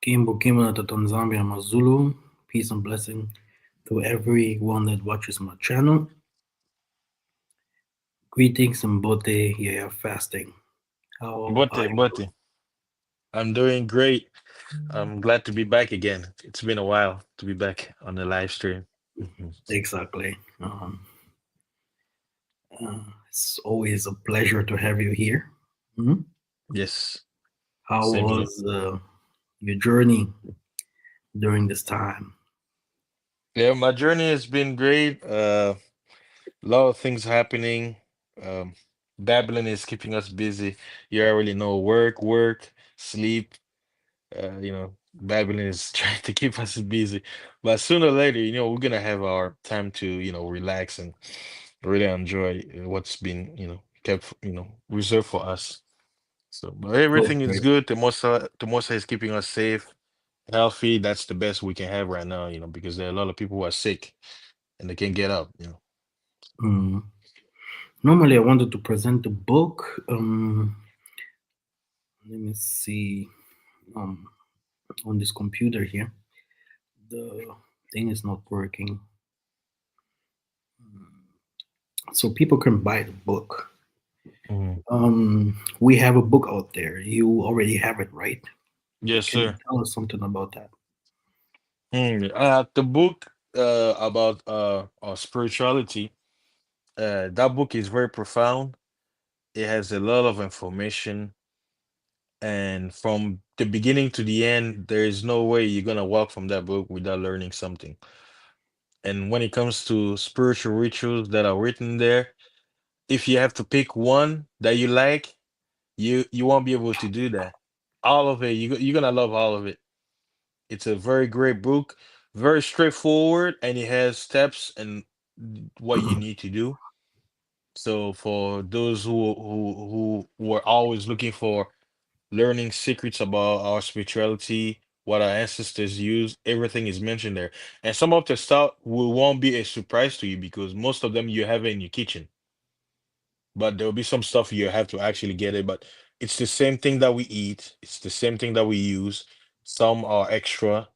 Kimbo Kimbo na Nzambi and Mazulu. Peace and blessing to everyone that watches my channel. Greetings and bote yeah fasting. How are Bote, you doing? Bote. I'm doing great. I'm glad to be back again. It's been a while to be back on the live stream. Mhm. Exactly. It's always a pleasure to have you here. Mhm. Yes, How same here. was your journey during this time? Yeah, my journey has been great. A lot of things happening. Um, Babylon is keeping us busy. You already know work, sleep. Babylon is trying to keep us busy. But sooner or later, we're gonna have our time to, relax and really enjoy what's been, kept, reserved for us. So, but Oh, everything is great. good. The Most High is keeping us safe, healthy. That's the best we can have right now, because there are a lot of people who are sick and they can't get up. Mm. Normally, I wanted to present the book. Let me see um, on this computer here. The thing is not working. So people can buy the book. Mhm. We have a book out there. You already have it, right? Yes, Can you sir. tell us something about that? The book about spirituality, that book is very profound. It has a lot of information, and from the beginning to the end, there is no way you're gonna walk from that book without learning something. And when it comes to spiritual rituals that are written there, if you have to pick one that you like, you won't be able to do that. All of it, you're gonna love all of it. It's a very great book, very straightforward, and it has steps and what you need to do. So for those who were always looking for learning secrets about our spirituality, what our ancestors use, everything is mentioned there. And some of the stuff won't be a surprise to you because most of them you have in your kitchen. But there will be some stuff you have to actually get it. But it's the same thing that we eat, it's the same thing that we use. Some are extra,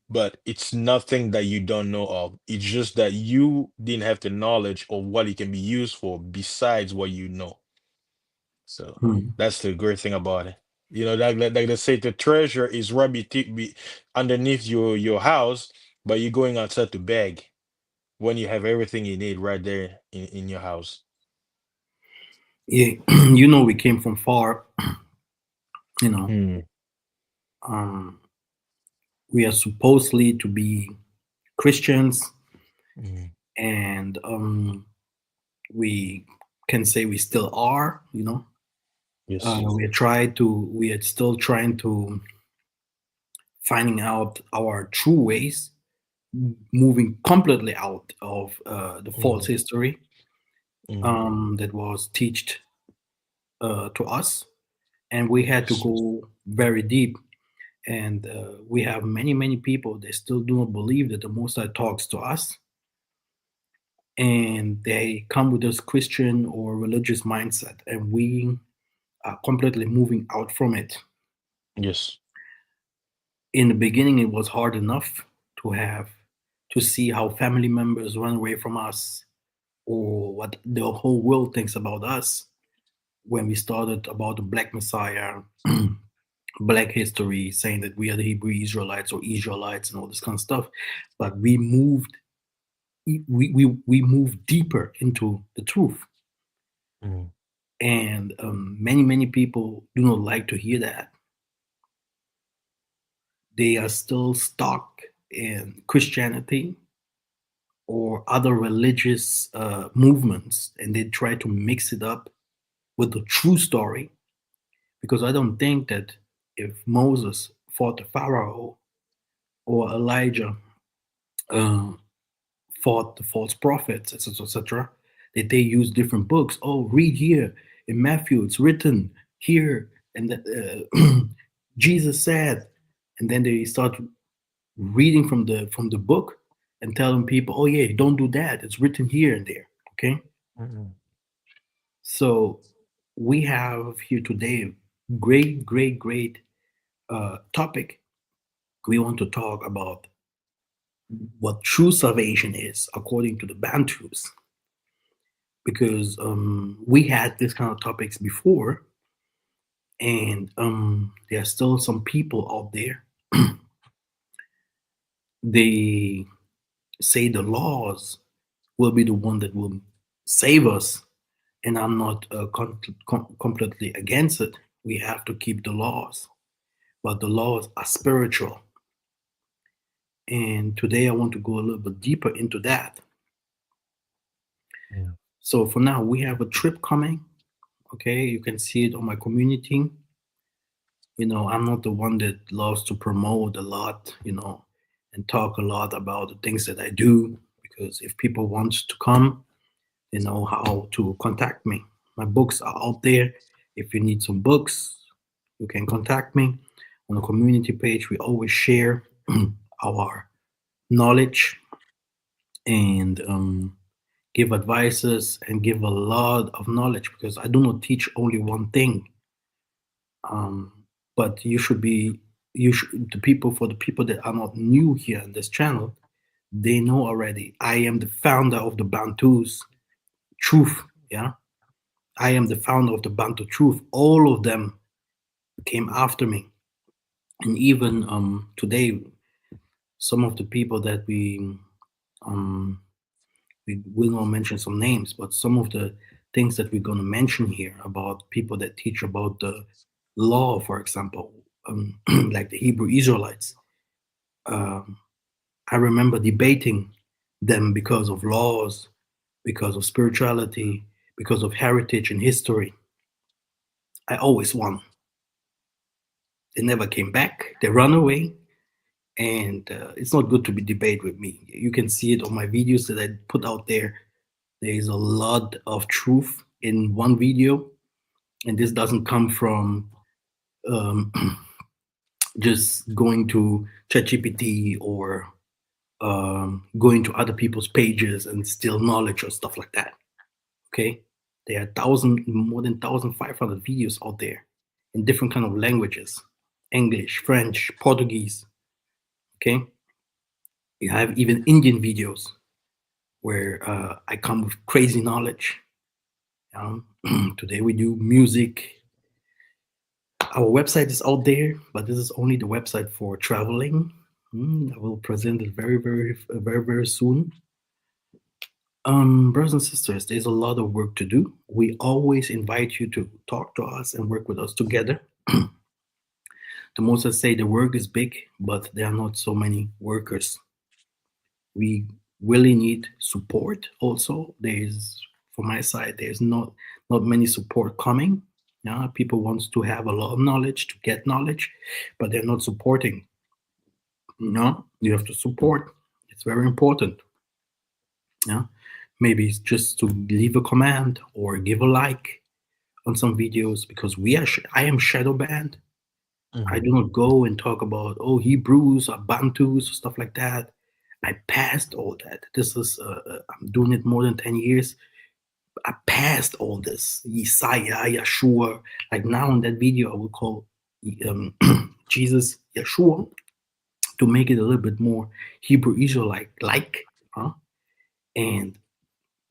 but it's nothing that you don't know of. It's just that you didn't have the knowledge of what it can be used for besides what you know. So Hmm. that's the great thing about it. Like they say, the treasure is right underneath your house, but you're going outside to beg when you have everything you need right there in your house. Yeah, we came from far. You know, Hmm. um, we are supposedly to be Christians, Hmm. and we can say we still are. Yes. We are still trying to finding out our true ways, moving completely out of the false Hmm. history Hmm. that was taught to us, and we had to Yes. go very deep. And we have many people that still do not believe that the Most High talks to us, and they come with this Christian or religious mindset, and we are completely moving out from it. Yes. In the beginning, it was hard enough to have to see how family members run away from us or what the whole world thinks about us when we started about the Black Messiah, Black history, saying that we are the Hebrew Israelites or Israelites and all this kind of stuff. But we moved deeper into the truth, Hmm. and many people do not like to hear that. They are still stuck in Christianity or other religious movements, and they try to mix it up with the true story. Because I don't think that if Moses fought the Pharaoh or Elijah uh, fought the false prophets, etc., etc., that they use different books. Oh, read here in Matthew, it's written here, and Jesus said, and then they start reading from the book and telling people, oh yeah, don't do that. It's written here and there. Okay, Hmm. so we have here today a great topic we want to talk about what true salvation is according to the Bantus, because we had this kind of topics before, and there are still some people out there. They say the laws will be the one that will save us, and I'm not completely against it. We have to keep the laws, but the laws are spiritual. And today I want to go a little bit deeper into that. Yeah. So for now, we have a trip coming. Okay, you can see it on my community. I'm not the one that loves to promote a lot, and talk a lot about the things that I do, because if people want to come, they know how to contact me. My books are out there. If you need some books, you can contact me. On the community page, we always share our knowledge and give advices and give a lot of knowledge, because I do not teach only one thing. Um, but you should the people for the people that are not new here in this channel, they know already. I am the founder of the Bantu's truth. Yeah, I am the founder of the Bantu truth. All of them came after me, and even today, some of the people that um, we will not mention some names, but some of the things that we're going to mention here about people that teach about the law, for example, like the Hebrew Israelites. Um, I remember debating them because of laws, because of spirituality, because of heritage and history. I always won. They never came back. They run away, and it's not good to be debate with me. You can see it on my videos that I put out there. There is a lot of truth in one video, and this doesn't come from um, just going to ChatGPT or going to other people's pages and steal knowledge or stuff like that. Okay, there are more than 1,500 videos out there in different kind of languages: English, French, Portuguese. Okay, you have even Indian videos where I come with crazy knowledge. Today we do music. Our website is out there, but this is only the website for traveling. I will present it very, very, very, very soon. Brothers and sisters, there's a lot of work to do. We always invite you to talk to us and work with us together. The Moses say the work is big, but there are not so many workers. We really need support. Also, there's from my side, there's not many support coming. Yeah, people wants to have a lot of knowledge to get knowledge, but they're not supporting. You have to support. It's very important. Yeah, maybe it's just to leave a comment or give a like on some videos, because I am shadow banned. I Mhm. do not go and talk about Hebrews or Bantus or stuff like that. I passed all that. This is I'm doing it more than 10 years. I passed all this. Isaiah, Yahshua. Like now in that video, I will call um, Jesus Yahshua to make it a little bit more Hebrew Israelite like. Huh? And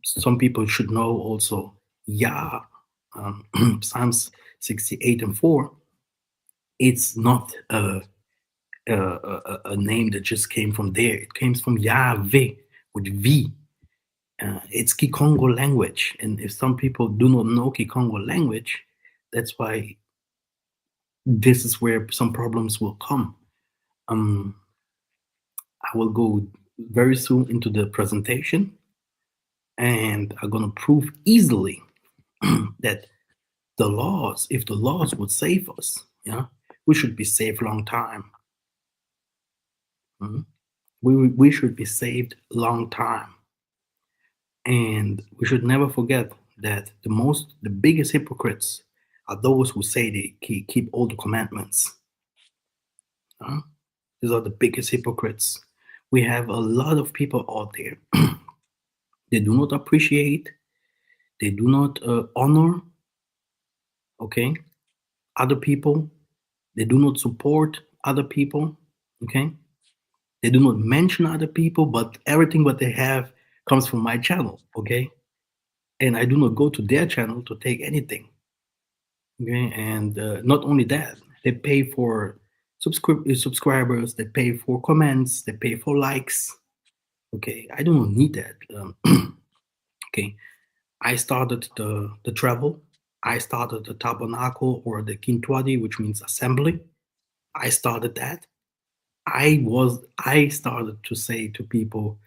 some people should know also Yah, Psalms 68:4. It's not a name that just came from there. It came from Yahweh with V. It's Kikongo language. And if some people do not know Kikongo language, that's why this is where some problems will come. Um, I will go very soon into the presentation, and I'm going to prove easily that if the laws would save us, yeah, we should be saved long time. Mhm. We should be saved long time. And we should never forget that the biggest hypocrites are those who say they keep all the commandments. Huh? These are the biggest hypocrites. We have a lot of people out there. They do not appreciate, they do not honor, okay, other people. They do not support other people. Okay, they do not mention other people, but everything what they have comes from my channel. Okay, and I do not go to their channel to take anything. Okay, and not only that, they pay for subscribers, they pay for comments, they pay for likes. Okay, I do not need that. Okay, I started the travel. I started the tabernacle or the kintwadi, which means assembly. I started that. I started to say to people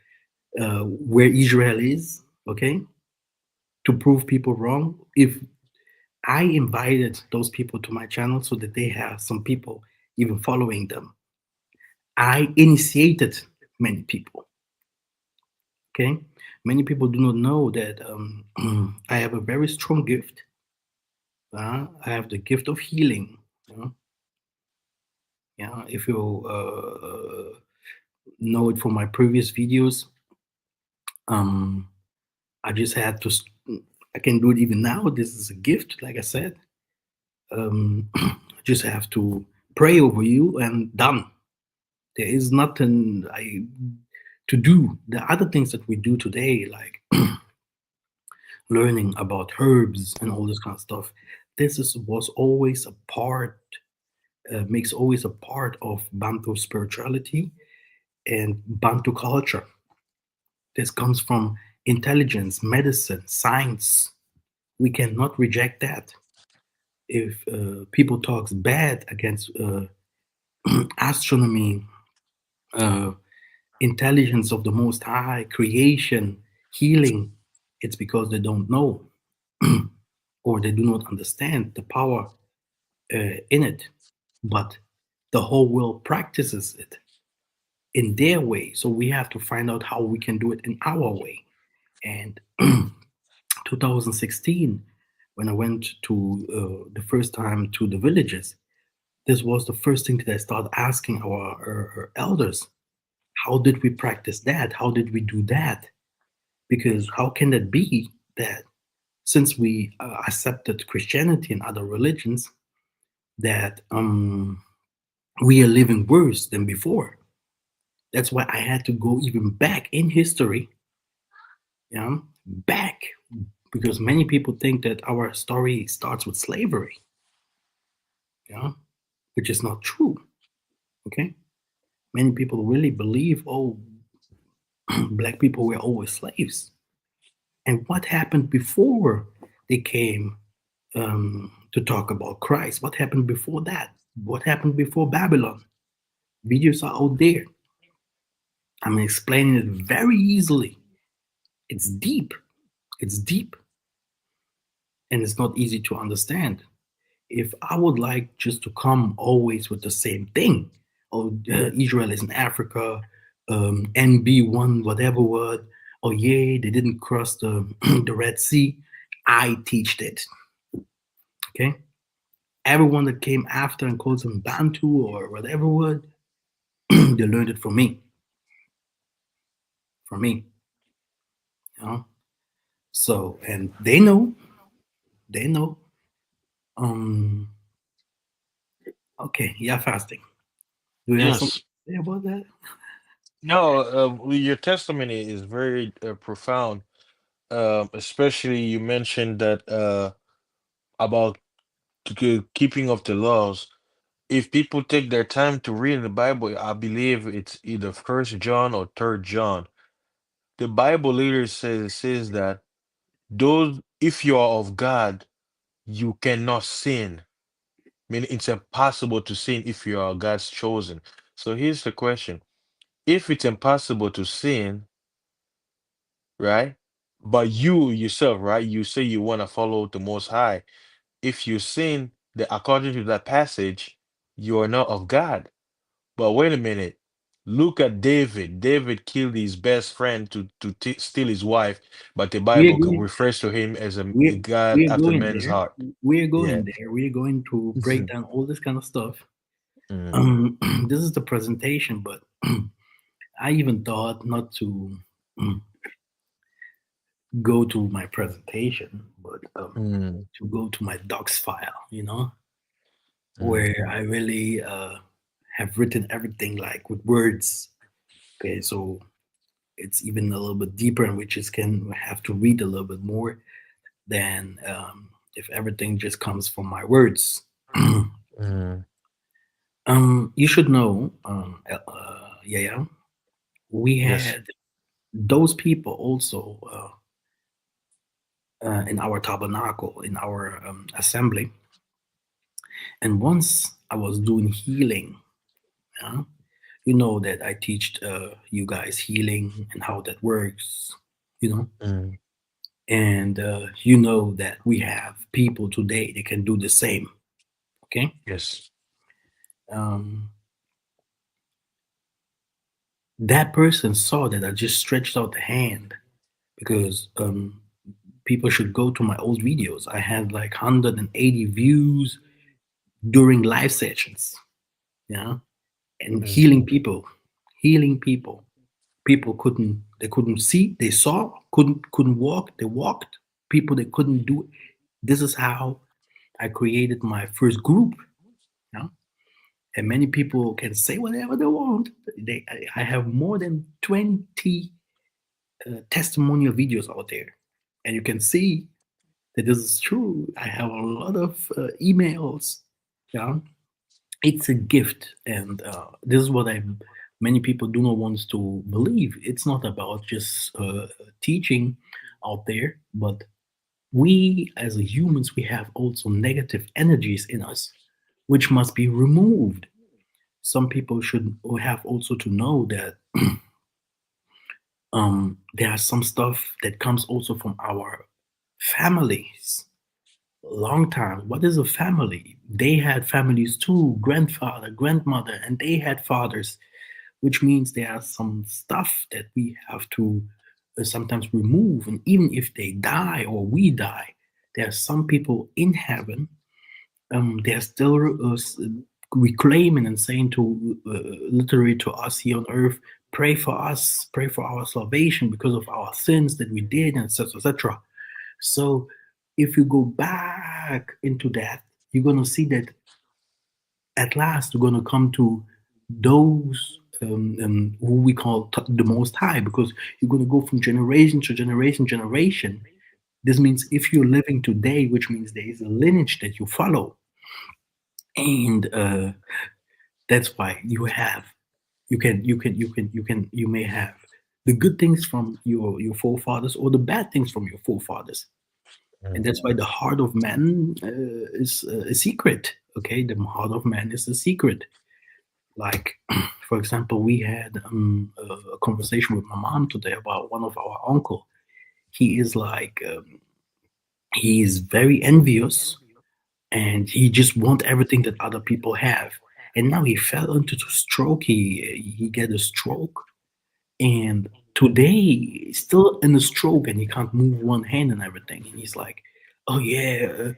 where Israel is. Okay, to prove people wrong. If I invited those people to my channel so that they have some people even following them. I initiated many people. Okay, many people do not know that I have a very strong gift. I have the gift of healing. Uh, yeah, if you know it from my previous videos, um, I just had to. I can do it even now. This is a gift, like I said. I just have to pray over you and done. There is nothing I to do. The other things that we do today, like learning about herbs and all this kind of stuff, this is was always a part, makes always a part of Bantu spirituality and Bantu culture. This comes from intelligence, medicine, science. We cannot reject that. If people talks bad against astronomy, uh, intelligence of the Most High, creation, healing, it's because they don't know or they do not understand the power in it. But the whole world practices it in their way. So we have to find out how we can do it in our way. And 2016, when I went to the first time to the villages, this was the first thing that I started asking our elders. How did we practice that? How did we do that? Because how can it be that since we accepted Christianity and other religions, that we are living worse than before? That's why I had to go even back in history, back, because many people think that our story starts with slavery, yeah, which is not true. Okay, many people really believe, oh, black people were always slaves, and what happened before they came to talk about Christ? What happened before that? What happened before Babylon? Videos are out there. I'm explaining it very easily. It's deep. It's deep, and it's not easy to understand. If I would like just to come always with the same thing, oh, Israel is in Africa, NB1, whatever word, oh, yeah, they didn't cross the, the Red Sea, I teach it. Okay? Everyone that came after and calls them Bantu or whatever word, they learned it from me. From me. You know? So, and they know. Um, okay, yeah, fasting. Do you have something Yes. to say about that? No, your testimony is very profound. Especially you mentioned that about keeping of the laws. If people take their time to read the Bible, I believe it's either First John or Third John. The Bible later says that those if you are of God, you cannot sin. Meaning it's impossible to sin if you are God's chosen. So here's the question: if it's impossible to sin, right? But you yourself, right? You say you want to follow the Most High. If you sin, that according to that passage, you are not of God. But wait a minute. Look at David. David killed his best friend to steal his wife, but the We're Bible going, refers to him as a we're, God we're after going man's there. heart. We're Yeah. going there. We're going to break down all this kind of stuff. Mm, This is the presentation, but I even thought not to go to my presentation, but mm, to go to my docs file, mm, where I really have written everything like with words. Okay, so it's even a little bit deeper, and we just can have to read a little bit more than if everything just comes from my words. Mm. You should know, yeah, yeah, we Yes. had those people also in our tabernacle, in our assembly. And once I was doing healing, yeah, you know that I teach you guys healing and how that works, you know, Mm. and you know that we have people today that can do the same. Okay, Yes. um, that person saw that I just stretched out the hand because people should go to my old videos. I had like 180 views during live sessions, yeah, and Mm. healing people. People couldn't see, they saw, couldn't walk, they walked. People that couldn't do it. This is how I created my first group, yeah. And many people can say whatever they want. I have more than 20 testimonial videos out there, and you can see that this is true. I have a lot of emails. Yeah, it's a gift, and this is what I many people do not want to believe. It's not about just teaching out there, but we as humans we have also negative energies in us, which must be removed. Some people should have also to know that there's some stuff that comes also from our families. Long time. What is a family? They had families too, grandfather, grandmother, and they had fathers, which means there are some stuff that we have to sometimes remove. And even if they die or we die, there are some people in heaven. They're still reclaiming and saying to literally to us here on earth, pray for us, pray for our salvation because of our sins that we did, and etc. etc. So if you go back into that, you're going to see that at last we're going to come to those who we call the Most High, because you're going to go from generation to generation. This means if you're living today, which means there is a lineage that you follow, and that's why you may have the good things from your forefathers or the bad things from your forefathers. And Mm. that's why the heart of man is a secret. Okay, the heart of man is a secret. Like, for example, we had a conversation with my mom today about one of our uncle. He is like he is very envious, and he just want everything that other people have. And now he fell into the stroke. He get a stroke, and today still in a stroke, and he can't move one hand and everything. And he's like, oh yeah,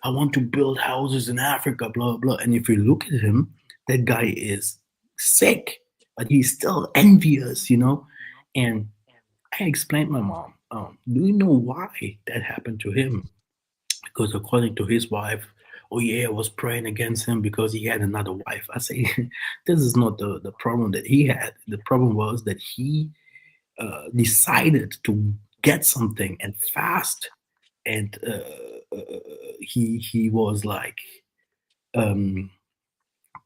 I want to build houses in Africa, blah blah. And if you look at him, that guy is sick, but he's still envious, you know. And I explained to my mom, do you know why that happened to him? Because according to his wife, oh yeah, I was praying against him because he had another wife. I say, this is not the problem that he had. The problem was that he decided to get something and fast, and he was like um,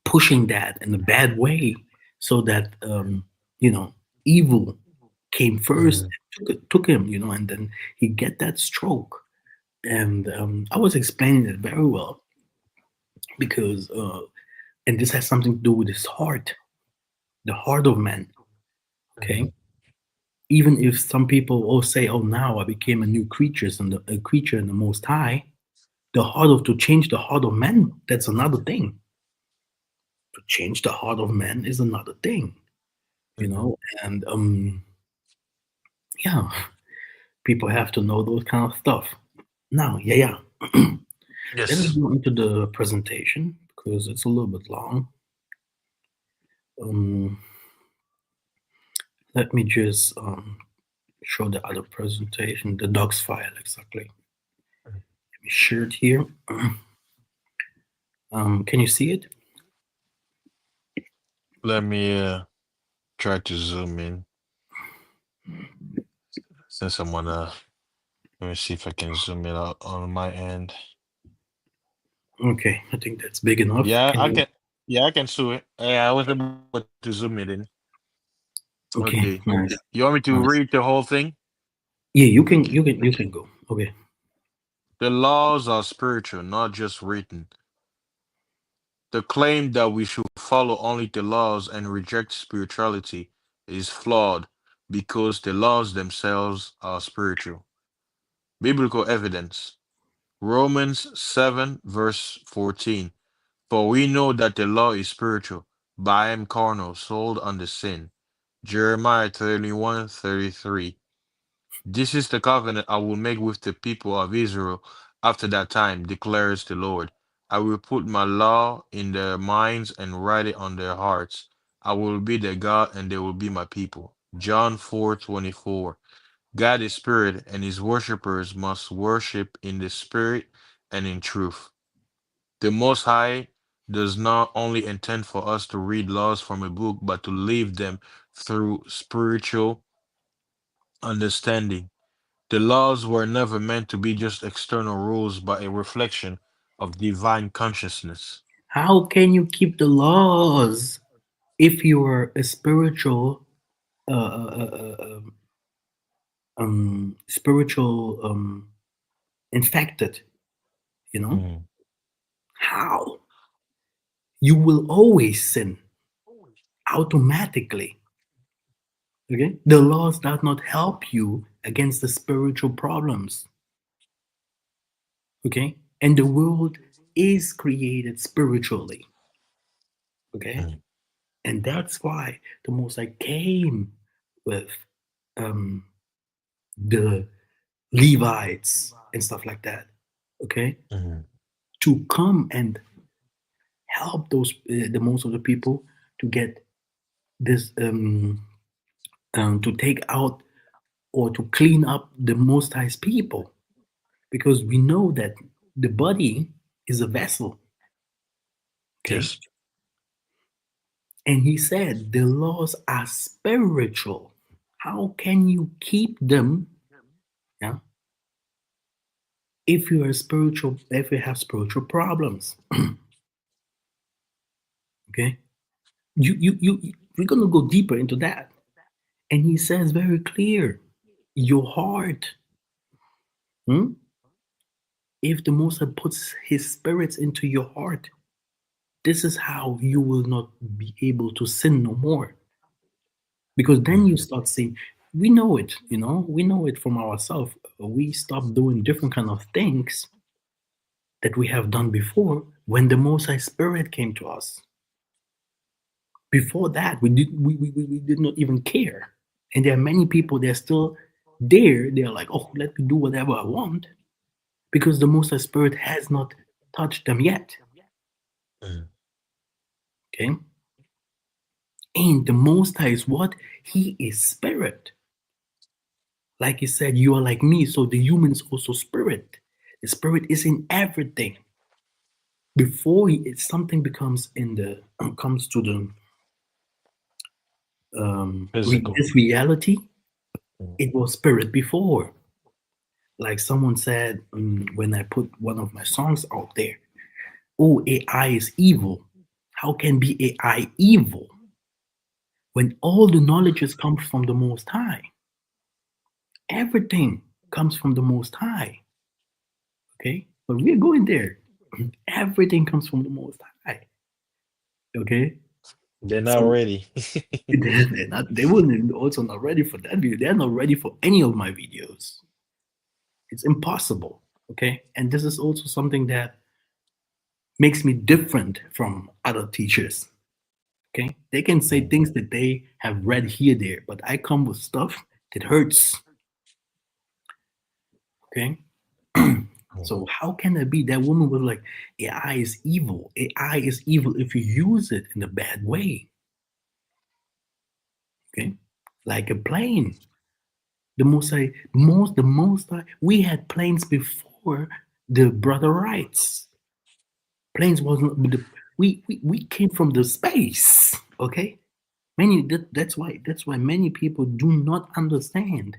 pushing that in a bad way, so that you know evil came first, Mm. took him, you know, and then he get that stroke. And I was explaining it very well because and this has something to do with his heart, the heart of man. Mm. Okay, even if some people all say, "Oh, now I became a new creature and a creature in the Most High," the heart of to change the heart of man, that's another thing. To change the heart of man is another thing, you Mm. know. And yeah, people have to know those kind of stuff. Now, yeah, yeah. Let us Yes. go into the presentation because it's a little bit long. Um, Let me just show the other presentation, the docs file exactly. Let me share it here. Can you see it? Let me try to zoom in since I'm on let me see if I can zoom it out on my end. Okay, I think that's big enough. Yeah, Can I you? can. Yeah, I can see it. Yeah, I was able to zoom it in. Okay. Okay, nice, You want me to read nice. the whole thing? Yeah, you can go. Okay. The laws are spiritual, not just written. The claim that we should follow only the laws and reject spirituality is flawed because the laws themselves are spiritual. Biblical evidence. Romans 7, verse 14. For we know that the law is spiritual, but I am carnal, sold under sin. Jeremiah 31:33. This is the covenant I will make with the people of Israel after that time, declares the Lord. I will put my law in their minds and write it on their hearts. I will be their God and they will be my people. John 4:24. God is spirit and his worshippers must worship in the spirit and in truth. The Most High does not only intend for us to read laws from a book, but to live them through spiritual understanding. The laws were never meant to be just external rules, but a reflection of divine consciousness. How can you keep the laws if you are a spiritual, spiritual infected? You know Mm, how? You will always sin automatically. Okay, the laws does not help you against the spiritual problems. Okay, and the world is created spiritually. Okay, mm, and that's why the Most High came with um, the Levites and stuff like that. Okay, mm, to come and help those the most of the people to get this to take out or to clean up the Most High's people, because we know that the body is a vessel. Okay, yes. and he said the laws are spiritual. How can you keep them? Yeah, if you are spiritual, if you have spiritual problems. Okay, we're gonna go deeper into that. And he says very clear, your heart. Hmm? If the Most High puts His spirits into your heart, this is how you will not be able to sin no more. Because then you Mm, start saying, we know it, we know it from ourselves. We stop doing different kind of things that we have done before when the Most High Spirit came to us. Before that, we did not even care. And there are many people, they're still there. They're like, oh, let me do whatever I want because the Most High Spirit has not touched them yet. mm, Okay? And the Most High is what? He is spirit. Like he said, you are like me, so the human is also spirit. The spirit is in everything. Before something becomes in the comes to the physical. this reality, Mm, it was spirit before. Like someone said when I put one of my songs out there, oh, AI is evil. How can be AI evil when all the knowledge comes from the Most High? Everything comes from the Most High. Okay, but we're going there. Everything comes from the Most High. Okay, they're not so ready. they wouldn't also not ready for that video. They're not ready for any of my videos. It's impossible. Okay, and this is also something that makes me different from other teachers. Okay, they can say Mm, things that they have read here there, but I come with stuff that hurts. Okay, mm, so how can it be that woman was like, AI is evil? AI is evil if you use it in a bad way. Okay, like a plane. The most we had planes before the brother rights. Planes wasn't we came from the space. Okay, that's why many people do not understand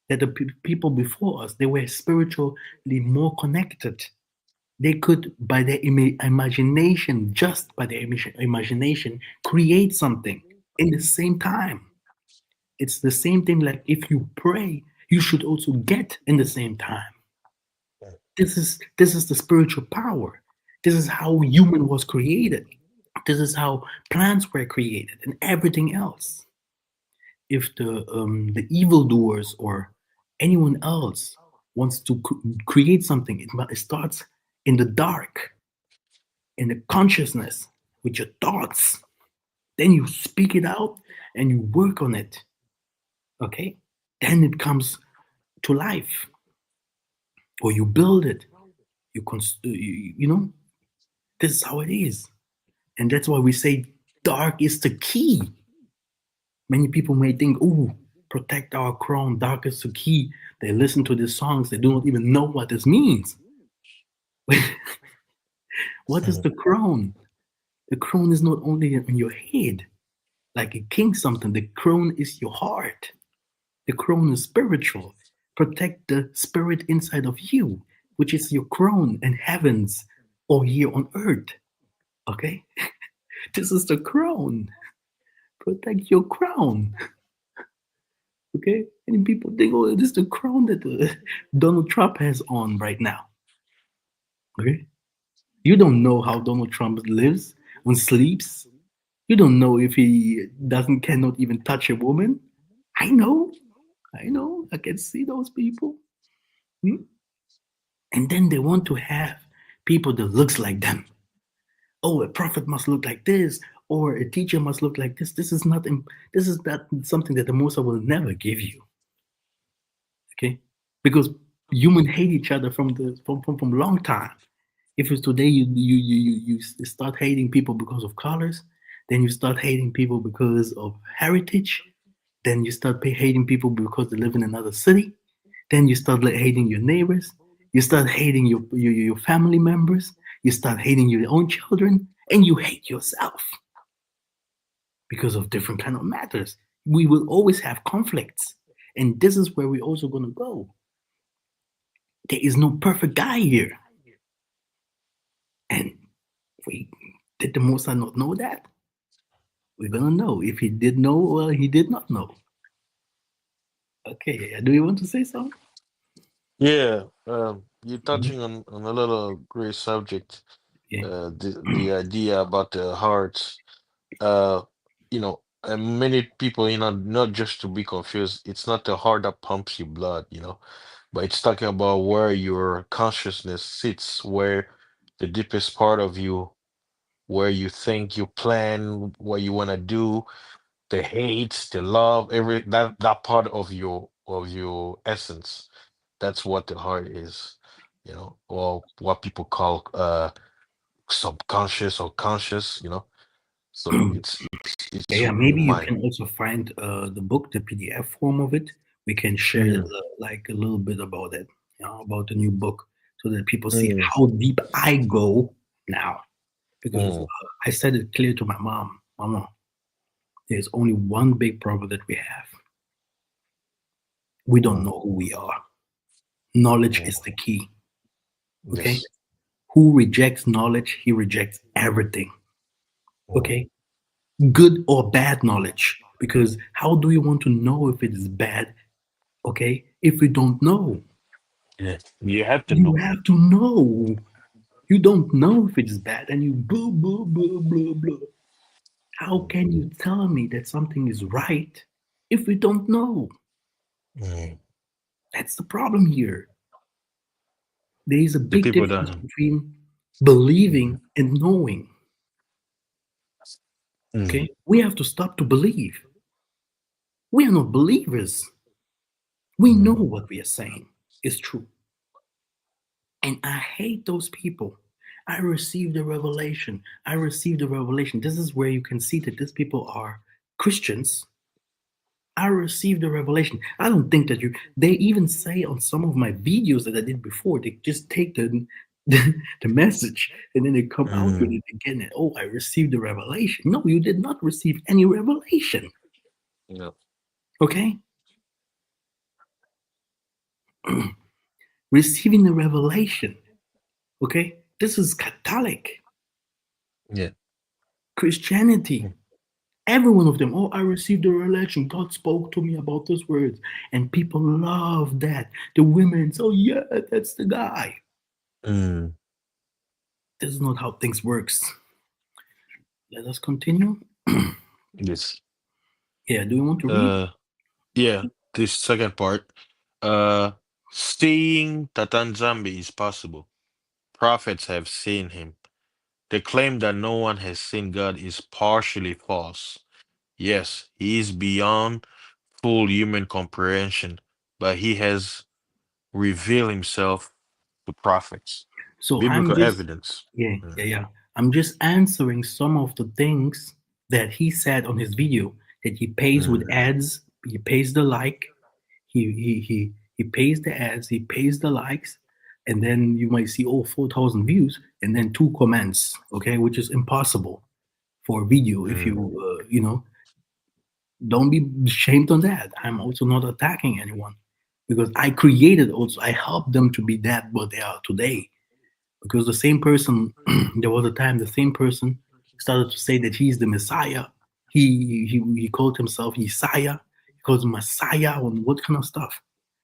that the people before us, they were spiritually more connected. They could, by their imagination, just by their imagination, create something in the same time. It's the same thing like if you pray, you should also get in the same time. This is the spiritual power. This is how human was created. This is how plants were created and everything else. If the evildoers or anyone else wants to create something, it starts in the dark, in the consciousness, with your thoughts. Then you speak it out and you work on it. Okay, then it comes to life, or you build it. You know, this is how it is, and that's why we say dark is the key. Many people may think, "Oh, protect our crown, dark is the key." They listen to these songs, they do not even know what this means. What is Mm. the crown? The crown is not only in your head, like a king something. The crown is your heart. The crown is spiritual. Protect the spirit inside of you, which is your crown in heavens or here on earth. Okay? This is the crown. Protect your crown. Okay? And people think, oh, this is the crown that Donald Trump has on right now. Okay? You don't know how Donald Trump lives and sleeps. You don't know if he doesn't cannot even touch a woman. I know. I know. I can see those people. Hmm? And then they want to have people that looks like them. Oh, a prophet must look like this, or a teacher must look like this. This is nothing. This is not something that the Musa will never give you. Okay, because humans hate each other from long time. If it's today you start hating people because of colors, then you start hating people because of heritage, then you start hating people because they live in another city, then you start hating your neighbors, you start hating your family members, you start hating your own children, and you hate yourself because of different kind of matters. We will always have conflicts, and this is where we're also going to go. There is no perfect guy here, and we did the Most High not know that? We're gonna know. If he did know, well, he did not know. Okay, do you want to say something? Yeah, you're Mhm. touching on a little great subject. Yeah. The idea about the heart. Uh, and many people, not just to be confused, it's not the heart that pumps your blood, but it's talking about where your consciousness sits, where the deepest part of you, where you think, you plan, what you want to do, the hate, the love, that part of your essence. That's what the heart is, or what people call subconscious or conscious. So it's Yeah, your maybe you mind. can also find the book, the PDF form of it. We can share Mm, like a little bit about it, about the new book, so that people see mm, how deep I go now. Because mm, I said it clear to my mom, Mama, there's only one big problem that we have. We don't mm, know who we are. Knowledge mm. is the key. Okay, Yes. who rejects knowledge, he rejects everything. Mm. Okay, good or bad knowledge. Because how do you want to know if it is bad? Okay, if you don't know, Yeah. You have to you know. have to know. You don't know if it is bad, and you blah blah blah blah blah. How Mm, can you tell me that something is right if you don't know? mm. That's the problem here. There is a The big people difference that. between Mm, believing and knowing. mm, Okay, we have to stop to believe. We are not believers. We know mm, what we are saying is true. And I hate those people. I received the revelation. I received the revelation. This is where you can see that these people are Christians. I received the revelation. I don't think that they even say on some of my videos that I did before, they just take the message, and then they come out with Mm. it again. And, oh, I received the revelation. No, you did not receive any revelation. Yeah. Okay, receiving the revelation. Okay, this is Catholic Yeah. Christianity. Mm. Every one of them. Oh, I received the revelation. God spoke to me about those words, and people love that. The women. So yeah, that's the guy. Mm. This is not how things works. Let us continue. Yes. Yeah. Do you want to read? Uh, yeah. This second part. Uh, Seeing that Nzambi is possible. Prophets have seen him. The claim that no one has seen God is partially false. Yes, he is beyond full human comprehension, but he has revealed himself to prophets. So I'm Biblical just, evidence. yeah, Mm. yeah, yeah. I'm just answering some of the things that he said on his video that he pays with Mm. ads, he pays the like, he pays the ads, he pays the likes, and then you might see 4,000 views and then two comments, okay, which is impossible for a video if you Mm. don't be ashamed on that. I'm also not attacking anyone because I created also I helped them to be that what they are today because the same person there was a time the same person started to say that he's the messiah. He called himself Yesaya. He calls him Messiah and what kind of stuff.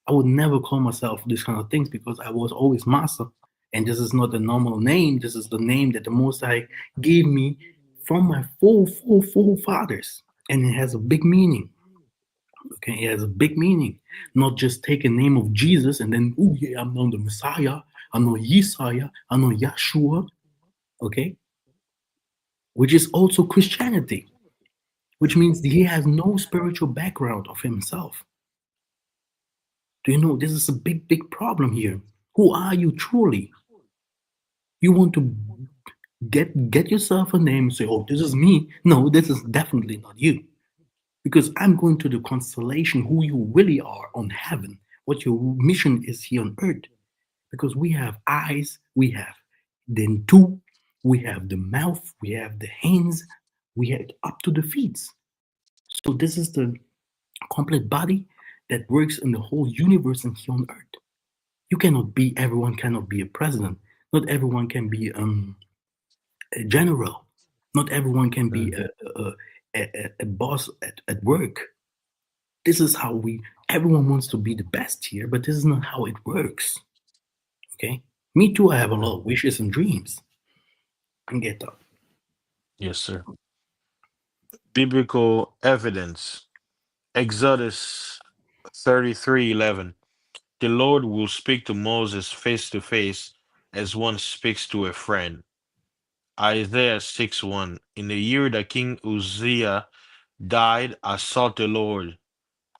I would never call myself this kind of things because I was always master, and this is not a normal name. This is the name that the most high gave me from my full fathers, and it has a big meaning. Okay, it has a big meaning. Not just take a name of Jesus and then, oh yeah, I'm not the Messiah, I'm not Yesaya, I'm not Yahshua. Okay, which is also Christianity, which means he has no spiritual background of himself. Do you know this is a big problem here? Who are you truly? You want to get yourself a name and say, oh, this is me. No, this is definitely not you. Because I'm going to the constellation who you really are on heaven, what your mission is here on earth. Because we have eyes, we have then two, we have the mouth, we have the hands, we have up to the feet. So this is the complete body that works in the whole universe and here on earth. You cannot be everyone cannot be a president. Not everyone can be a general. Not everyone can be Mm. a boss at work. This is how we everyone wants to be the best here, but this is not how it works. Okay? Me too, I have a Mm. lot of wishes and dreams. And get up. Yes, sir. Biblical evidence. Exodus 33:11. The Lord will speak to Moses face to face as one speaks to a friend. Isaiah 6:1. In the year that King Uzziah died, I sought the Lord,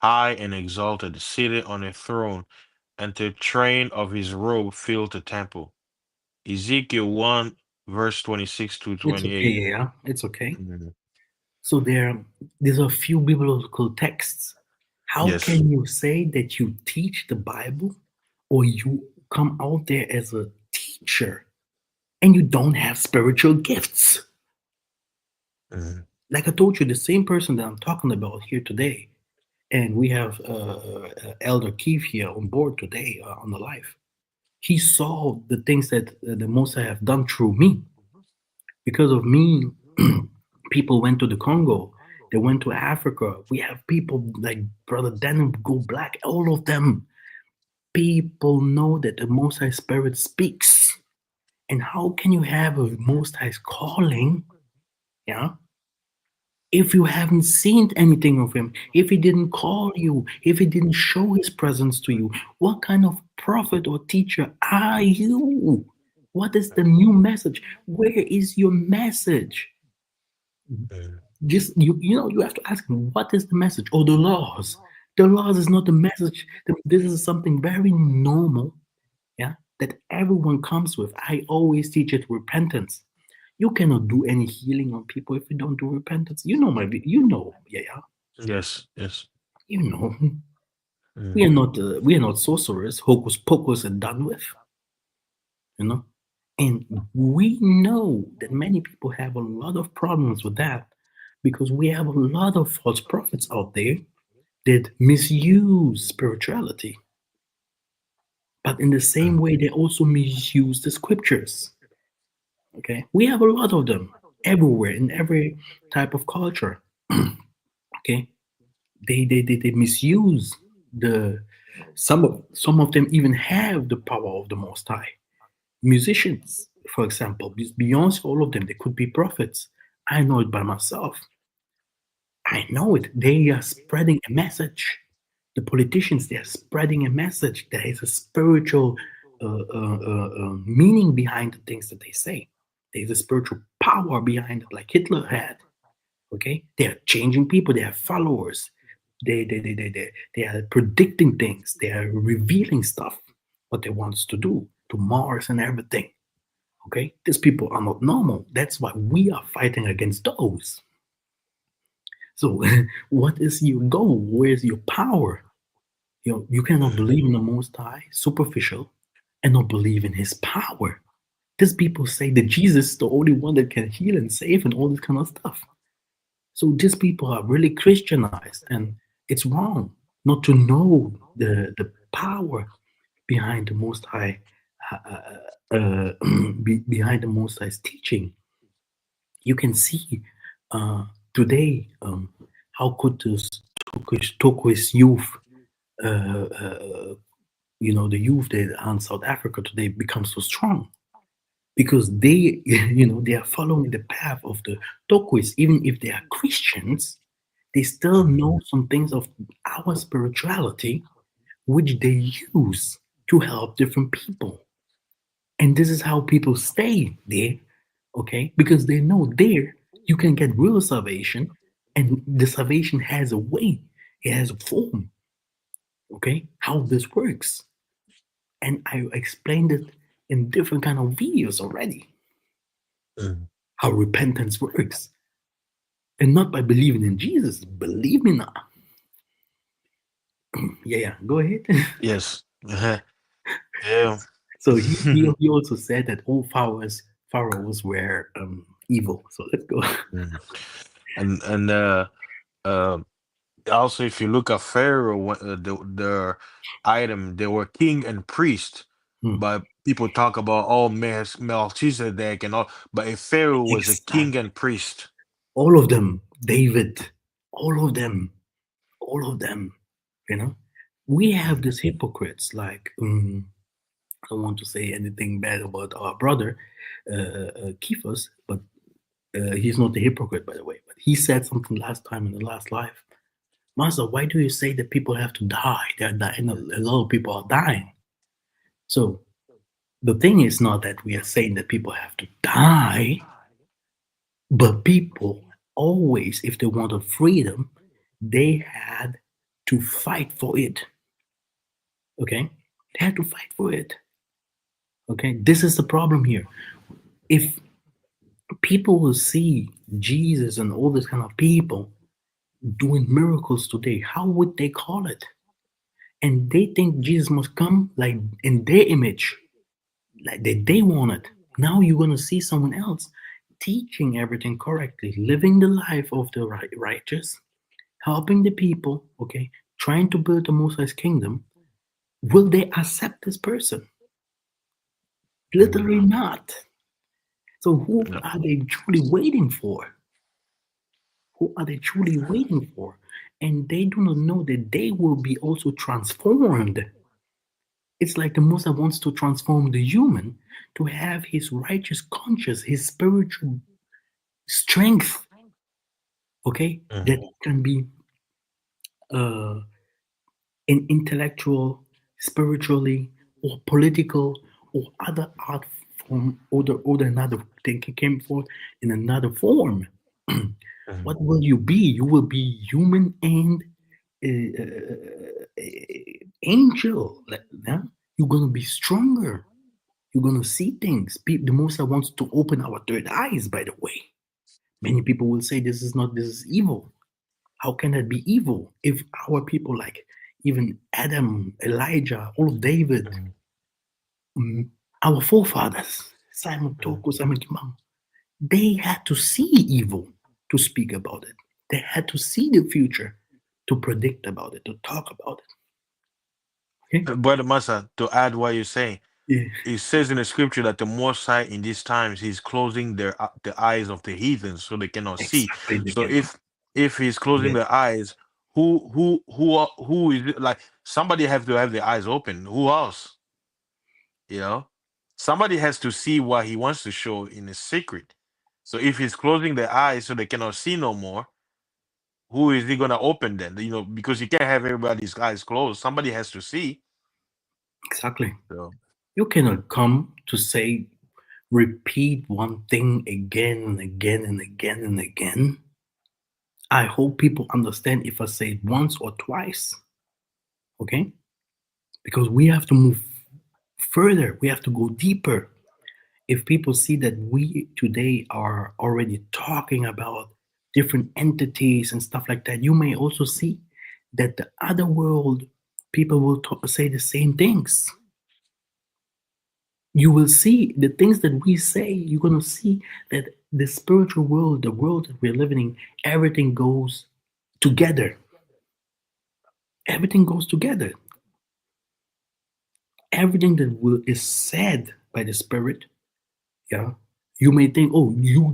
high and exalted, seated on a throne, and the train of his robe filled the temple. Ezekiel 1, verse 26 to It's okay, 28. yeah, it's okay. Mm. So there's a few biblical texts. How Yes. can you say that you teach the Bible or you come out there as a teacher and you don't have spiritual gifts? Mm. Like I told you, the same person that I'm talking about here today, and we have Elder Keith here on board today on the live. He saw the things that the Most High have done through me. Because of me, people went to the Congo. They went to Africa. We have people like Brother Denim Go Black. All of them. People know that the Most High Spirit speaks. And how can you have a Most High calling? Yeah. If you haven't seen anything of him, if he didn't call you, if he didn't show his presence to you, what kind of prophet or teacher are you? What is the new message? Where is your message? Mm. Just you have to ask him what is the message or the laws. The laws is not the message. This is something very normal, yeah, that everyone comes with. I always teach it repentance. You cannot do any healing on people if you don't do repentance. You know yeah, yeah, Yes. Yes. you know. Mm. We are not sorcerers, hocus pocus and done with. You know. And we know that many people have a lot of problems with that because we have a lot of false prophets out there that misuse spirituality. But in the same mm, way, they also misuse the scriptures. Okay, we have a lot of them everywhere in every type of culture. Okay, they misuse the some of them even have the power of the Most High. Musicians, for example, Beyonce, all of them, they could be prophets. I know it by myself. I know it. They are spreading a message. The politicians, they are spreading a message. There is a spiritual meaning behind the things that they say. There is a spiritual power behind it, like Hitler had. Okay, they are changing people. They have followers. They are predicting things. They are revealing stuff what they want us to do to Mars and everything. Okay, these people are not normal. That's why we are fighting against those. So, what is your goal? Where is your power? You cannot mm, believe in the Most High, superficial, and not believe in His power. These people say that Jesus is the only one that can heal and save and all this kind of stuff. So these people are really Christianized, and it's wrong not to know the power behind the Most High, behind the Most High's teaching. You can see uh, today how could this Turkish youth, the youth that are in South Africa today become so strong because they, they are following the path of the Turkish. Even if they are Christians, they still mm, know some things of our spirituality, which they use to help different people. And this is how people stay there, okay? Because they know there you can get real salvation, and the salvation has a way, it has a form, okay? How this works. And I explained it in different kind of videos already, mm. how repentance works. And not by believing in Jesus, believe me now. Yeah, go ahead. Yes. Yeah. So he also said that all pharaohs were evil. So let's go. Mm. And uh also, if you look at Pharaoh, the item, they were king and priest, Hmm. but people talk about all Melchizedek and all, but if Pharaoh was a king Exactly. and priest. All of them, David, all of them, all of them. You know, we have Mm, these hypocrites. Like I don't want to say anything bad about our brother Kephas, but he's not a hypocrite, by the way. But he said something last time in the last life. Master, why do you say that people have to die? They're dying. A lot of people are dying. So the thing is not that we are saying that people have to die, but people always, if they wanted freedom, they had to fight for it. Okay? They had to fight for it. Okay? This is the problem here. If people will see Jesus and all this kind of people doing miracles today, how would they call it? And they think Jesus must come like in their image, like that they want it. Now you're gonna see someone else teaching everything correctly, living the life of the righteous, helping the people, okay, trying to build the Most High's kingdom. Will they accept this person? mm, Literally not. So who no. are they truly waiting for? Who are they truly waiting for? And they do not know that they will be also transformed. It's like the Musa wants to transform the human to have his righteous conscience, his spiritual strength, okay, that Mm, can be uh, in intellectual, spiritually, or political, or other art form, or another thing came forth in another form. mm, What will you be? You will be human and angel. Yeah? You're gonna be stronger. You're gonna see things. The Musa wants to open our third eyes. By the way, many people will say this is not. This is evil. How can that be evil if our people, like even Adam, Elijah, all of David, mm, mm, our forefathers, Simon mm. Toko, Simon Kimam. They had to see evil to speak about it. They had to see the future to predict about it, to talk about it. Okay? Brother Massa, to add what you're saying, Yeah, it says in the scripture that the Most High in these times He's closing the eyes of the heathens so they cannot see. exactly. They So cannot. if He's closing Yeah, the eyes, who is it? Like somebody have to have their eyes open. Who else? You know, somebody has to see what He wants to show in the secret. So if He's closing their eyes so they cannot see no more, who is He gonna open then? You know, because you can't have everybody's eyes closed. Somebody has to see. exactly. So. You cannot come to say, repeat one thing again and again and again and again. I hope people understand if I say it once or twice, okay? Because we have to move further, we have to go deeper. If people see that we today are already talking about different entities and stuff like that, you may also see that the other world people will say the same things. You will see the things that we say, you're going to see that the spiritual world, the world that we're living in, everything goes together. Everything goes together. Everything that is said by the spirit, yeah, you may think, oh, you're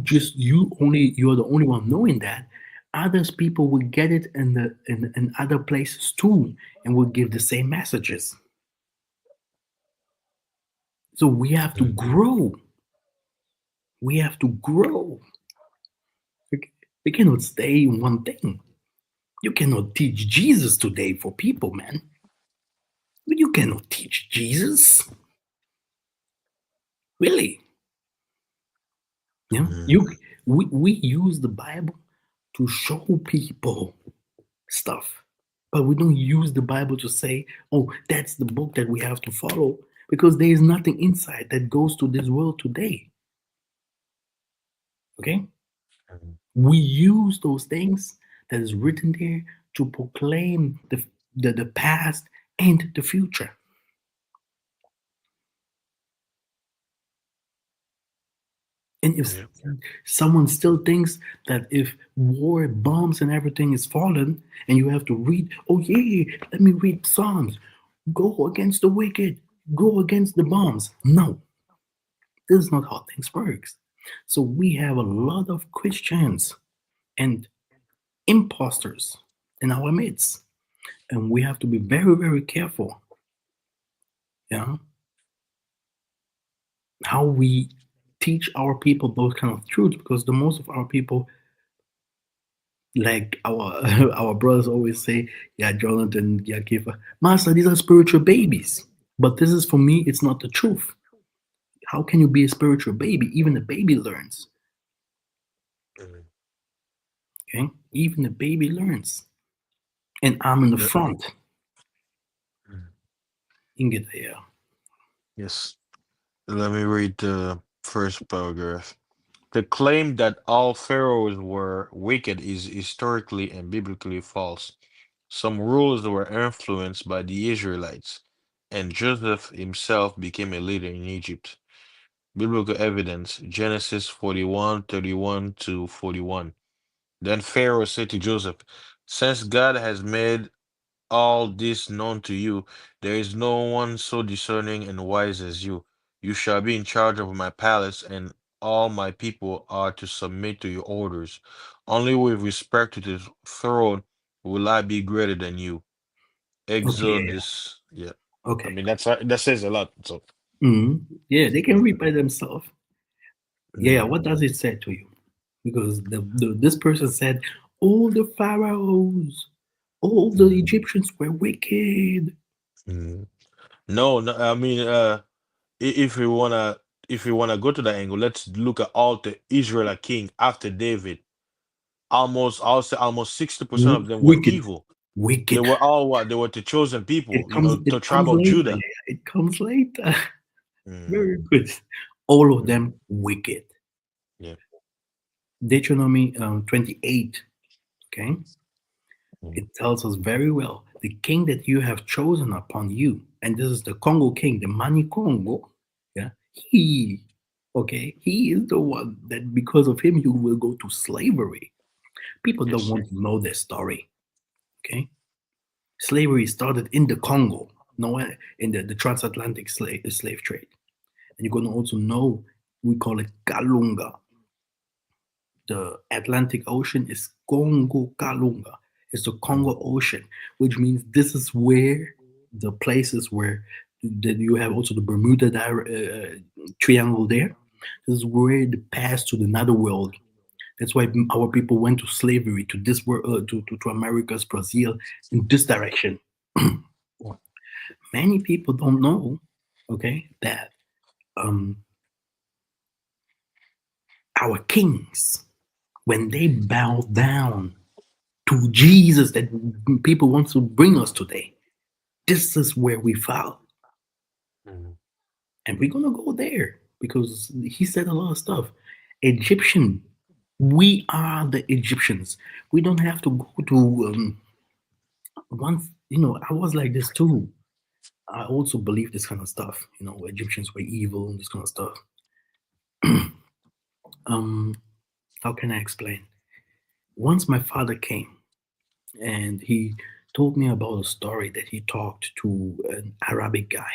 the only one knowing that. Others people will get it in other places too, and will give the same messages. So we have to grow. We have to grow. We cannot stay in one thing. You cannot teach Jesus today for people, man. You cannot teach Jesus. Really. Yeah. Mm, We use the Bible to show people stuff. But we don't use the Bible to say, oh, that's the book that we have to follow, because there is nothing inside that goes to this world today. Okay? mm, We use those things that is written there to proclaim the past and the future. And if yeah. someone still thinks that if war, bombs, and everything is fallen, and you have to read, oh, yeah, let me read Psalms, go against the wicked, go against the bombs. No, this is not how things works. So we have a lot of Christians and imposters in our midst, and we have to be very, very careful. Yeah, how we teach our people those kind of truths, because the most of our people, like our our brothers always say, yeah, Jonathan, yeah, Kifa, Master, these are spiritual babies. But this is, for me, it's not the truth. How can you be a spiritual baby? Even a baby learns. Mm. Okay, even a baby learns. And I'm in the The- front. mm. Ingrid, yeah. Yes. Let me read the first paragraph. The claim that all pharaohs were wicked is historically and biblically false. Some rules were influenced by the Israelites, and Joseph himself became a leader in Egypt. Biblical evidence, Genesis 41:31 to 41. Then Pharaoh said to Joseph, since God has made all this known to you, there is no one so discerning and wise as you. You shall be in charge of my palace, and all my people are to submit to your orders. Only with respect to the throne will I be greater than you. Okay, yeah. Exodus, yeah. I Okay. mean that says a lot. So, Yeah, they can read by themselves. Yeah, mm, what does it say to you? Because this person said, all the pharaohs, all the mm, Egyptians were wicked. mm. No, no, I mean, if we wanna go to that angle, let's look at all the Israelite king after David. I'll say almost 60% of them were Wicked, evil. They wicked. were all what? They were the chosen people, It comes. the It tribe comes of later. Judah. Yeah, it comes later. Mm, Very good. All of mm, them wicked. yeah. Deuteronomy 28. Okay, Mm, it tells us very well, the king that you have chosen upon you, and this is the Congo king, the Mani Congo. Yeah, he. Okay, he is the one that because of him you will go to slavery. People don't Yes. want to know their story. Okay, slavery started in the Congo, no, in the transatlantic slave trade, and you're gonna also know we call it Kalunga. The Atlantic Ocean is Congo Kalunga. It's the Congo Ocean, which means this is where the places where that you have also the Bermuda Triangle there. This is where the pass to the nether world. That's why our people went to slavery to this world, to Americas, Brazil, in this direction. Many people don't know, okay, that um, our kings, when they bow down to Jesus that people want to bring us today. This is where we fall. Mhm. And we're going to go there because he said a lot of stuff. Egyptian, we are the Egyptians. We don't have to go to, once, I was like this too. I also believe this kind of stuff. Egyptians were evil and this kind of stuff. Um, how can I explain? Once my father came and he told me about a story that he talked to an Arabic guy.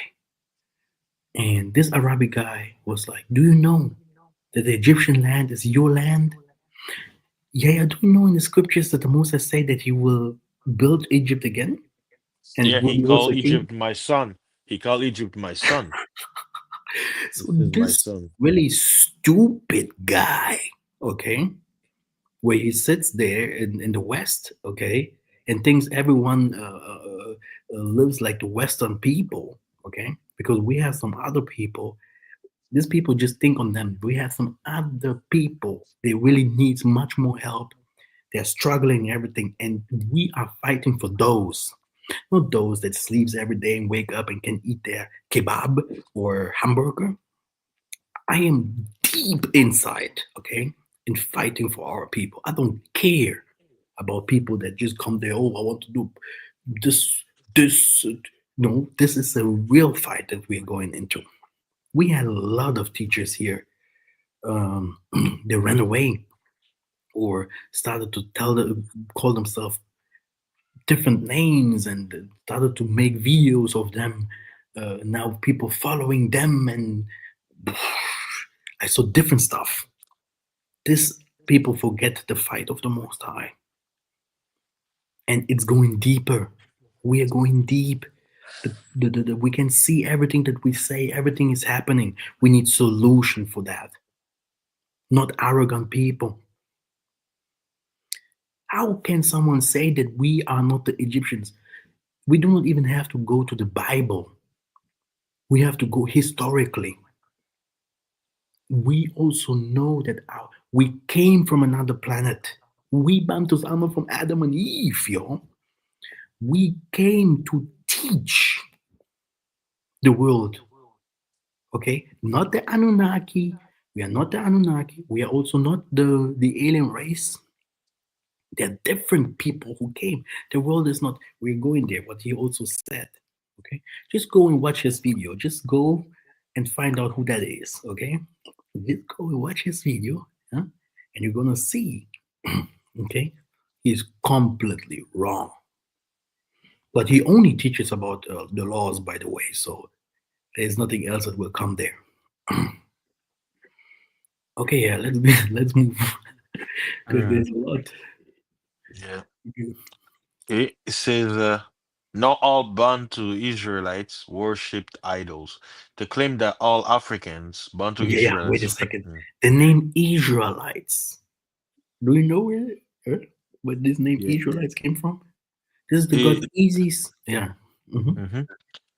And this Arabic guy was like, "Do you know that the Egyptian land is your land? Yeah, do you know in the scriptures that the Moses say that he will build Egypt again? And it Yeah, will he be also called a king?" Egypt my son. He called Egypt my son. So This is my this son. really stupid guy, okay, where he sits there in the West, okay, and thinks everyone lives like the Western people, okay, because we have some other people. These people just think on them. We have some other people. They really need much more help. They're struggling and everything, and we are fighting for those, not those that sleeps every day and wake up and can eat their kebab or hamburger. I am deep inside, okay, in fighting for our people. I don't care about people that just come there. Oh, I want to do this, this. No, this is a real fight that we are going into. We had a lot of teachers here. They ran away or started to call themselves different names and started to make videos of them. Now people following them, and I saw different stuff. This people forget the fight of the Most High, and it's going deeper. We are going deep. We can see everything that we say. Everything is happening. We need solution for that, not arrogant people. How can someone say that we are not the Egyptians? We do not even have to go to the Bible. We have to go historically. We also know that we came from another planet. We Bantus are not from Adam and Eve, yo. We came to teach the world, okay? Not the Anunnaki. We are not the Anunnaki. We are also not the alien race. There are different people who came. The world is not, we're going there, what he also said. Okay. Just go and watch his video. Just go and find out who that is. Okay. Just go and watch his video. Huh? And you're gonna see, okay, he's completely wrong. But he only teaches about the laws, by the way. So there's nothing else that will come there. Okay, yeah, let's move because Mm, there's a lot. yeah. It says, not all Bantu Israelites worshipped idols. They claim that all Africans, Bantu Yeah, yeah. Wait a Israelites, second. The name Israelites. Do you know where this name yeah, Israelites came from? This is the god it, Isis. Yeah. Hmm. mhm.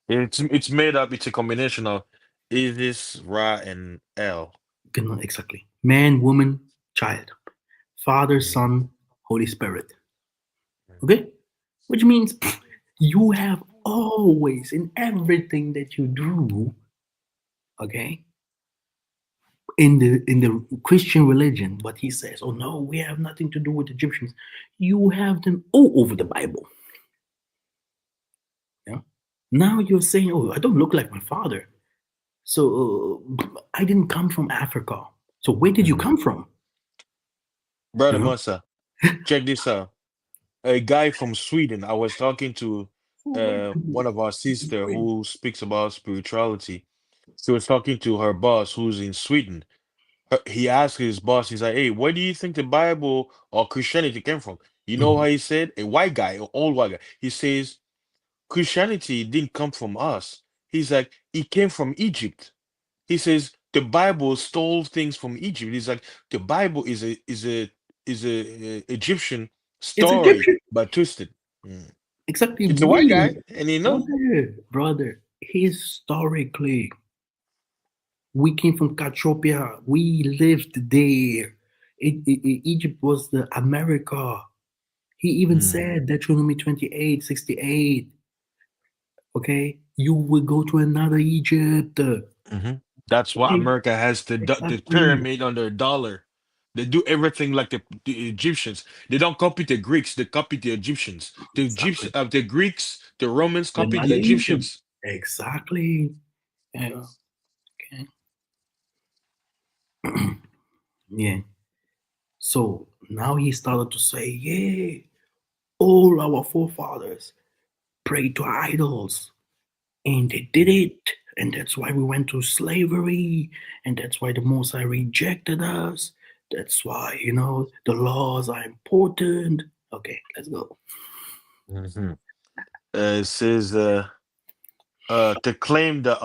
It's made up. It's a combination of Isis, Ra, and El. Exactly. Man, woman, child, Father, Mhm, Son, Holy Spirit. mhm. Okay? Which means you have always in everything that you do, okay, in the Christian religion, what he says, oh no, we have nothing to do with Egyptians. You have them all over the Bible. Yeah. Now you're saying, oh, I don't look like my father. So I didn't come from Africa. So where did you Mhm. come from? You Brother know? Musa, check this out. A guy from Sweden. I was talking to Oh my one goodness. of our sister who speaks about spirituality. She was talking to her boss who's in Sweden. He asked his boss, he's like, "Hey, where do you think the Bible or Christianity came from?" You know Mhm. how he said? A white guy, an old white guy. He says, "Christianity didn't come from us." He's like, "It came from Egypt." He says the Bible stole things from Egypt. He's like, the Bible is a Egyptian It's story Egyptian. but twisted. Mm. Exactly It's a white where? guy, and he knows. Brother, historically, we came from Ethiopia. We lived there. Egypt was the America. He even Mm. said Deuteronomy 28:68. Okay, you will go to another Egypt. Hmm. That's why Okay, America has the exactly, pyramid on their dollar. They do everything like the Egyptians. They don't copy the Greeks. They copy the Egyptians. The Egyptians, exactly. the Greeks, the Romans copy the Another Egypt. Egyptians. Exactly. Yeah. Okay. Yeah. So now he started to say, yeah, all our forefathers prayed to idols and they did Mm. it. And that's why we went to slavery. And that's why the Mosai rejected us. That's why, the laws are important. Okay, let's go. Mhm. It says to claim that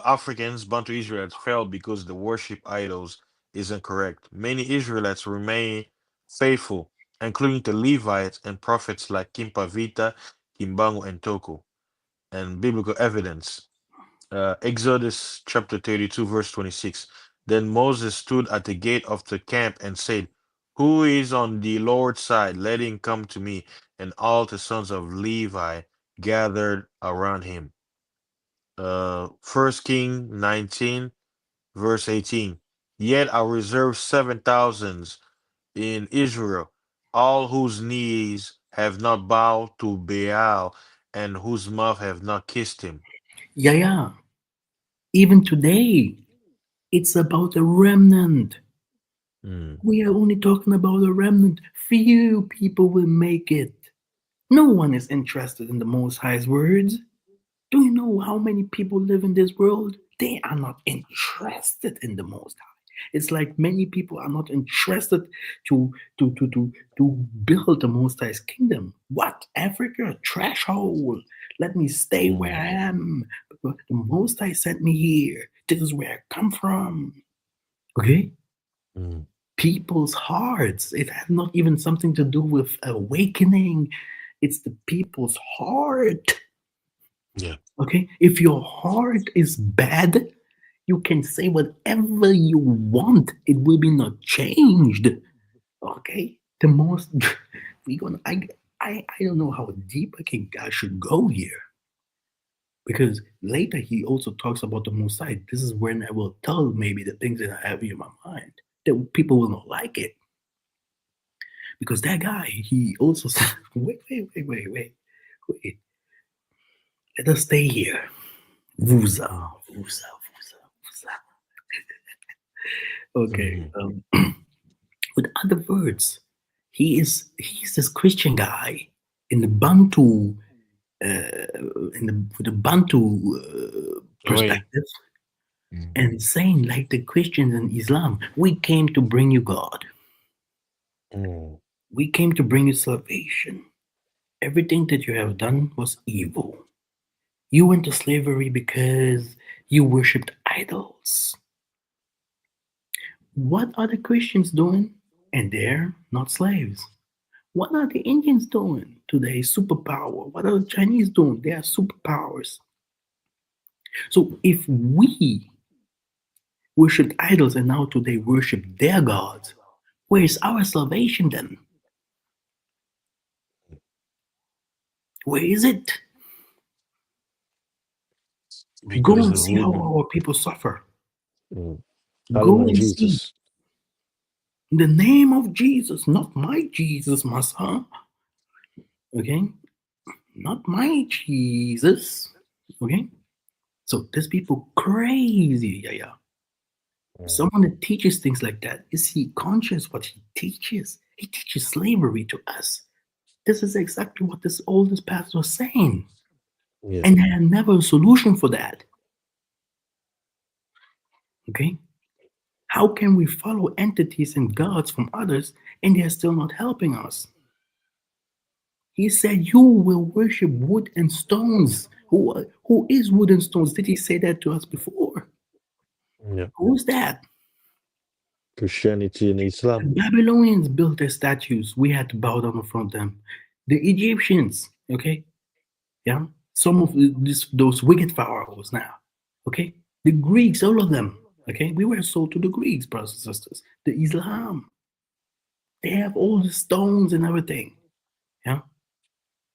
Africans, Bantu Israelites, fell because they worship idols is incorrect. Many Israelites remain faithful, including the Levites and prophets like Kimpavita, Kimbangu, and Toko, and biblical evidence. Exodus chapter 32, verse 26. Then Moses stood at the gate of the camp and said, "Who is on the Lord's side? Let him come to me." And all the sons of Levi gathered around him. First King 19, verse 18. Yet I reserve 7,000 in Israel, all whose knees have not bowed to Baal and whose mouth have not kissed him. Yeah, yeah. Even today, it's about a remnant. Mm, We are only talking about a remnant. Few people will make it. No one is interested in the Most High's words. Do you know how many people live in this world? They are not interested in the Most High. It's like many people are not interested to to to to to build the Most High's kingdom. What Africa trash hole? Let me stay where mm, I am. The Most High sent me here. This is where I come from. Okay, mm. people's hearts. It has not even something to do with awakening. It's the people's heart. Yeah. Okay, if your heart is bad, you can say whatever you want. It will be not changed. Okay, the most we gonna. I don't know how deep I should go here because later he also talks about the Messiah. This is when I will tell maybe the things that I have in my mind that people will not like it because that guy he also said, wait. Let us stay here. Vuza, Mm, vuza. Okay. mhm. With other words, he's this Christian guy in the Bantu with the Bantu Way. perspective Mm, and saying like the Christians in Islam, we came to bring you God. mm, We came to bring you salvation. Everything that you have done was evil. You went to slavery because you worshipped idols. What are the Christians doing? And they're not slaves. What are the Indians doing today? Superpower. What are the Chinese doing? They are superpowers. So if we worship idols and now today worship their gods, where is our salvation then? Where is it? Go because and the see how voodoo. our people suffer. Mm. Calling Go on and see. Jesus. In the name of Jesus, not my Jesus, my son. Okay? Not my Jesus. Okay? So these people crazy, yeah, yeah. Mm. Someone that teaches things like that, is he conscious what he teaches? He teaches slavery to us. This is exactly what this oldest pastor was saying. Yeah. And they had never a solution for that. Okay? How can we follow entities and gods from others and they are still not helping us? He said, "You will worship wood and stones." Who is wood and stones? Did he say that to us before? Yeah. Who is that? Christianity and The Islam. Babylonians built their statues. We had to bow down in front of them. The Egyptians, okay, yeah, some of those wicked pharaohs now, okay, the Greeks, all of them, okay, we were sold to the Greeks, brothers and sisters. The Islam, they have all the stones and everything, yeah.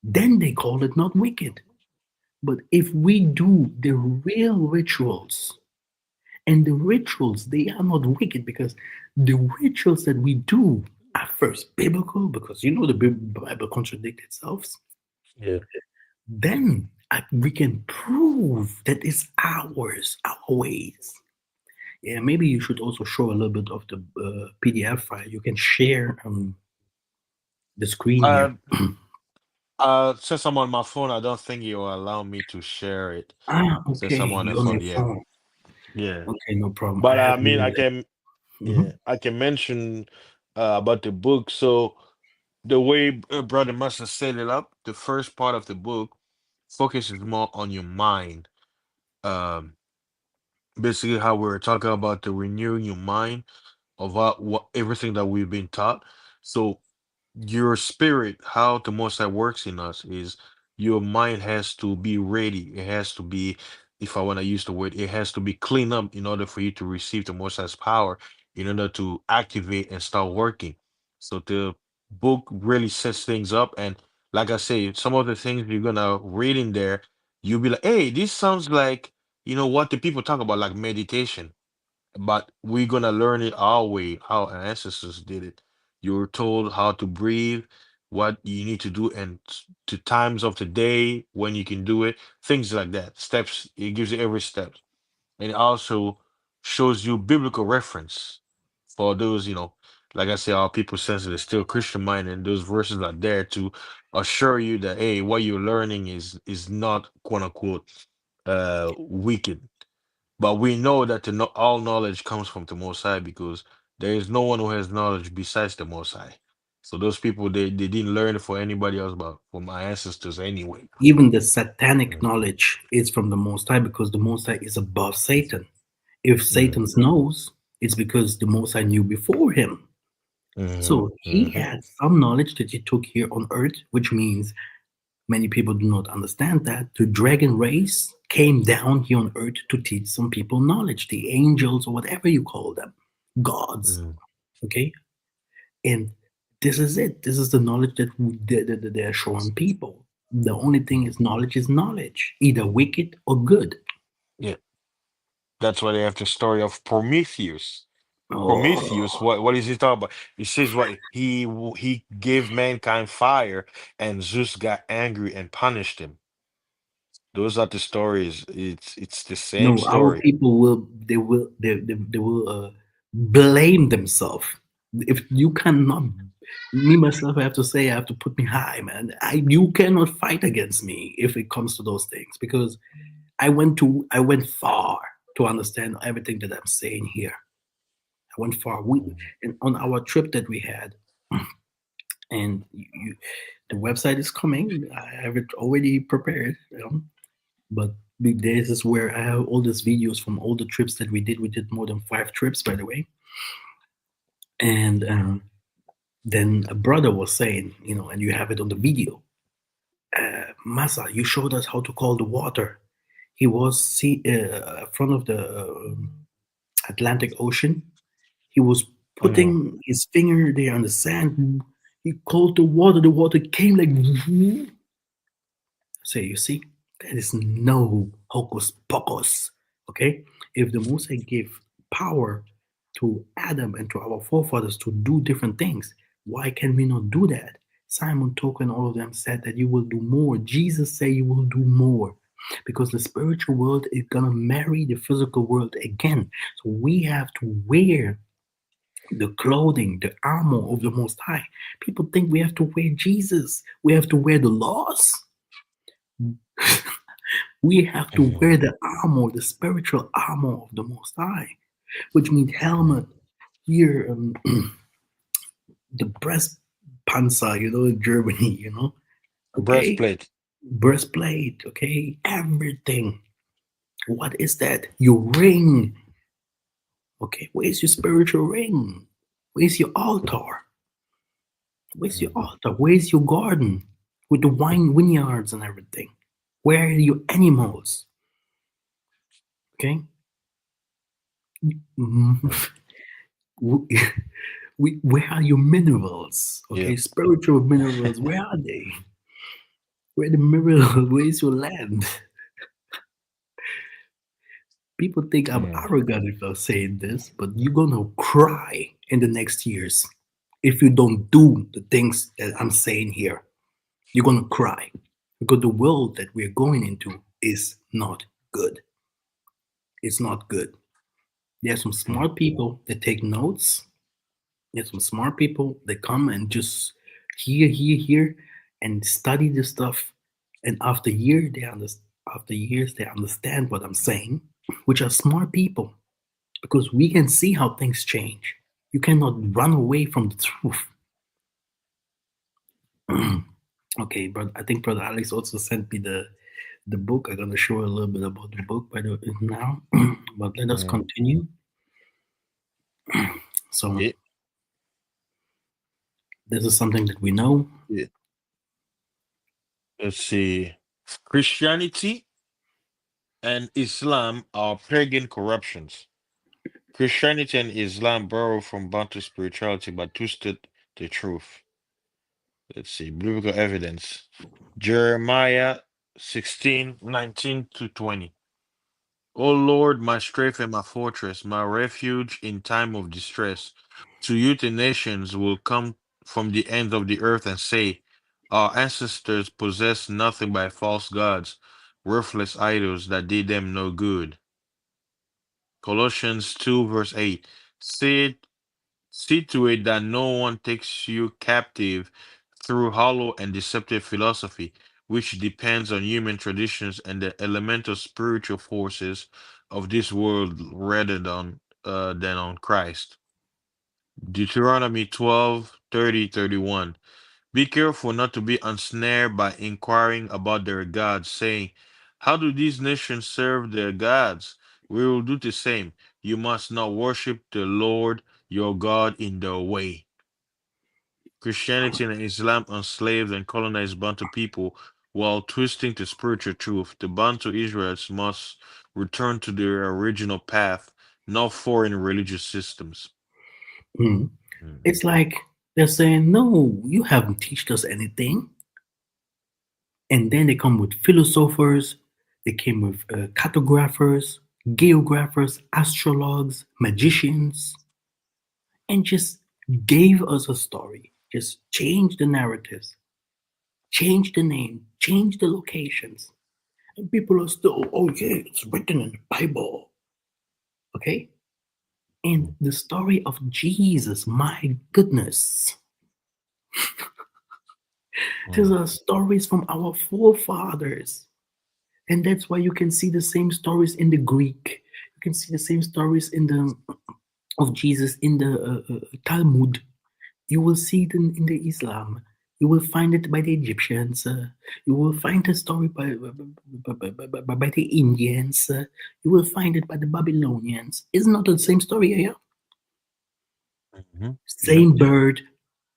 Then they call it not wicked. But if we do the real rituals, and the rituals, they are not wicked because the rituals that we do are first biblical, because you know the Bible contradicts itself. Yeah. Then we can prove that it's ours, our ways. Yeah, maybe you should also show a little bit of the PDF file. You can share the screen here. Uh, since I'm on my phone, I don't think you'll allow me to share it. Ah, Since okay, I'm on the you're on phone, your yeah, phone. yeah. Okay, no problem. I But have I mean, you. I can, Mhm. yeah, I can mention about the book. So the way Brother Master set it up, the first part of the book focuses more on your mind. Um, Basically, how we're talking about the renewing your mind of what everything that we've been taught. So your spirit, how the Most High works in us is your mind has to be ready. It has to be, if I want to use the word, it has to be cleaned up in order for you to receive the Most High's power, in order to activate and start working. So the book really sets things up. And like I say, some of the things you're gonna read in there, you'll be like, hey, this sounds like, what the people talk about, like meditation, but we're gonna learn it our way, how our ancestors did it. You're told how to breathe, what you need to do, and to times of the day when you can do it, things like that. Steps, it gives you every step. And it also shows you biblical reference for those, like I say, our people sensitive, still Christian mind, and those verses are there to assure you that hey, what you're learning is not quote unquote wicked, but we know that all knowledge comes from the Most High because there is no one who has knowledge besides the Most High. So those people, they didn't learn it for anybody else but from our ancestors anyway. Even the satanic Mm, knowledge is from the Most High because the Most High is above Satan. If mm, Satan knows, it's because the Most High knew before him. mhm, So he mhm, had some knowledge that he took here on earth, which means many people do not understand that. The dragon race came down here on earth to teach some people knowledge, the angels or whatever you call them, gods. mhm, Okay? And this is it. This is the knowledge that they're showing people. The only thing is knowledge, either wicked or good. yeah, that's why they have the story of Prometheus. Prometheus, Oh, what is he talking about? He says what he gave mankind fire, and Zeus got angry and punished him. Those are the stories. It's the same no, our story. people they will blame themselves. If you cannot, me myself, I have to say, I have to put me high, man. You cannot fight against me if it comes to those things because I went far to understand everything that I'm saying here. I went far. And on our trip that we had, and the website is coming. I have it already prepared, but this is where I have all these videos from all the trips that we did. We did more than 5 trips, by the way. And then a brother was saying, and you have it on the video. Masa, you showed us how to call the water. He was front of the Atlantic Ocean. He was Mhm, putting his finger there on the sand. He called the water. The water came like. So you see, there is no hocus pocus. Okay? If the Mosai gave power to Adam and to our forefathers to do different things, why can we not do that? Simon Token, all of them said that you will do more. Jesus said you will do more. because the spiritual world is gonna marry the physical world again. So we have to wear the clothing, the armor of the Most High. People think we have to wear Jesus. We have to wear the laws. We have to wear the armor, the spiritual armor of the Most High, which means helmet, here, the breast panzer, in Germany, okay? Breastplate. Breastplate, okay? Everything. What is that? Your ring, okay? Where's your spiritual ring? Where's your altar? Where's your altar? Where's your garden with the wine vineyards and everything? Where are your animals? Okay? Mm. Where are your minerals? Yeah. Okay, spiritual minerals. Where are they? Where the minerals? Where's your land? People think I'm Mm. arrogant if I'm saying this, but you're gonna cry in the next years if you don't do the things that I'm saying here. You're gonna cry because the world that we're going into is not good. It's not good. There's some Mm. smart people that take notes. There's some smart people that come and just hear, and study this stuff. And after years they understand what I'm saying, which are smart people because we can see how things change. You cannot run away from the truth. Okay, but I think Brother Alex also sent me the book. I'm gonna show a little bit about the book by the now, but let us Mm. continue. So Yeah. this is something that we know. Yeah. Let's see. Christianity and Islam are pagan corruptions. Christianity and Islam borrow from Bantu spirituality but twisted the truth. Let's see. Biblical evidence. Jeremiah 16:19 to 20. O Lord, my strength and my fortress, my refuge in time of distress. To you the nations will come from the ends of the earth and say, our ancestors possessed nothing by false gods, worthless idols that did them no good. Colossians 2 verse 8. See to it that no one takes you captive through hollow and deceptive philosophy, which depends on human traditions and the elemental spiritual forces of this world rather than on Christ. Deuteronomy 12:30-31. Be careful not to be ensnared by inquiring about their gods, saying, how do these nations serve their gods? We will do the same. You must not worship the Lord your God in their way. Christianity and Islam enslaved and colonized Bantu people while twisting the spiritual truth. The Bantu Israelites must return to their original path, not foreign religious systems. Mm. Mm. It's like they're saying, no, you haven't taught us anything. And then they come with philosophers, they came with cartographers, geographers, astrologers, magicians, and just gave us a story. Just change the narratives, change the name, change the locations. And people are still, oh yeah, it's written in the Bible. Okay? And the story of Jesus, my goodness. These Mm. are stories from our forefathers. And that's why you can see the same stories in the Greek. You can see the same stories in the of Jesus in the Talmud. You will see it in the Islam. You will find it by the Egyptians. You will find the story by the Indians. You will find it by the Babylonians. Isn't that the same story? Yeah, Mhm. Yeah. same bird,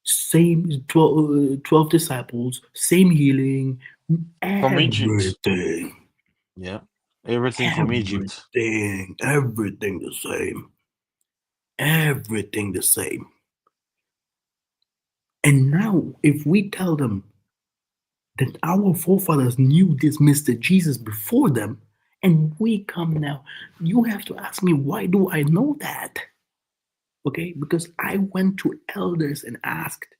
same 12 disciples, same healing, From Egypt. everything, Yeah. Everything from Egypt. everything the same, everything the same. And now, if we tell them that our forefathers knew this Mr. Jesus before them, and we come now, you have to ask me, why do I know that? Okay, because I went to elders and asked,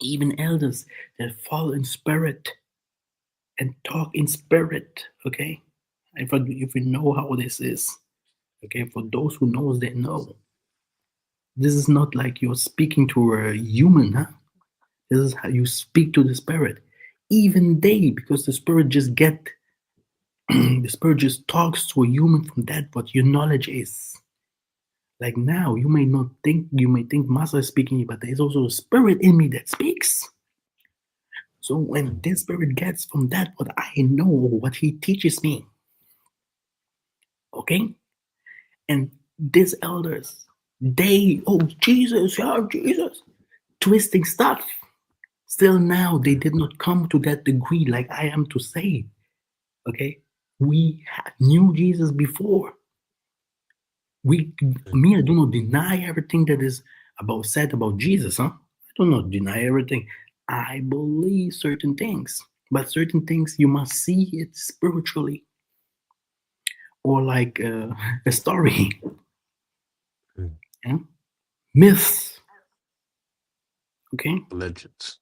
even elders that fall in spirit, and talk in spirit. Okay, if you know how this is, okay, for those who knows, they know. This is not like you're speaking to a human, huh? This is how you speak to the spirit. Even they, because the spirit just get, the spirit just talks to a human from that what your knowledge is. Like now, you may not think, you may think Master is speaking, but there's also a spirit in me that speaks. So when this spirit gets from that what I know, what he teaches me, okay, and these elders, they, oh Jesus, yeah, Jesus, twisting stuff. Still now, they did not come to that degree like I am to say. Okay, we knew Jesus before. We, me, I do not deny everything that is about said about Jesus. Huh? I do not deny everything. I believe certain things, but certain things you must see it spiritually, or like a story, Mm. yeah? Myths. Okay, Legends.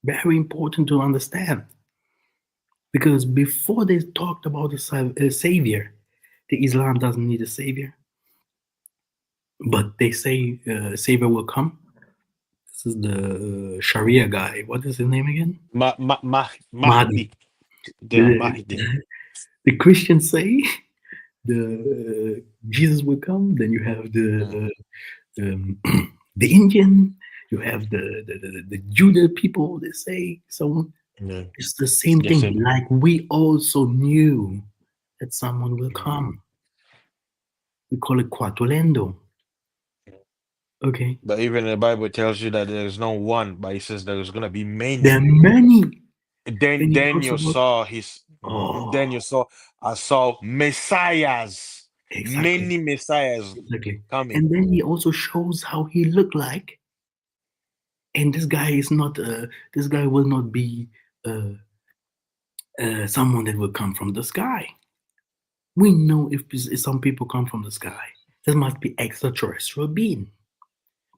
very important to understand because before they talked about a savior, the Islam doesn't need a savior, but they say savior will come. This is the Sharia guy. What is his name again? Mahdi. Mahdi. The The, Mahdi. the Christians say the Jesus will come. Then you have Mm. the Indian. You have the Judah people. They say someone. Yeah. It's the same The thing. same. Like we also knew that someone will Mm. come. We call it Quatolendo. Okay. But even the Bible tells you that there is no one, but it says there is gonna be There are many. many. Then Then he then talks you about, saw his then oh, you saw I saw messiahs, exactly. many messiahs Exactly. coming. And then he also shows how he looked like. And this guy is not, this guy will not be uh, someone that will come from the sky. We know if some people come from the sky, there must be extraterrestrial being.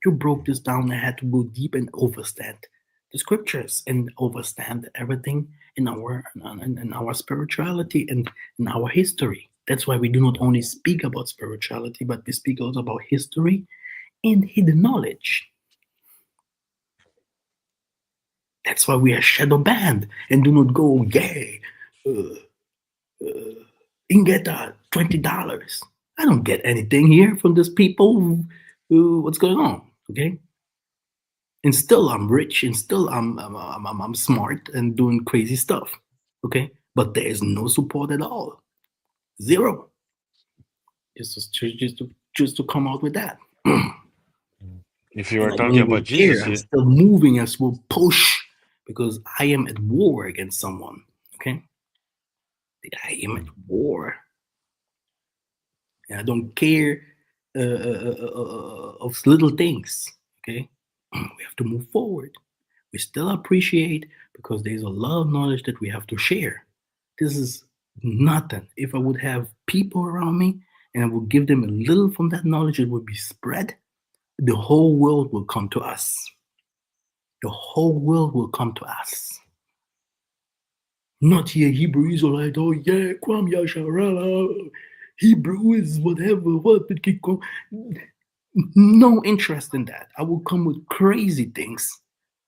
You broke this down. I had to go deep and understand the scriptures and understand everything in our spirituality and in our history. That's why we do not only speak about spirituality, but we speak also about history and hidden knowledge. That's why we are shadow banned and do not go, yeah, uh, you can get $20. I don't get anything here from these people. What's going on? Okay. And still I'm rich and still I'm smart and doing crazy stuff. Okay. But there is no support at all. Zero. Just to come out with that. Mm. If you And are I don't talking about even care. Jesus I'm here, still moving. I still push because I am at war against someone. Okay. I am at mm, war. And I don't care of little things. Okay. We have to move forward. We still appreciate because there's a lot of knowledge that we have to share. This is nothing. If I would have people around me and I would give them a little from that knowledge, it would be spread. The whole world will come to us. The whole world will come to us. Not here, Hebrew Israelite. Oh yeah, Kwam Yasharala. Hebrew is whatever. What did keep going? No interest in that. I will come with crazy things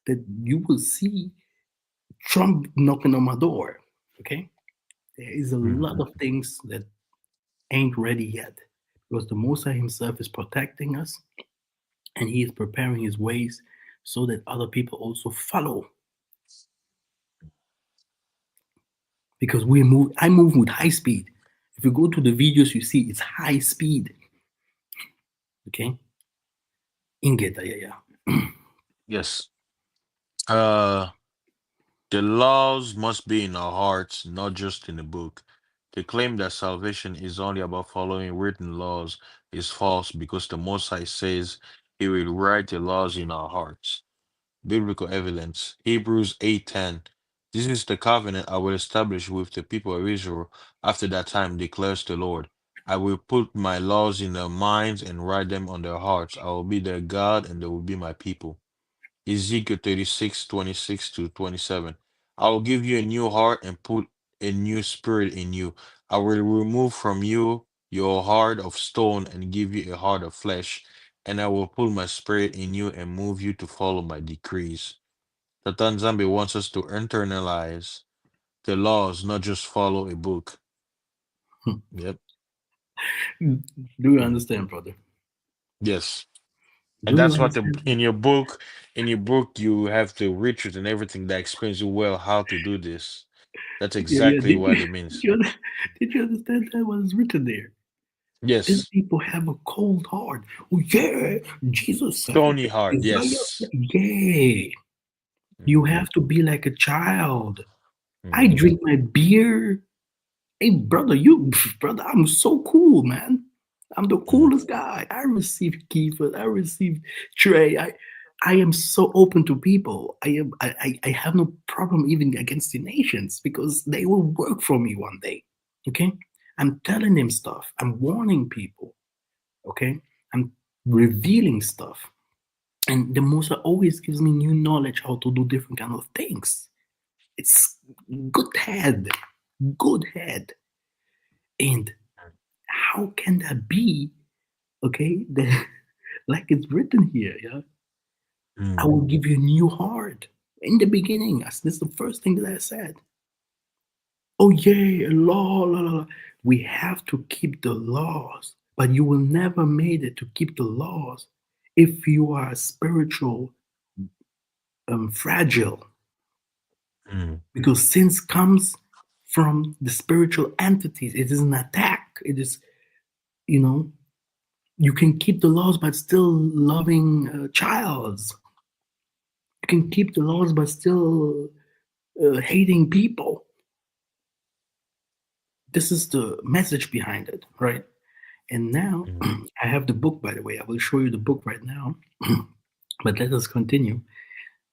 that you will see Trump knocking on my door. Okay, there is a lot mhm. of things that ain't ready yet because the Most High Himself is protecting us and He is preparing His ways so that other people also follow. Because we move, I move with high speed. If you go to the videos, you see it's high speed. Okay, ingeta, yeah, yeah. Yes. Uh the laws must be in our hearts, not just in the book. The claim that salvation is only about following written laws is false because the Most High says he will write the laws in our hearts. Biblical evidence. Hebrews 8:10. This is the covenant I will establish with the people of Israel after that time, declares the Lord. I will put my laws in their minds and write them on their hearts. I will be their God and they will be my people. Ezekiel 36:26 to 27. I will give you a new heart and put a new spirit in you. I will remove from you your heart of stone and give you a heart of flesh, and I will put my spirit in you and move you to follow my decrees. The Nzambi wants us to internalize the laws, not just follow a book. Yep. Do you Mm. understand, brother? Yes. And Do you that's what the understand? in your book you have the riches and everything that explains you well how to do this. That's Yeah, yeah. exactly what it means. Did you understand that was written there? These Yes. people have a cold heart. Oh yeah, Jesus suffered Stony like heart, Isaiah. yes. Yeah, you Hmm. have to be like a child. I Hmm. drink my beer. Hey, brother, brother, I'm so cool, man. I'm the Hmm. coolest guy. I received Kiefer. I received Trey. I am so open to people. I have no problem even against the nations because they will work for me one day. Okay, I'm telling them stuff. I'm warning people. Okay, I'm revealing stuff, and the Musa always gives me new knowledge how to do different kind of things. It's good head, good head, and how can that be? Okay, like it's written here, yeah. I Hmm. will give you a new heart. In the beginning, that's the first thing that I said. Oh yeah, law, la, la, la. We have to keep the laws, but you will never made it to keep the laws if you are spiritual fragile, Hmm. because sins comes from the spiritual entities. It is an attack. It is, you know, you can keep the laws but still loving childs. You can keep the laws but still hating people. This is the message behind it, right? And now Hmm. I have the book, by the way. I will show you the book right now. But let us continue.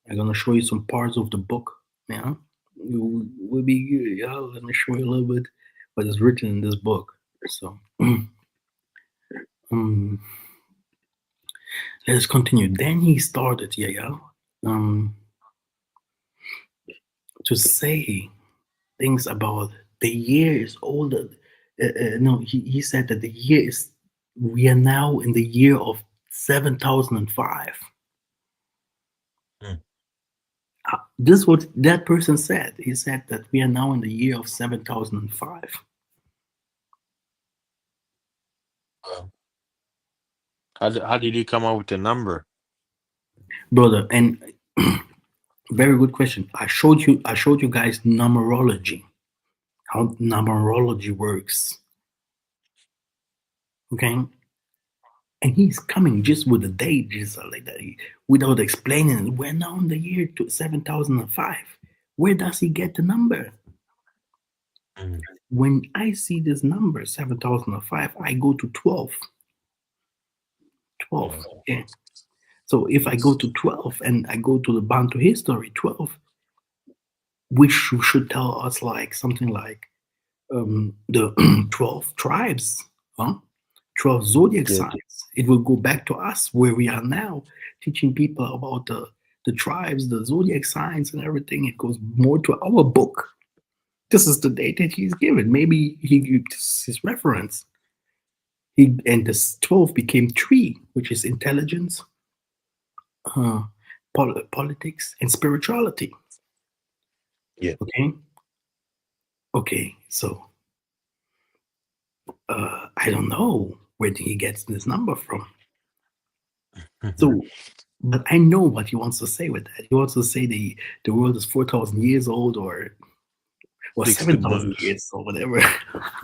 I'm gonna show you some parts of the book. Yeah, you will be good. Yeah, let me show you a little bit what is written in this book. So um, let us continue. Then he started, yeah, um, to say things about the year is older. No, he said that the year is, we are now in the year of 7005. Hmm. This is what that person said. He said that we are now in the year of 7005. Well, how did you come up with the number? Brother, and very good question. I showed you guys numerology, how numerology works. Okay? And he's coming just with a date, just like that, without explaining it. We're now in the year 7005. Where does he get the number? Hmm. When I see this number, 7005, I go to 12. 12. Yeah. Okay. So if I go to 12 and I go to the Bantu history, 12, which should tell us like something like the 12 tribes, huh? 12 zodiac Yep. signs. It will go back to us where we are now, teaching people about the tribes, the zodiac signs, and everything. It goes more to our book. This is the date that he's given. Maybe this is his reference. And this 12 became 3, which is intelligence, uh, politics, and spirituality. Yeah. Okay. Okay. So I don't know where he gets this number from. Hmm. So, but I know what he wants to say with that. He wants to say the world is 4,000 years old, or 60 7,000 months. years or whatever.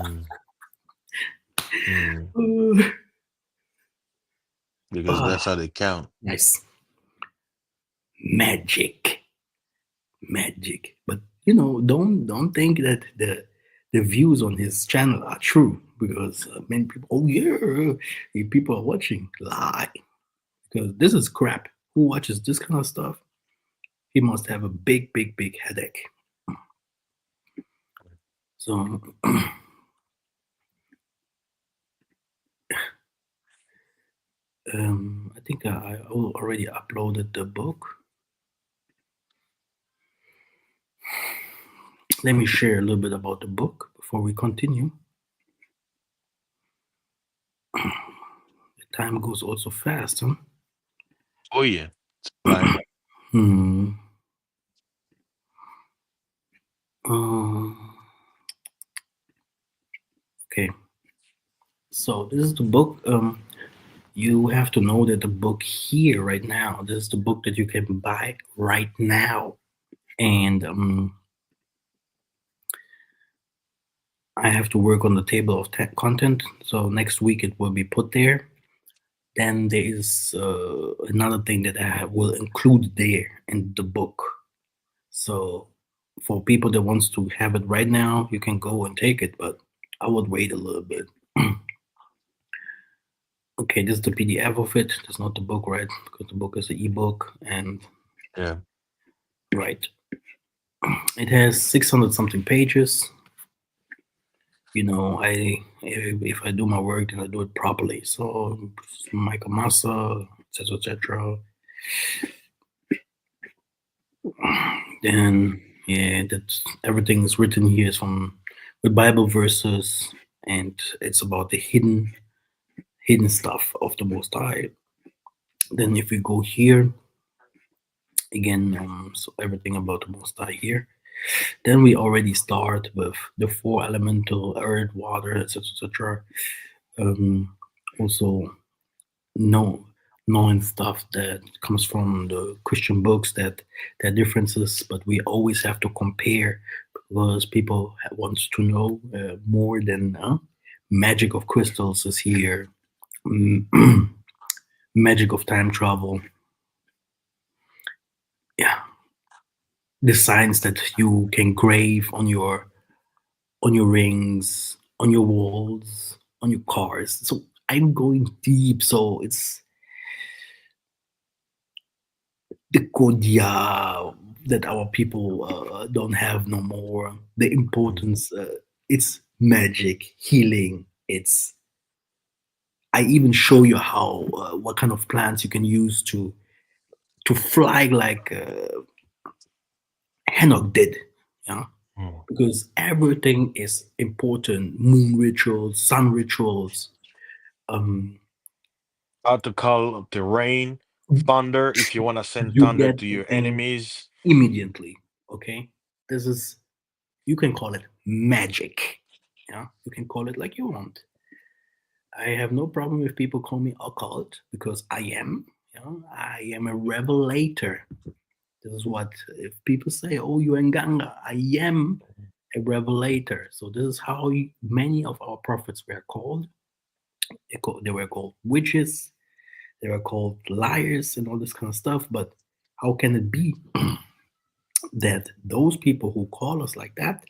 Hmm. Hmm. Uh, Because ah, that's how they count. nice magic, magic. But don't think that the views on his channel are true because many people. Oh yeah, people are watching. Lie, because this is crap. Who watches this kind of stuff? He must have a big, big, big headache. So I think I already uploaded the book. Let me share a little bit about the book before we continue. The time goes also fast, huh? Oh yeah, it's flying. Hmm. Uh, okay. So this is the book. You have to know that the book here right now. This is the book that you can buy right now, and I have to work on the table of content. So next week it will be put there. Then there is another thing that I will include there in the book. So for people that wants to have it right now, you can go and take it, but I would wait a little bit. Okay, this is the PDF of it. That's not the book, right? Because the book is an ebook, and Yeah. right, it has 600 something pages. You know, if I do my work, then I do it properly. So Michael Massa, etc., etc. Then yeah, that's everything is written here is from with Bible verses, and it's about the hidden stuff of the Most High. Then if we go here again, so everything about the Most High here. Then we already start with the four elemental earth, water, etc., etc. Um, Also know knowing stuff that comes from the Christian books that there are differences, but we always have to compare because people wants to know more than magic of crystals is here, mm, magic of time travel, yeah, the signs that you can grave on your rings, on your walls, on your cars. So I'm going deep, so it's the kodia that our people don't have no more. The Mm. importance, it's magic, healing. It's I even show you how what kind of plants you can use to fly like Enoch did. Yeah, Mm. because everything is important. Moon rituals, sun rituals. Um, How to call the rain, thunder, if you want to send you thunder get to the your thing enemies. immediately. Okay, this is you can call it magic. Yeah, you can call it like you want. I have no problem if people call me occult because I am. You know, I am a revelator. This is what if people say, "Oh, you're in Ganga," I am a revelator. So this is how many of our prophets were called. They were called witches. They were called liars and all this kind of stuff. But how can it be that those people who call us like that,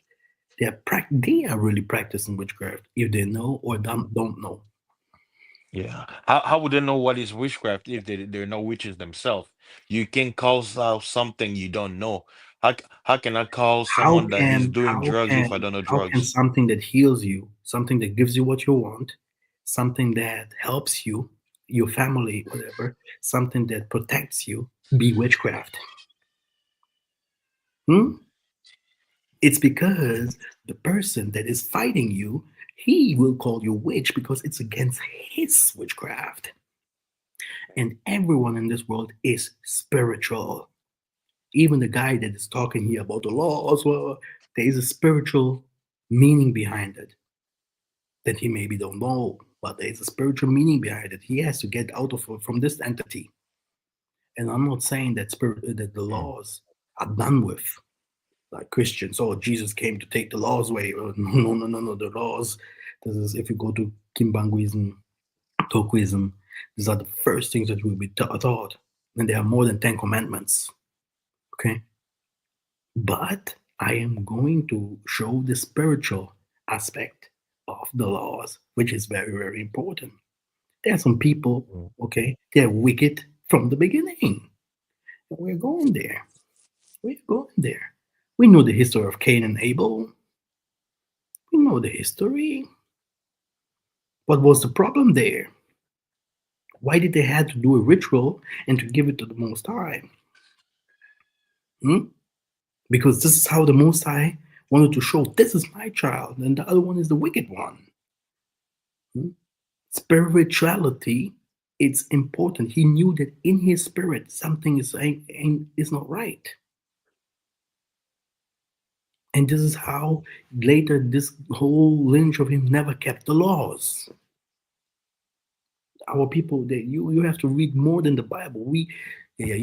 they are really practicing witchcraft if they know or don't know? Yeah. How would they know what is witchcraft if they're no witches themselves? You can call out something you don't know. How can I call someone that he's doing How drugs if I can don't know drugs? something that heals you, something that gives you what you want, something that helps you, your family, whatever, something that protects you, be witchcraft? Hmm? It's because the person that is fighting you, he will call you witch because it's against his witchcraft. And everyone in this world is spiritual. Even the guy that is talking here about the law as well, there is a spiritual meaning behind it that he maybe don't know, but there is a spiritual meaning behind it. He has to get out of from this entity. And I'm not saying that that the Mm. laws are done with, like Christians. Oh, Jesus came to take the laws away. Oh, no, no, no, no. The laws. This is if you go to Kimbanguism, Tokuism. These are the first things that will be taught, and there are more than 10 commandments. Okay, but I am going to show the spiritual aspect of the laws, which is very, very important. There are some people, Mm. okay, they're wicked from the beginning. We're going there. We're going there. We know the history of Cain and Abel. We know the history. What was the problem there? Why did they have to do a ritual and to give it to the Most High? Hmm? Because this is how the Most High wanted to show this is my child, and the other one is the wicked one. Hmm? Spirituality, it's important. He knew that in his spirit something is not right. And this is how later this whole lineage of him never kept the laws. Our people, that you have to read more than the Bible. Yeah,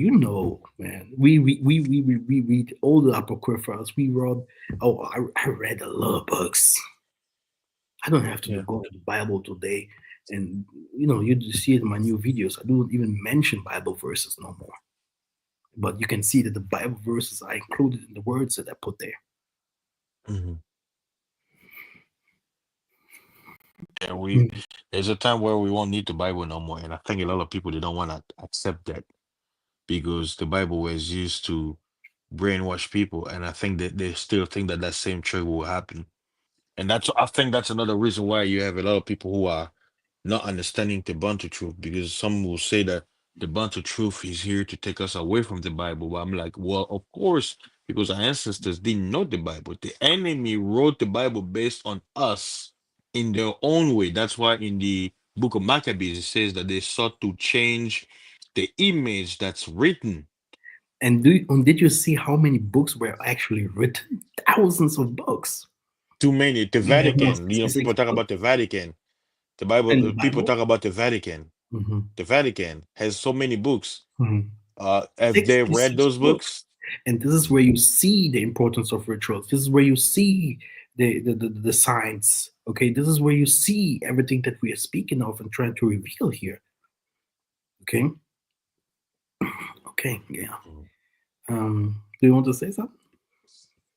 man. We read all the apocryphals. We read. Oh, I read a lot of books. I don't have to Yeah. go to the Bible today, and you see it in my new videos. I don't even mention Bible verses no more. But you can see that the Bible verses are included in the words that I put there. Hmm. Yeah, there's a time where we won't need the Bible no more, and I think a lot of people they don't want to accept that because the Bible was used to brainwash people, and I think that they still think that that same trick will happen. And I think that's another reason why you have a lot of people who are not understanding the Bantu truth, because some will say that the Bantu truth is here to take us away from the Bible. But I'm like, well, of course, because our ancestors didn't know the Bible. The enemy wrote the Bible based on us in their own way. That's why in the book of Maccabees, it says that they sought to change the image that's written. And did you see how many books were actually written? Thousands of books. Too many. The We have more Vatican, statistics people talk about about the Vatican. The Bible, and the people Bible. talk about the Vatican. Hmm. The Vatican has so many books. Hmm. Have they read 66 those books. books? And this is where you see the importance of rituals. This is where you see the signs. Okay, this is where you see everything that we are speaking of and trying to reveal here. Okay, okay, yeah. Mhm. Do you want to say something?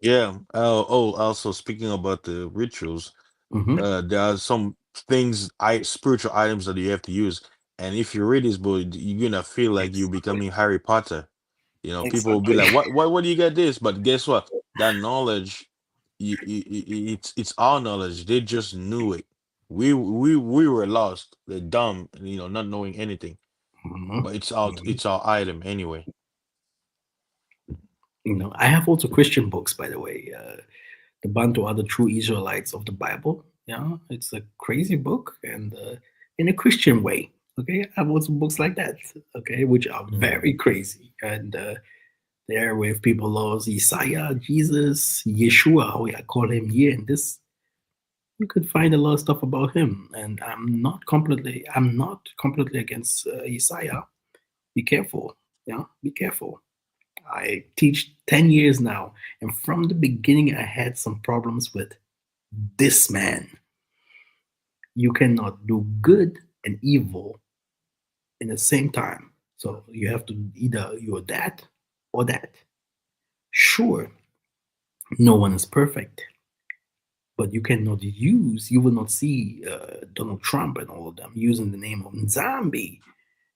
Yeah. Also speaking about the rituals, Mm-hmm. there are some things, spiritual items that you have to use. And if you read this book, you're gonna feel like you're Exactly. becoming Harry Potter. People will be Exactly. like, what do you get this? But guess what? That knowledge, it's our knowledge. They just knew it. We were lost, the dumb, not knowing anything. Mhm. But it's our item anyway. I have also Christian books, by the way. The Bantu are the true Israelites of the Bible. Yeah, it's a crazy book and in a Christian way. Okay, I have also books like that. Okay, which are Mhm. very crazy and there with people loves Isaiah, Jesus, Yeshua, how I call him here. And this you could find a lot of stuff about him. And I'm not completely against Isaiah. Be careful. Yeah, be careful. I teach 10 years now, and from the beginning, I had some problems with this man. You cannot do good and evil in the same time. So you have to either you're that or that. Sure, no one is perfect, but you will not see Donald Trump and all of them using the name of Nzambi.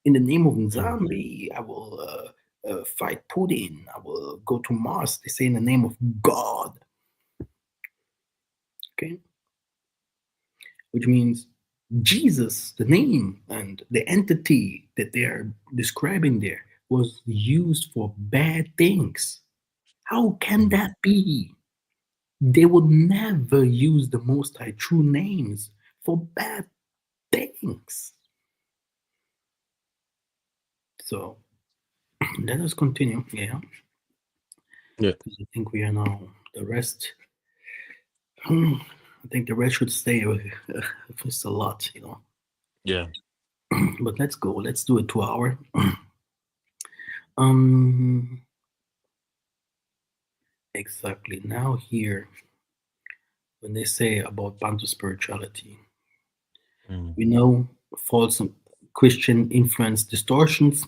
In the name of Mhm. Nzambi, I will fight Putin. I will go to Mars. They say in the name of God. Okay, which means Jesus, the name and the entity that they are describing there, was used for bad things. How can Mhm. that be? They would never use the Most High true names for bad things. So let us continue. Yeah, Yeah. because I think we are now the rest. I think the rest should stay. It's a lot. Yeah. But let's go. Let's do a 2 hour. Um, exactly. Now here, when they say about Bantu spirituality, Mhm. we know false Christian influence distortions.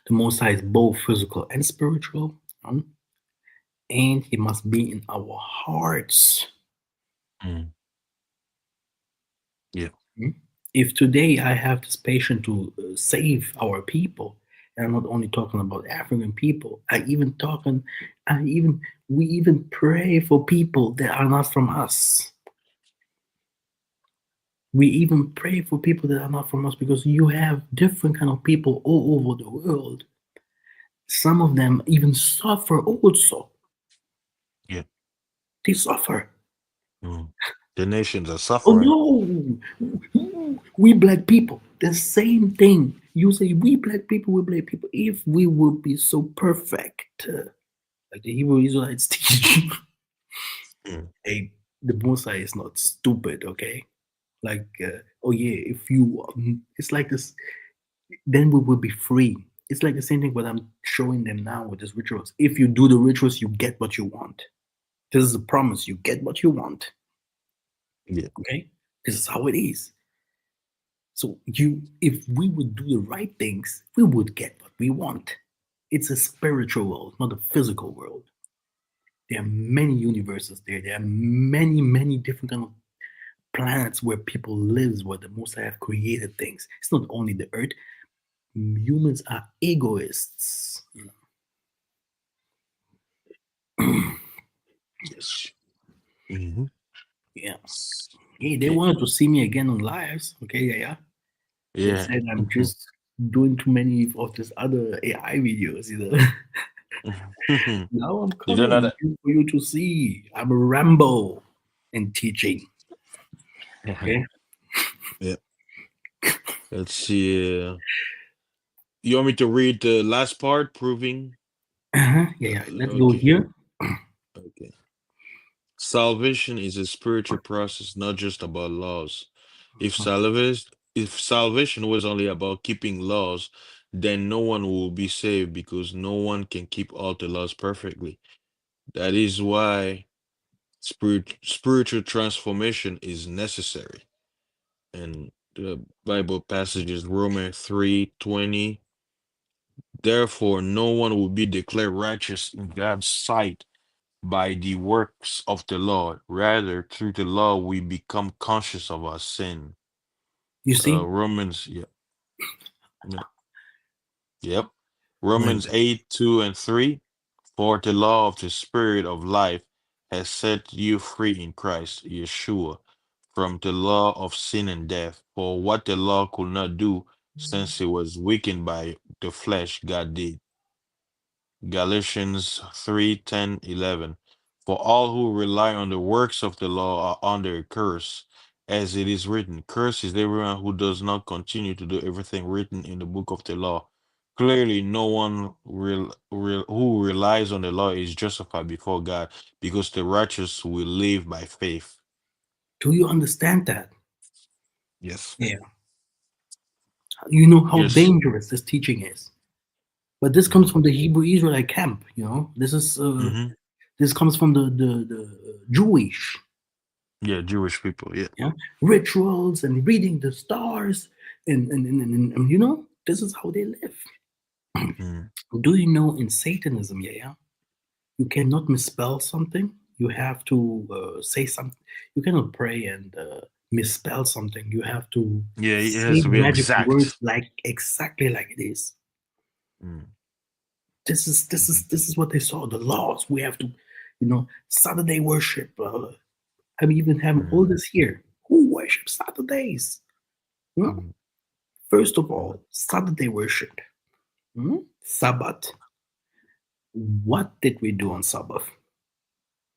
The Most High is both physical and spiritual, and He must be in our hearts. Mhm. Yeah. mm. If today I have this passion to save our people, and I'm not only talking about African people, we even pray for people that are not from us. We even pray for people that are not from us because you have different kind of people all over the world. Some of them even suffer also. Yeah. They suffer. Mm. The nations are Oh suffering. no, we black people, the same thing. You say we black people, we black people. If we would be so perfect, like the Hebrew Israelites teach, Mm. hey, the Mosai is not stupid, okay? Like, oh yeah, if you, it's like this, then we will be free. It's like the same thing what I'm showing them now with these rituals. If you do the rituals, you get what you want. This is a promise. You get what you want. Yeah. Okay, this is how it is. So if we would do the right things, we would get what we want. It's a spiritual world, not a physical world. There are many universes there. There are many, many different kind of planets where people live, where the Most High have created things. It's not only the Earth. Humans are egoists. Yes. Hmm. Yeah. Hey, they Okay. wanted to see me again on lives. Okay, yeah, yeah. They Yeah. said I'm just doing too many of these other AI videos, Now I'm You don't know coming that. for you to see. I'm a Rambo in teaching. Okay. Yeah. Let's see. You want me to read the last part, proving? Yeah, yeah. Let's go Okay. here. Okay. Salvation is a spiritual process, not just about laws. If salvation was only about keeping laws, then no one will be saved because no one can keep all the laws perfectly. That is why spiritual transformation is necessary. And the Bible passage is Romans 3:20. Therefore, no one will be declared righteous in God's sight by the works of the law. Rather, through the law, we become conscious of our sin. You see, Romans, yeah, yeah, yep. when Romans 8:2 and 3. For the law of the Spirit of life has set you free in Christ, Yeshua, from the law of sin and death. For what the law could not do, since it was weakened by the flesh, God did. Galatians 3:10-11. For all who rely on the works of the law are under a curse, as it is written, Cursed is everyone who does not continue to do everything written in the book of the law. Clearly, no one who relies on the law is justified before God, because the righteous will live by faith. do you understand that? Yes. Yeah. You know how Yes. dangerous this teaching is. But this comes Hmm. from the Hebrew Israelite camp. Hmm. This comes from the Jewish, Yeah, Jewish people. Yeah. yeah, rituals and reading the stars and this is how they live. Mm. Do you know in Satanism, yeah, yeah, you cannot misspell something. You have to say something. You cannot pray and misspell something. You have to Yeah, it has say to be magic words exact. like exactly like it is. Mm. This is what they saw. The laws. We have to, Saturday worship. I even have all Mm. this here. Who worships Saturdays? Hmm? Mm. First of Mm. all, Saturday worship. Sabbath. What did we do on Sabbath?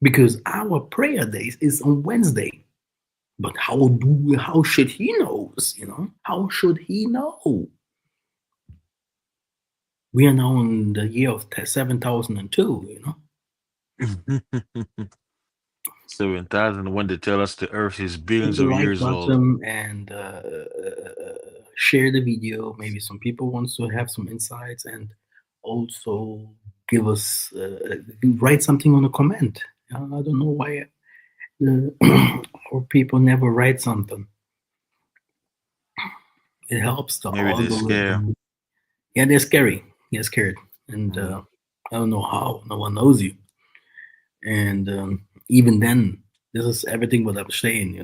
Because our prayer days is on Wednesday. But how should he knows? How should he know? We are now in the year of 7002. 7,000 when they tell us the earth is Hit billions the of like years old. button and share the video. Maybe some people wants to have some insights and also give us write something on a comment. I don't know why our people never write something. It helps the Maybe they're scared. algorithm. Yeah, they're scary. They're scared, and Mm. I don't know how. No one knows you, and even then, this is everything what I'm saying.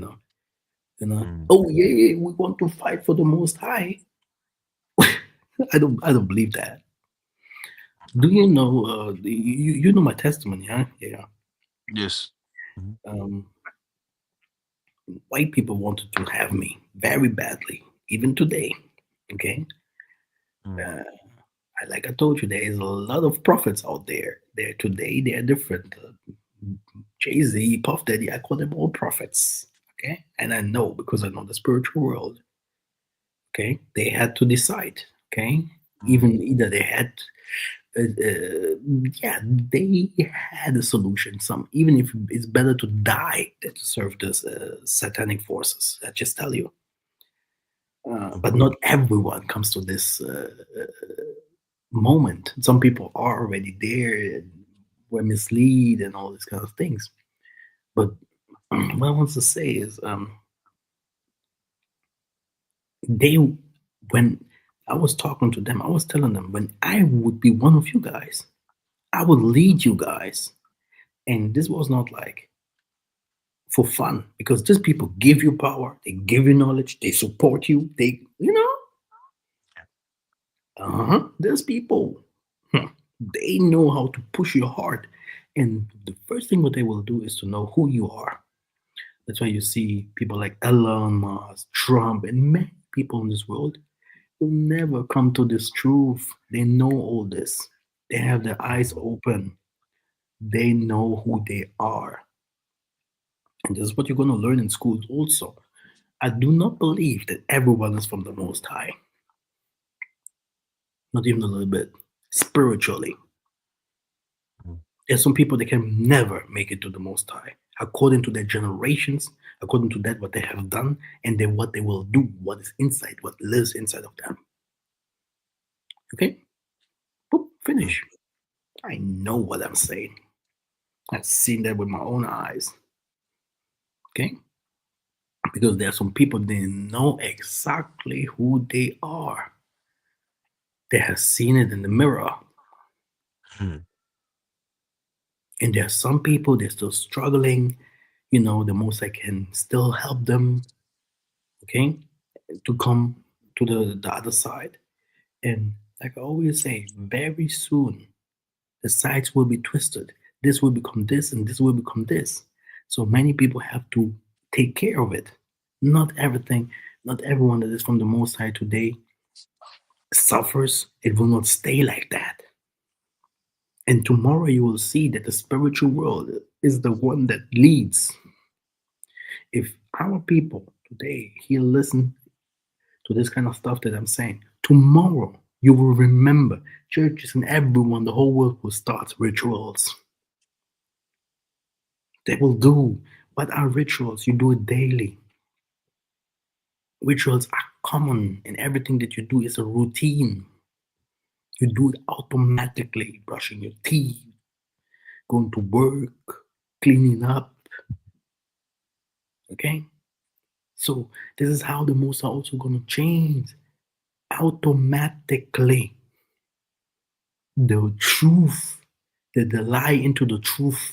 Mm. Oh yeah, we want to fight for the Most High. I don't believe that. Do you know? You know my testimony, huh? Yeah. Yes. Mhm. Um, White people wanted to have me very badly, even today. Okay. Mm. Uh, like I told you, there is a lot of prophets out there. There today, they are different. Jay-Z, Puff Daddy, I call them all prophets. Okay. And I know because I know the spiritual world. Okay. They had to decide. Okay. Mm. Even either they had, yeah, they had a solution. Some, even if it's better to die than to serve the satanic forces. I just tell you. But Mhm. not everyone comes to this moment. Some people are already there, and were misled, and all these kind of things. But what I want to say is, they, when I was talking to them, I was telling them when I would be one of you guys, I would lead you guys, and this was not like for fun because these people give you power, they give you knowledge, they support you, they, there's people, they know how to push your heart. And the first thing what they will do is to know who you are. That's why you see people like Elon Musk, Trump, and many people in this world will never come to this truth. They know all this. They have their eyes Mhm. open. They know who they are. And this is what you're going to learn in schools also. I do not believe that everyone is from the Most High, not even a little bit. Spiritually, Mhm. there's some people that can never make it to the Most High, according to their generations, according to that what they have done, and then what they will do, what is inside, what lives inside of them. Okay, boop, Mhm. finish. I know what I'm saying. I've seen that with my own eyes. Okay, because there are some people they know exactly who they are. They have seen it in the mirror, Mhm. and there are some people they're still struggling. The most I can still help them. Okay, to come to the other side. And like I always say, very soon the sides will be twisted. This will become this and this will become this. So many people have to take care of it. Not everything, not everyone that is from the Most High today suffers. It will not stay like that. And tomorrow you will see that the spiritual world is the one that leads. If our people today here listen to this kind of stuff that I'm saying, tomorrow you will remember churches and everyone, the whole world will start rituals. They will do. What are rituals? You do it daily. Rituals are common in everything that you do. It's a routine. You do it automatically. Brushing your teeth, going to work, cleaning up. Okay? So this is how the most are also gonna change. Automatically. The truth, the lie into the truth.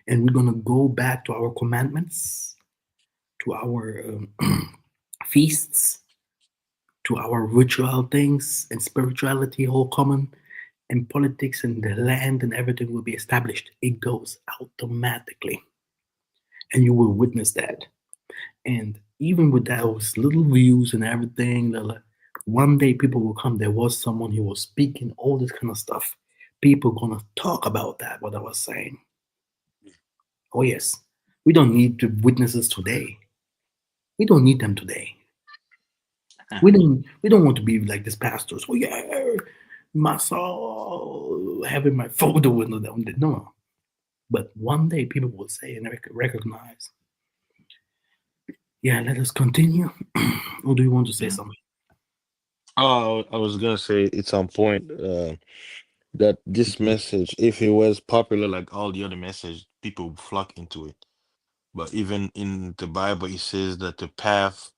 And we're gonna go back to our commandments, to our feasts, to our ritual things and spirituality all common, and politics and the land and everything will be established. It goes automatically, and you will witness that. And even with those little views and everything, one day people will come. There was someone who was speaking all this kind of stuff. People gonna talk about that. What I was saying. Oh yes, we don't need the witnesses today. We don't need them today. We don't want to be like these pastors. Oh yeah, my soul having my photo in them. No. But one day people will say and recognize. Yeah, let us continue. Or do you want to say Mhm. something? Oh, I was gonna say it's on point that this Mhm. message, if it was popular like all the other message, people would flock into it. But even in the Bible, it says that the path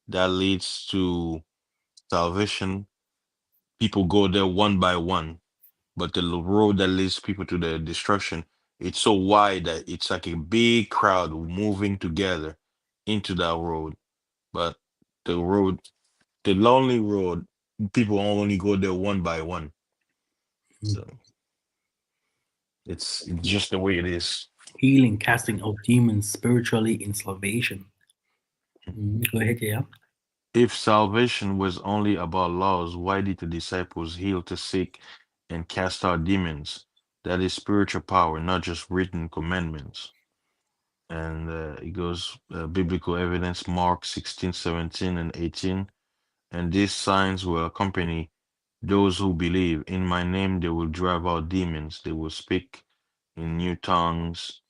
that leads to salvation, people go there one by one. But the road that leads people to the destruction, it's so wide that it's like a big crowd moving together into that road. But the road, the lonely road, people only go there one by one. So it's just the way it is. Healing, casting out demons, spiritually in salvation. Go ahead, yeah. If salvation was only about laws, why did the disciples heal the sick and cast out demons? that is spiritual power, not just written commandments. And it goes biblical evidence, Mark 16, 17, and 18. And these signs will accompany those who believe. In my name, they will drive out demons. They will speak in new tongues.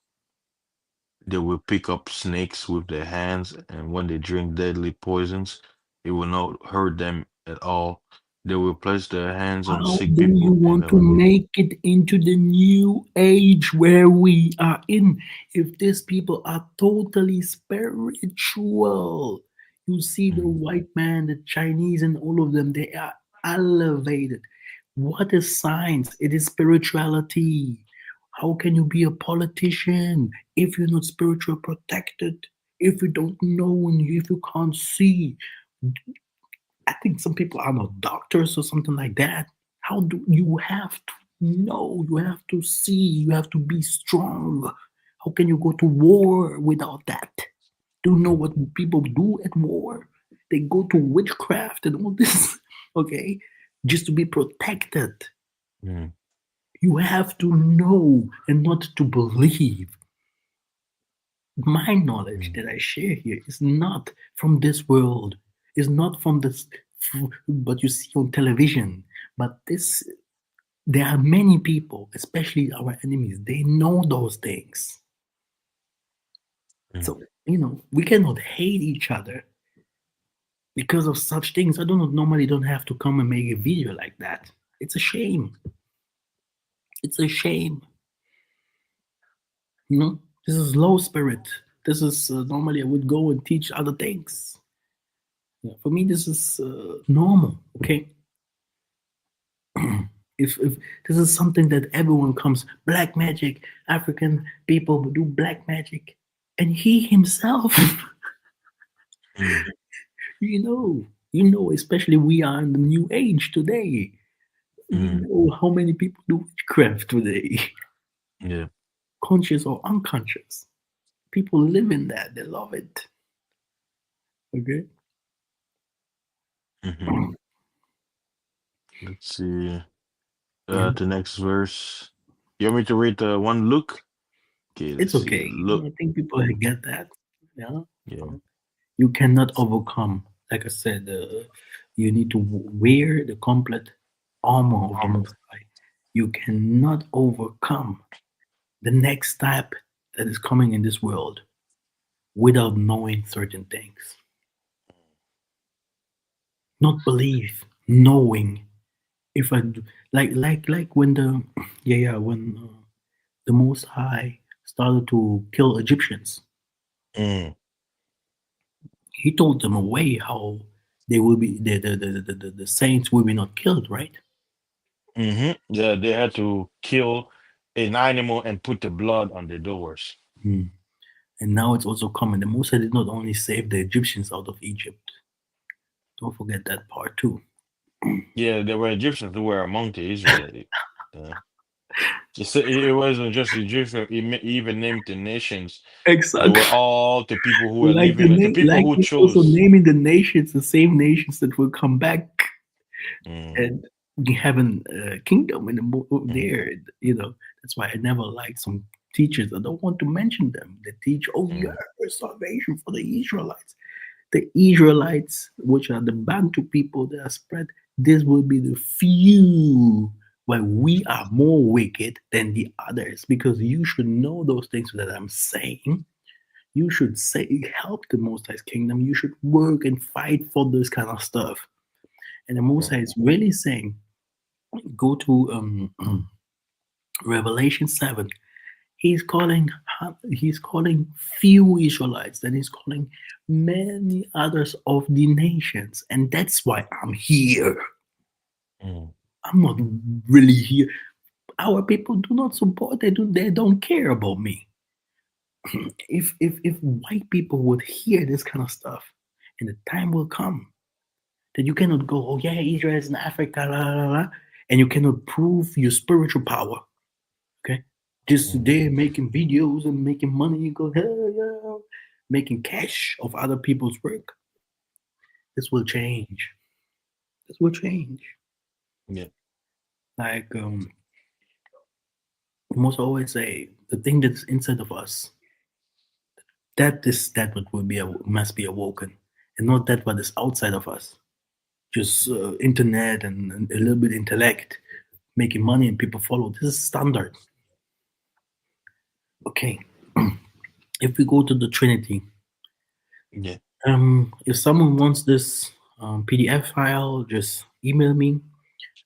They will pick up snakes with their hands. And when they drink deadly poisons, it will not hurt them at all. They will place their hands on How sick do you people and want they to will heal. make it into the new age where we are in if these people are totally spiritual? You see the Mm, white man, the Chinese, and all of them, they are elevated. What is science? It is spirituality. How can you be a politician if you're not spiritual protected? If you don't know and if you can't see? I think some people are not doctors or something like that. How do you have to know? You have to see. You have to be strong. How can you go to war without that? Do you know mm, what people do at war? They go to witchcraft and all this, okay, just to be protected. mm, You have to know and not to believe. My knowledge mm, that I share here is not from this world, is not from this what you see on television. But this, there are many people, especially our enemies, they know those things. mm, So, we cannot hate each other because of such things. I don't normally don't have to come and make a video like that. It's a shame. It's a shame. This is low spirit. This is normally I would go and teach other things. Yeah, for me, this is normal. Okay, if this is something that everyone comes, black magic, African people do black magic, and he himself, mm. especially we are in the new age today. You Mm. know how many people do witchcraft today, Yeah. conscious or unconscious. People live in that. They love it. Okay. Hmm. Let's see. Yeah. The next verse. You want me to read one Luke? Okay, let's It's see. okay. Look. I think people get that. Yeah. Yeah. You cannot overcome. Like I said, you need to wear the complete armor of the Most High. You cannot overcome the next step that is coming in this world without knowing certain things. Not believe, knowing. If I do, like when when the Most High started to kill Egyptians, Mm. he told them a way how they will be the saints will be not killed, right? Hmm. Yeah, they had to kill an animal and put the blood on the doors. Hmm. And now it's also common. The Most High did not only save the Egyptians out of Egypt. Don't forget that part too. Yeah, there were Egyptians who were among the Israelites. Yeah. Just, it wasn't just Egyptian. He even named the nations. They Exactly. were all the people who were Like living, the people like who he's also chose. naming the nations, the same nations that will come back Mm, and have a kingdom in mm, there. That's why I never like some teachers. I don't want to mention them. They teach, oh yeah, mm, there's salvation for the Israelites. The Israelites, which are the Bantu people that are spread, this will be the few where we are more wicked than the others, because you should know those things that I'm saying. You should say help the Most High's kingdom. You should work and fight for this kind of stuff. And the Most mm, High is really saying, go to Revelation 7. He's calling few Israelites, and he's calling many others of the nations, and that's why I'm here. mm, I'm not really here. Our people do not support. They don't care about me. If white people would hear this kind of stuff, and the time will come that you cannot go, oh yeah, Israel is in Africa, la la la, and you cannot prove your spiritual power. Okay, just mm. there making videos and making money. You go, hell yeah, making cash of other people's work. This will change. This will change. Yeah. Like Most always say the thing that's inside of us, that is that what will be must be awoken, and not that what is outside of us. Just internet and a little bit intellect, making money and people follow. This is standard. Okay, if we go to the Trinity, Yeah. if someone wants this PDF file, just email me.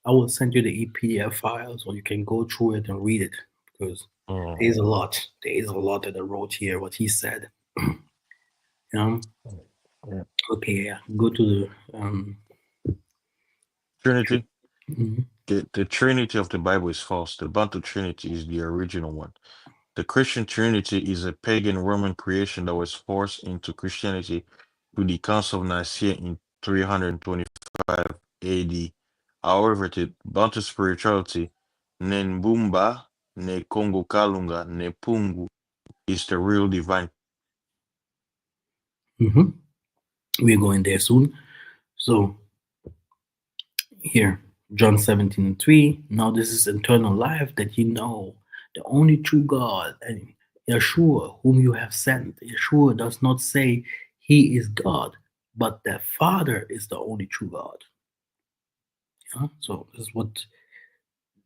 I will send you the PDF file so you can go through it and read it because Mm. there's a lot. There is a lot that I wrote here. What he said. Um, Yeah. okay, yeah. Go to the Trinity. mhm. The Trinity of the Bible is false. The Bantu Trinity is the original one. The Christian Trinity is a pagan Roman creation that was forced into Christianity through the Council of Nicaea in 325 AD. However, the Bantu spirituality, Nembumba, Ne Kongo Kalunga, Ne Pungu, is the real divine. Mhm. We're going there soon. So here, John 17:3. Now this is eternal life that you know the only true God and Yahshua, whom you have sent. Yahshua does not say he is God, but the Father is the only true God. Yeah? So this is what.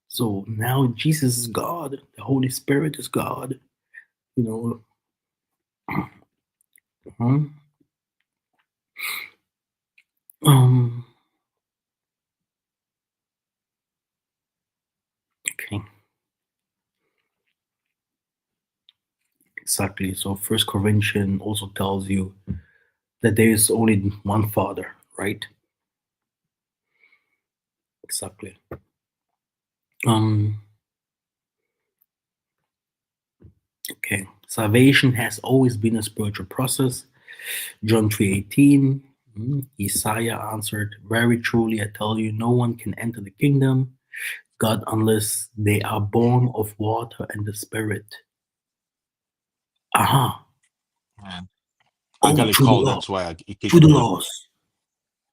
So now Jesus is God. The Holy Spirit is God. You know. Mhm. Um. Okay. Exactly. So First Corinthians also tells you that there is only one Father, right? Exactly. Um. Okay. Salvation has always been a spiritual process. John 3:18. Isaiah answered, "Very truly I tell you, no one can enter the kingdom God unless they are born of water and the Spirit." Aha. Man, I Oh, got a through the call. law. That's why it Through kicked the me out. laws.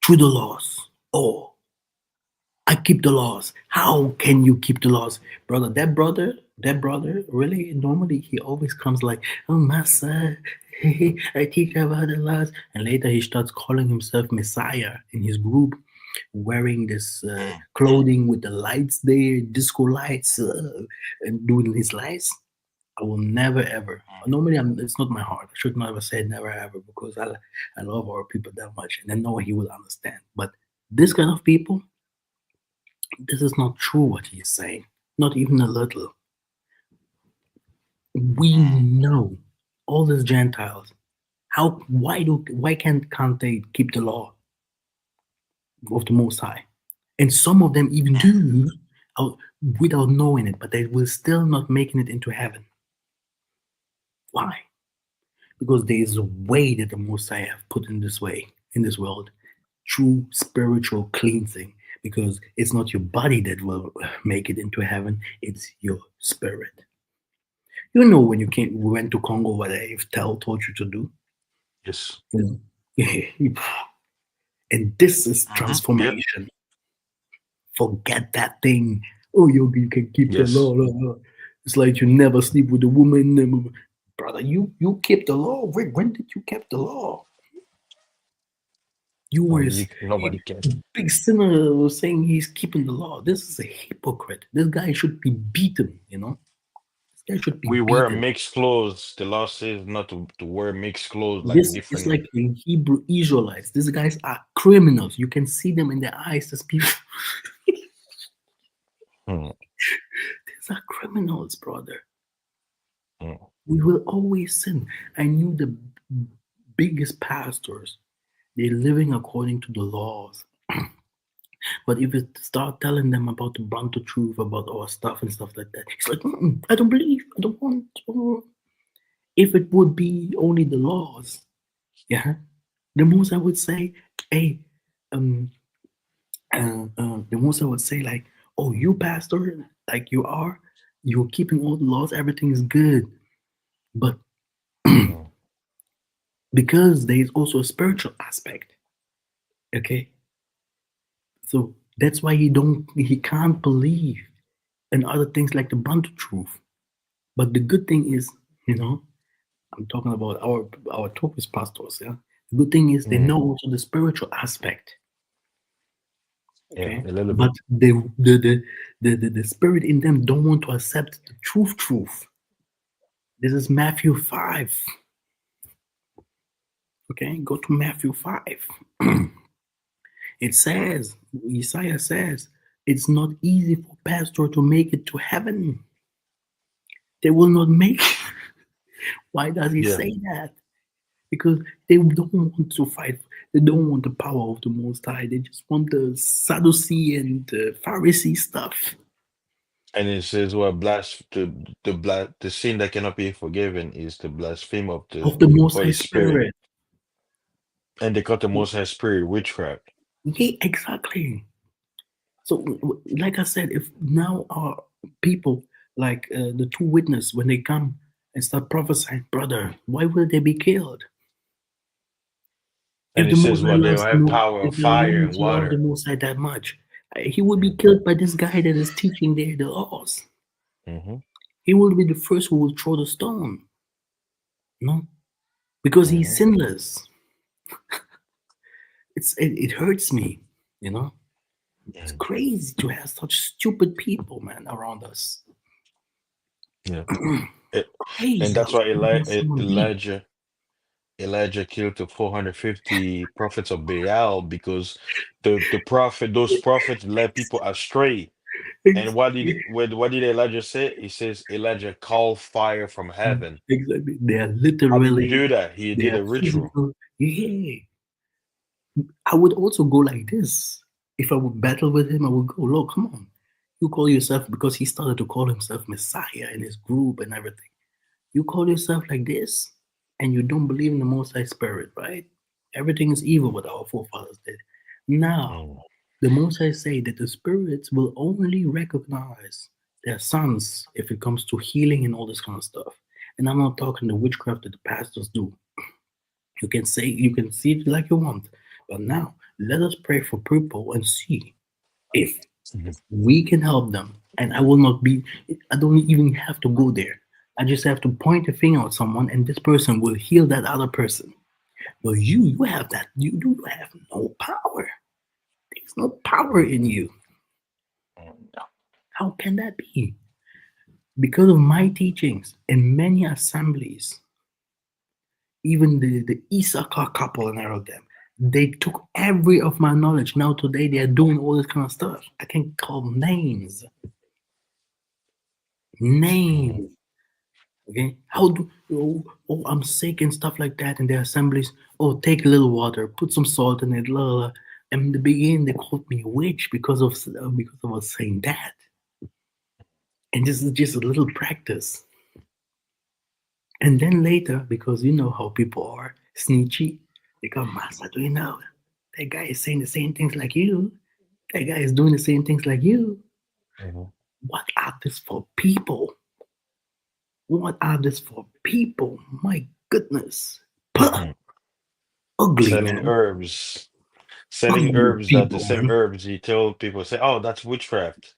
Through the laws. Oh, I keep the laws. How can you keep the laws, brother? That brother, really, normally he always comes like, "Oh, Master, I teach about the laws," and later he starts calling himself Messiah in his group, wearing this Mm, clothing with the lights there, disco lights, and doing his lights. I will never ever. mm, Normally, it's not my heart. I should never say never ever because I love our people that much, and I know he will understand. But this kind of people, this is not true what he is saying. Not even a little. We mm, know all these Gentiles. Why can't they keep the law of the Most High? And some of them even mm, do uh, without knowing it, but they will still not making it into heaven. Why? Because there is a way that the Most High have put in this way in this world, true spiritual cleansing. Because it's not your body that will make it into heaven; it's your spirit. You know when we went to Congo, what I've told you to do. yes. You know, and this is Yep. transformation. Forget that thing. Oh, you can keep the Yes. law. It's like you never sleep with a woman, brother. You keep the law. When did you keep the law? You were a Nobody can. big sinner saying he's keeping the law. This is a hypocrite. This guy should be beaten. This guy should be We wear beaten. mixed clothes. The law says not to wear mixed clothes like This is different. like the Hebrew Israelites. These guys are criminals. You can see them in their eyes as people. Mm, These are criminals, brother. mm, We will always sin. I knew the biggest pastors. They're living according to the laws. But if you start telling them about the Bantu truth, about our stuff and stuff like that, it's like, I don't believe. I don't want. If it would be only the laws, yeah, the most I would say, hey, um, the most I would say, like, oh, you pastor, like you're keeping all the laws, everything is good. But mm. because there is also a spiritual aspect, okay? So that's why he can't believe in other things like the Bantu truth. But the good thing is, you know, I'm talking about our Topaz pastors. Yeah, the good thing is they Mm. know also the spiritual aspect. Yeah, Okay, a little but bit. the spirit in them don't want to accept the truth. Truth. This is Matthew 5. Okay, go to Matthew 5. It says, Isaiah says, it's not easy for pastor to make it to heaven. They will not make it. Why does he Yeah, say that? Because they don't want to fight. They don't want the power of the Most High. They just want the Sadducee and the Pharisee stuff and it says, "Well, the sin that cannot be forgiven is the blaspheme of the of the Most High Holy Spirit." Spirit. And they call the Most High Spirit witchcraft. Yeah, exactly. So, like I said, if now our people, like the two witnesses, when they come and start prophesying, brother, why will they be killed? And If it the says, Most High "Well, they loves have no, power of if the fire and ones love the water." Most High that much, he would be Mm. killed by this guy that is teaching the laws. Mm-hmm. He will be the first who will throw the stone, no, because he's Mm-hmm. sinless. It hurts me, you know. It's Mm. crazy to have such stupid people, man, around us. Yeah. It, and Crazy how that's why stupid someone be. Elijah killed the 450 prophets of Baal because those prophets led people astray. And Exactly. what did Elijah say? He says Elijah called fire from heaven. Exactly. They are How did he literally, do that? He they did are a ritual. physical. Yeah. I would also go like this. If I would battle with him, I would go, look, come on. You call yourself, because he started to call himself Messiah in his group and everything. You call yourself like this, and you don't believe in the Most High Spirit, right? Everything is evil what our forefathers did. Now, Mm. the Most High say that the spirits will only recognize their sons if it comes to healing and all this kind of stuff. And I'm not talking the witchcraft that the pastors do. You can say, you can see it like you want, but now let us pray for people and see if Mhm. we can help them. And I will not be, I don't even have to go there. I just have to point a finger at someone, and this person will heal that other person. But you have that, you have no power. There's no power in you. Mm. How can that be? Because of my teachings in many assemblies, even the Issachar couple and all of them, they took every of my knowledge. Now today they are doing all this kind of stuff. I can call names, Mm. names. Okay, how do I'm sick and stuff like that in the assemblies? Oh, take a little water, put some salt in it. La, la, la. And in the beginning, they called me a witch because I was saying that. And this is just a little practice. And then later, because you know how people are sneaky, they come, Master, do you know that guy is saying the same things like you? That guy is doing the same things like you. Mhm. What are this for people? What are this for people? My goodness. Puh, Mhm. ugly, Selling man. herbs, selling Ugly herbs that the people, same man. herbs he told people say, "Oh, that's witchcraft."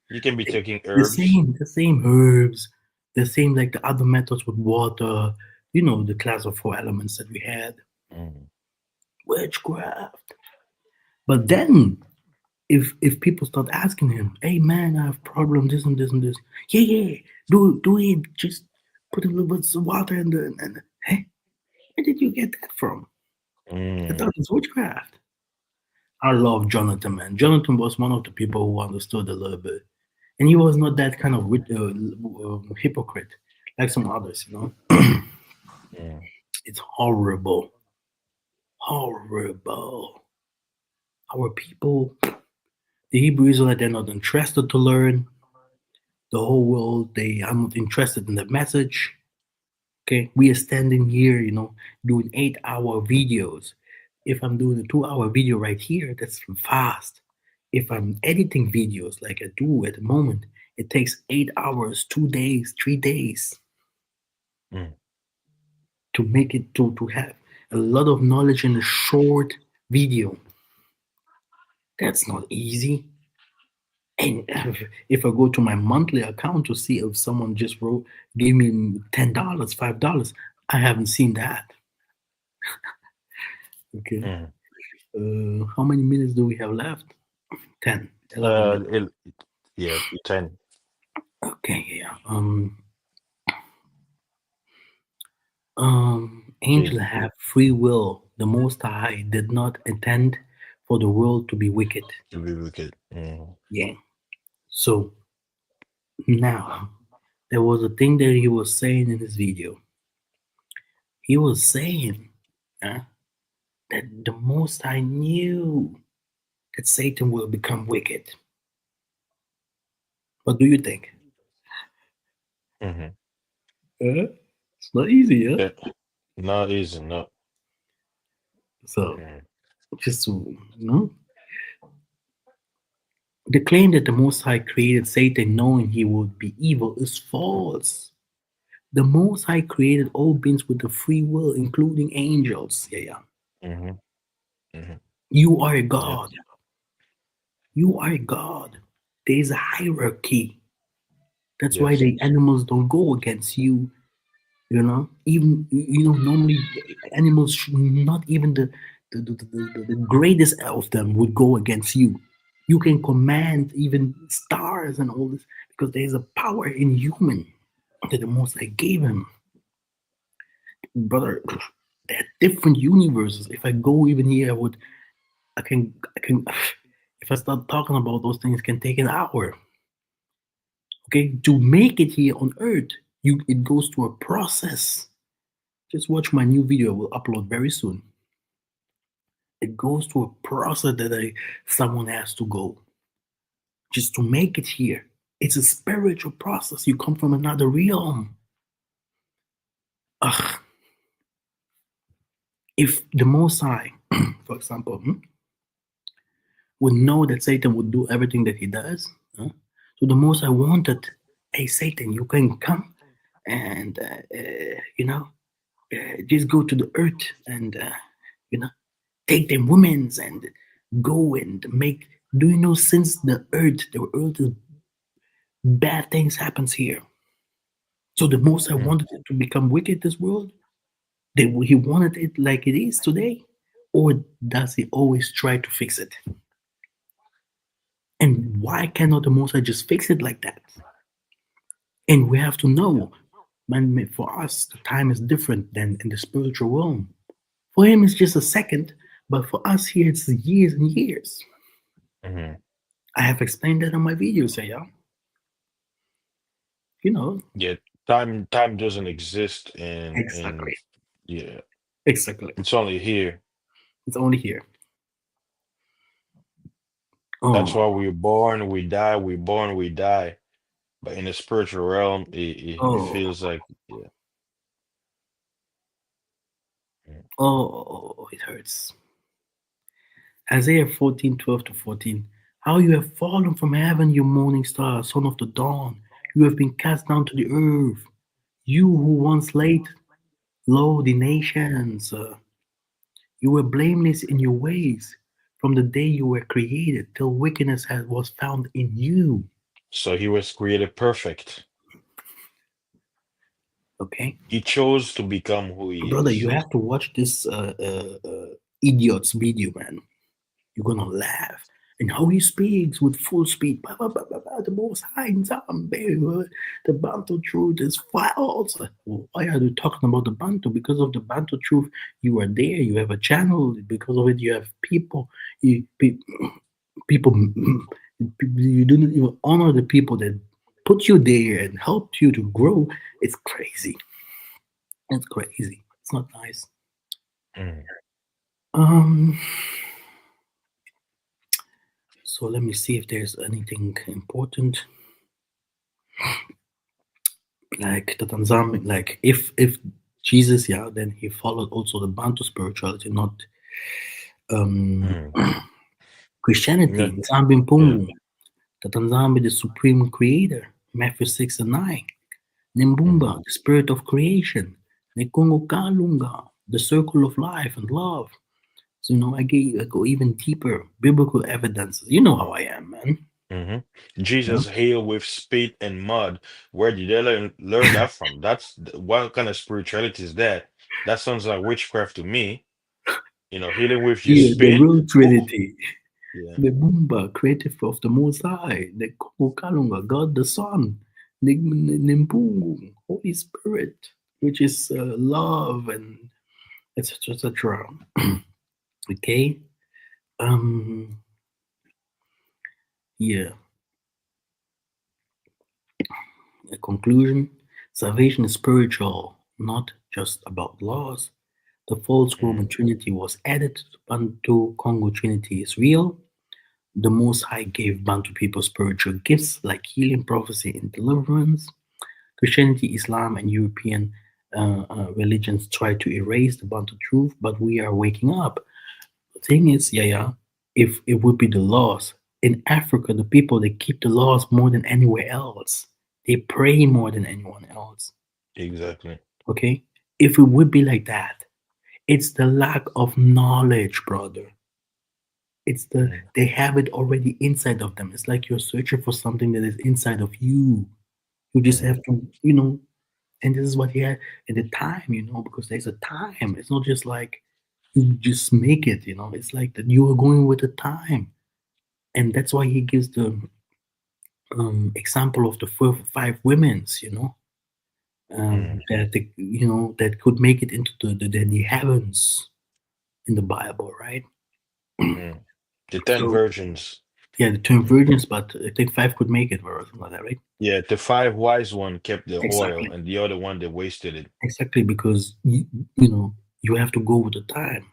You can be taking The herbs. same, the same herbs, the same like the other methods with water. You know the class of four elements that we had. Mm. Witchcraft. But then if people start asking him, "Hey man, I have problem this and this and this," yeah, yeah, do it. Just put a little bit of water in the and hey, where did you get that from? I Mm. thought it's witchcraft. I love Jonathan, man. Jonathan was one of the people who understood a little bit, and he was not that kind of hypocrite like some others. You know, Mm. it's horrible, horrible. Our people, the Hebrew Israelites, they're not interested to learn. The whole world, they are not interested in the message. Okay, we are standing here, you know, doing 8 hour videos. If I'm doing a 2 hour video right here, that's fast. If I'm editing videos like I do at the moment, it takes 8 hours, 2 days, 3 days Mm. to make it to have a lot of knowledge in a short video. That's not easy. And if I go to my monthly account to see if someone just wrote, gave me $10, $5, I haven't seen that. Okay. Mm. How many minutes do we have left? 10, 11 minutes. It, yeah, 10. Okay, yeah. Angel Is have free will. The Most High did not intend for the world to be wicked. to be wicked. Mm. Yeah. So now there was a thing that he was saying in his video. He was saying uh, that the Most High knew that Satan will become wicked. What do you think? Mm-hmm. It's not easy, huh? Yeah. Not easy, no. So Mm. just the claim that the Most High created Satan knowing he would be evil is false. The Most High created all beings with a free will, including angels. Yeah, yeah. Mm-hmm. Mm-hmm. You are a Yep. God. You are a God. There is a hierarchy. That's why Yes. the animals don't go against you. Even normally animals, not even the greatest of them would go against you. You can command even stars and all this because there is a power in human that the Most High gave him, brother. There are different universes. If I go even here, I can. If I start talking about those things, it can take an hour. Okay, to make it here on Earth, it goes through a process. Just watch my new video. I will upload very soon. It goes through a process that someone has to go just to make it here. It's a spiritual process. You come from another realm. Ugh. If the Most High, for example, would know that Satan would do everything that he does, so the Most High wanted, hey, Satan, you can come and, just go to the earth and, you know, take them women's and go and make. Do you know since the earth is bad things happens here. So the Most High Mm. wanted it to become wicked, this world? He wanted it like it is today? Or does he always try to fix it? And why cannot the Most High just fix it like that? And we have to know, man, for us, the time is different than in the spiritual realm. For him, it's just a second, but for us here, it's years and years. Mm-hmm. I have explained that on my videos, yeah. You know, Yeah. Time doesn't exist in exactly. yeah. Exactly. It's only here. It's only here. That's Oh, why we're born, we die, we're born, we die. But in the spiritual realm, it oh, feels like yeah. Mm. oh, it hurts. Isaiah 14:12 to 14. How you have fallen from heaven, you morning star, son of the dawn. You have been cast down to the earth. You who once laid low the nations. You were blameless in your ways from the day you were created till wickedness was found in you. So he was created perfect. Okay? He chose to become who he Brother, you is. have to watch this idiot's video, man. You're gonna laugh. And how he speaks with full speed. Bah, bah, bah, bah, bah, the most high Nzambi, the Bantu truth is false. Why are you talking about the Bantu? Because of the Bantu truth, you are there. You have a channel. Because of it, you have people. People, you don't even honor the people that put you there and helped you to grow. It's crazy. It's crazy. It's not nice. Mm. Um. So let me see if there's anything important. Like the Tanzania, like if Jesus, yeah, then he followed also the Bantu spirituality, not um, Mm. Christianity. Yeah. Nzambi Yeah. Mpungu, the Tanzania, the supreme creator, Matthew 6 and 9. Mm-hmm. Nimbumba, the spirit of creation. Nekongo Kalunga, the circle of life and love. So I go even deeper, biblical evidences. You know how I am, man. Hmm. Yeah. Jesus healed with spit and mud. Where did they learn that from? What kind of spirituality is that? That sounds like witchcraft to me. Healing with your Yeah, the spit. real Who? Trinity. Yeah. The Bumba, creative of the Most High, the Kalunga, God the Son, the Mpungu, Holy Spirit, which is love and etc. etc. Okay. Um. Yeah. A conclusion: salvation is spiritual, not just about laws. The false Roman Mm, Trinity was added to the Bantu-Kongo Trinity is real. The Most High gave Bantu people spiritual gifts like healing, prophecy, and deliverance. Christianity, Islam, and European religions try to erase the Bantu truth, but we are waking up. The thing is, yeah, if it would be the laws in Africa, the people they keep the laws more than anywhere else. They pray more than anyone else. exactly. Okay, if it would be like that, it's the lack of knowledge, brother. It's Mm, they have it already inside of them. It's like you're searching for something that is inside of you. You just mm, have to, and this is what he had at the time, because there's a time. It's not just like you just make it, it's like that you are going with the time. And that's why he gives the example of the five women's, mm, that could make it into the heavens in the Bible, right? mm. The ten So virgins. yeah, the term Mm. virgins, but I think five could make it or something like that, right? Yeah, the five wise one kept the oil, Exactly, and the other one they wasted it. exactly, because you have to go with the time.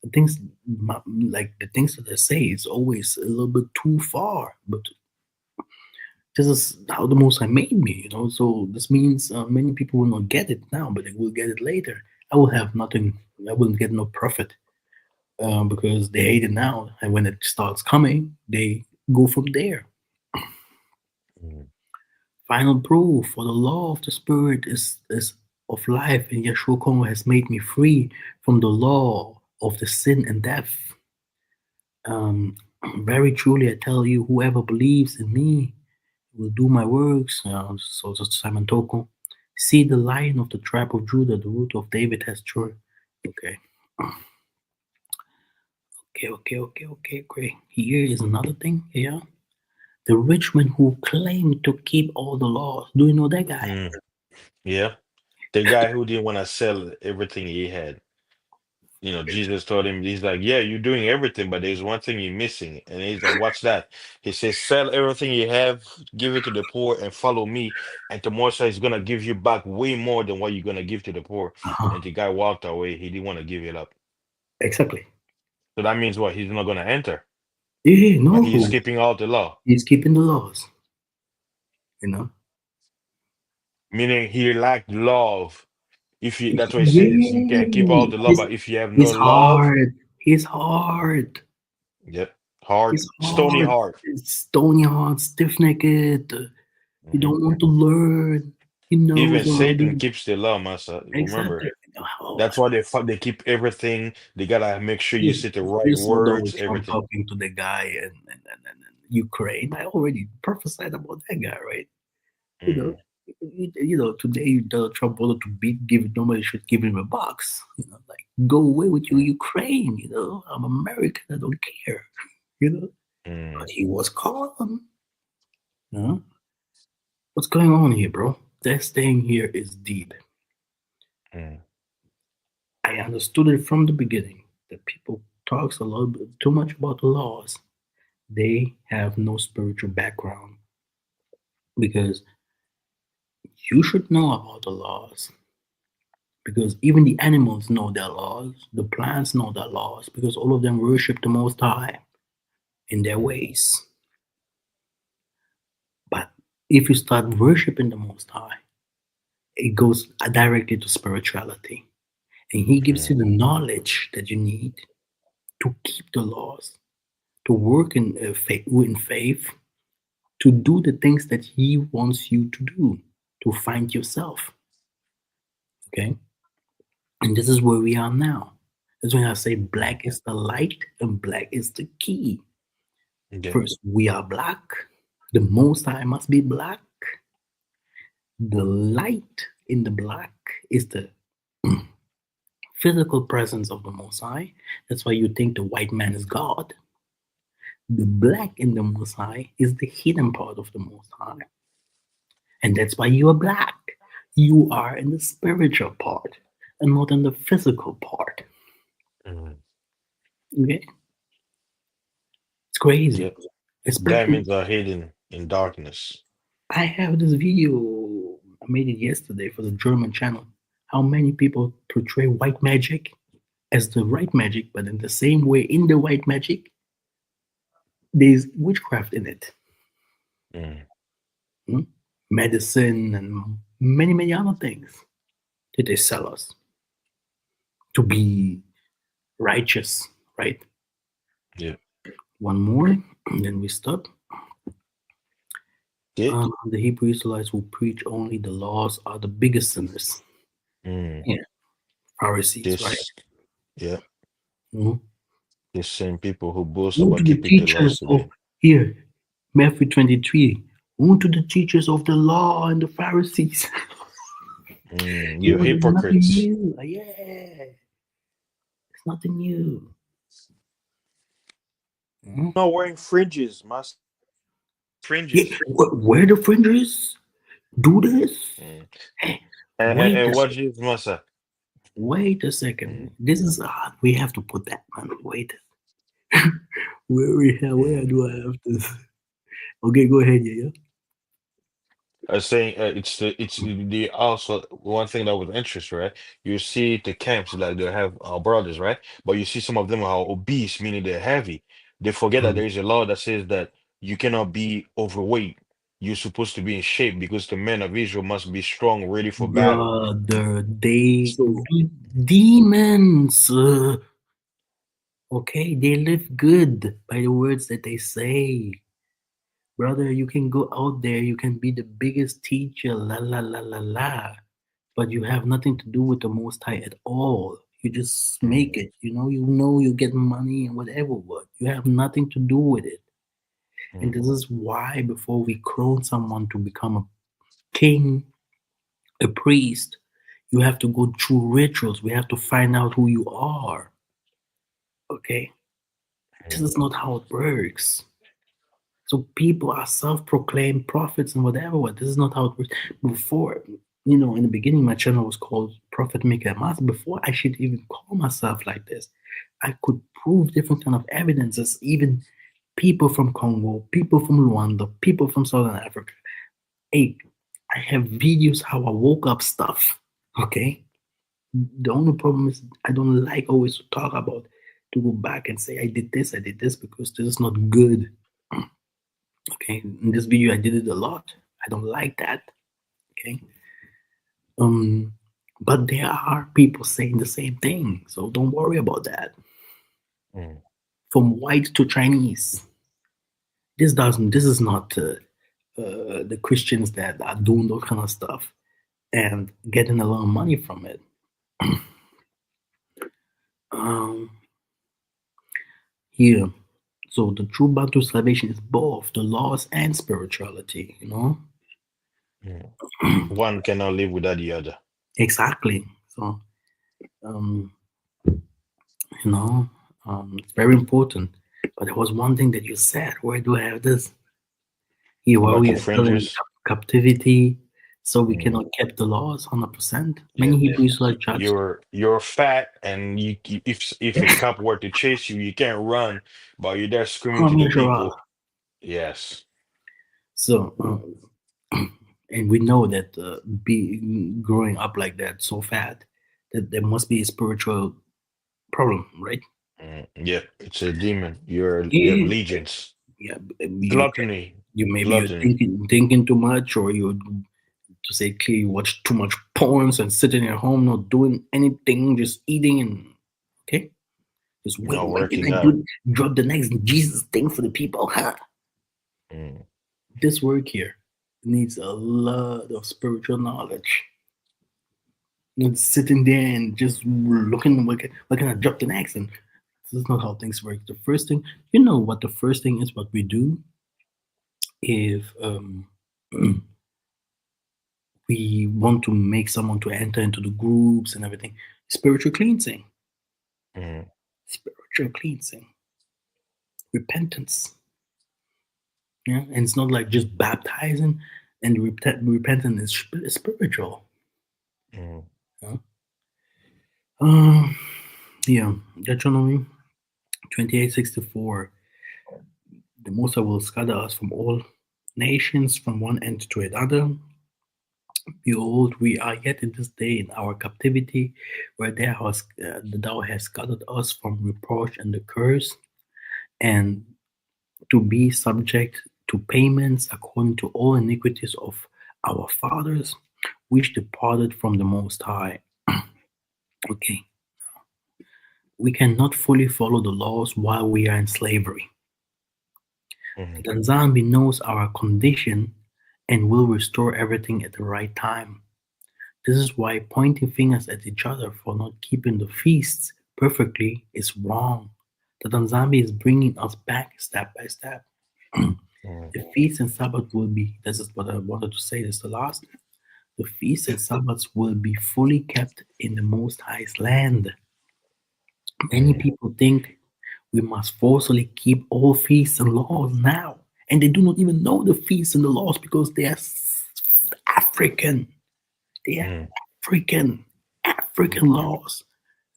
The things like the things that I say is always a little bit too far, but this is how the Most High made me, So this means many people will not get it now, but they will get it later. I will have nothing. I will get no profit because they hate it now, and when it starts coming, they go from there. Mm, Final proof for the law of the Spirit is of life, and Yahshua Kongo has made me free from the law of the sin and death. Um, Very truly, I tell you, whoever believes in me will do my works. So Simon Toko, see the Lion of the tribe of Judah, the root of David has joy. Okay, okay. Great. Here is another thing. Yeah, the rich man who claimed to keep all the laws. Do you know that guy? mm. Yeah. The guy who didn't want to sell everything he had. Jesus told him, he's like, yeah, you're doing everything, but there's one thing you're missing. And he's like, what's that? He says, sell everything you have, give it to the poor, and follow me. And Tomorrow is going to give you back way more than what you're going to give to the poor. Uh-huh. And the guy walked away. He didn't want to give it up. Exactly. So that means what? He's not going to enter, Yeah, but no, he's keeping all the law, he's keeping the laws. You know. meaning he lacked love. If you, that's why he says you can keep all Yeah, the law, but if you have no his love, heart, his heart, yep, hard, his stony heart, heart. his stony heart, stiff necked. He Mhm. don't want to learn. He knows Even Satan already. keeps the law, Massa. Remember, Exactly. Oh, that's why they keep everything. They gotta make sure you you, say the right you saw words, Donald Trump everything. talking to the guy in Ukraine. I already prophesied about that guy, right? You know, Mm, today Donald Trump wanted to give nobody should give him a box. Like go away with you, mm, Ukraine. I'm American. I don't care. You know, mm, but he was calm. Huh? What's going on here, bro? This thing here is deep. mm, I understood it from the beginning that people talks a little bit too much about the laws. They have no spiritual background because you should know about the laws because even the animals know their laws, the plants know their laws because all of them worship the Most High in their mm, ways. But if you start worshiping the Most High, it goes directly to spirituality. And He gives you mm, the knowledge that you need to keep the laws, to work in faith, to do the things that He wants you to do, to find yourself. Okay? And this is where we are now. That's when I say mm, black is the light and black is the key. Okay. First, we are black. The Most High must be black. The light in the black is the physical presence of the Most High. That's why you think the white man is God. The black in the Most High is the hidden part of the Most High. And that's why you are black. You are in the spiritual part and not in the physical part. Mm. Okay? It's crazy. Yep. Especially, Diamonds are hidden in darkness. I have this video, I made it yesterday for the German channel. How many people portray white magic as the right magic, but in the same way, in the white magic, there's witchcraft in it. Mm. Hmm? Medicine and many, many other things that they sell us to be righteous, right? Yep. One more, and then we stop. Okay. The Hebrew Israelites who preach only the laws are the biggest sinners. Mm. Yeah, Pharisees, right? This, yeah, Mhm. the same people who boast Woe to about the keeping the laws teachers of today. here, Matthew 23. Woe to the teachers of the law and the Pharisees. Mm. You You know, there's nothing hypocrites. new. Yeah, it's nothing new. Mhm. Not wearing fringes, Yeah, fringes. where the fringes? Do this? Mm. Hey, wait And a what second. Jesus Massa? Wait a Mm. second. This is we have to put that man. Wait. Where Mm. do I have this? Okay, go ahead, yeah. I was saying it's the also one thing that was interesting, right? You see the camps like they have our brothers, right? But you see some of them are obese, meaning they're heavy. They forget that Mm. there is a law that says that you cannot be overweight. You're supposed to be in shape because the men of Israel must be strong, ready for battle. Brother, they So, demons. Okay, they live good by the words that they say. Brother, you can go out there, you can be the biggest teacher, la la la la la, but you have nothing to do with the Most High at all. You just make mm, it, you get money and whatever, what. You have nothing to do with it. And mm, this is why before we crown someone to become a king, a priest, you have to go through rituals. We have to find out who you are. Okay? This mm, is not how it works. So people are self-proclaimed prophets and whatever. What this is not how it works. Before, in the beginning, my channel was called Prophet Maker Master. Before I should even call myself like this, I could prove different kind of evidences. Even people from Congo, people from Rwanda, people from Southern Africa. Hey, I have videos how I woke up stuff. Okay. The only problem is I don't like always to talk about to go back and say I did this because this is not good. Okay, in this video I did it a lot. I don't like that. Okay, um, but there are people saying the same thing, so don't worry about that. mm, From white to Chinese, this doesn't. This is not the Christians that are doing those kind of stuff and getting a lot of money from it. Um, here, so the true Bantu salvation is both the laws and spirituality. mm. One cannot live without the other. Exactly. So um, you know, it's very important. But there was one thing that you said. Where do I have this? Here, while About we the are still in fringes. captivity, so we Mm. cannot keep the laws 100%. Yeah. Many Hebrews are judged. You're fat, and if a cop were to chase you, you can't run, but you're there screaming to the people. Yes. So, and we know that being growing up like that, so fat, that there must be a spiritual problem, right? Mm, yeah, it's a demon. You have Yeah, legions. yeah. Gluttony. You're Gluttony. thinking too much, or you to say clear you watch too much porns and sitting at home not doing anything, just eating and okay, just wait. Not When can working I out. drop the next Jesus thing for the people? Huh? Mm, This work here needs a lot of spiritual knowledge. Not sitting there and just looking what can I drop the next and This is not how things work. The first thing, you know what the first thing is, what we do if we want to make someone to enter into the groups and everything. Spiritual cleansing, Mm, spiritual cleansing, repentance. Yeah, and it's not like just baptizing, and repentance is spiritual. mm, Yeah. Um, yeah, Deuteronomy 28:64. The Most High will scatter us from all nations from one end to another. Behold, we are yet in this day in our captivity, where thou hast scattered us from reproach and the curse, and to be subject to payments according to all iniquities of our fathers, which departed from the Most High. Okay, we cannot fully follow the laws while we are in slavery. mm, The Nzambi knows our condition and will restore everything at the right time. This is why pointing fingers at each other for not keeping the feasts perfectly is wrong. The Nzambi is bringing us back step by step. mm, The feasts and Sabbath will be, this is what I wanted to say, this is the last. The feasts and Sabbaths will be fully kept in the Most High's land. Many mm, people think we must forcibly keep all feasts and laws now, and they do not even know the feasts and the laws because they are African. They are mm. African, African laws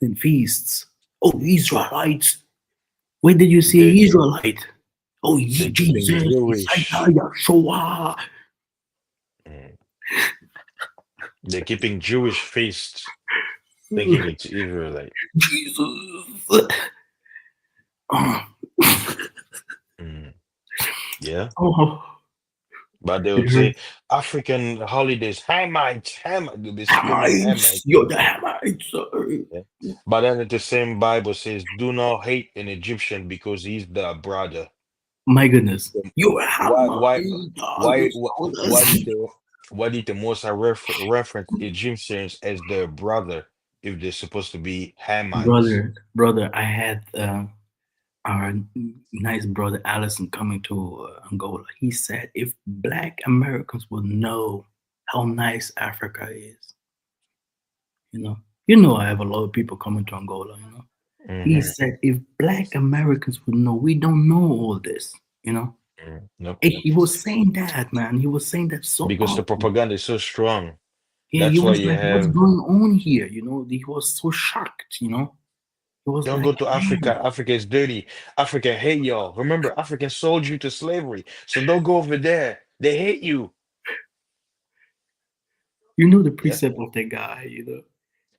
and feasts. Oh, Israelites. Where did you They see Israelite? Oh, they keeping Jesus, Jewish. Messiah, Yahshua. Mm. They're keeping Jewish feasts, thinking it's Israelite. Jesus. Oh, Mm. Yeah. oh, But they it would say hurts. African holidays, Hamites, Ham. They'll be screaming Hamites. Hamite. You're the Hamites. Yeah. But then the same Bible says, "Do not hate an Egyptian because he's the brother." My goodness. You're a Why, Hamite. why, You why, sold why us. did the Most High reference Egyptians as their brother if they're supposed to be Hamites? Brother, I had our nice brother Allison coming to Angola. He said if black Americans would know how nice Africa is, you know, I have a lot of people coming to Angola, He Mm-hmm. said if black Americans would know, we don't know all this, you know. Nope. And he was saying that, man. He was saying that so Because the often. propaganda is so strong. Yeah, he That's why was you like, what's have going on here? He was so shocked, He was don't like, go to man, Africa. Africa is dirty. Africa hate y'all. Remember, Africans sold you to slavery. So don't go over there. They hate you. the Yeah. precept of that guy,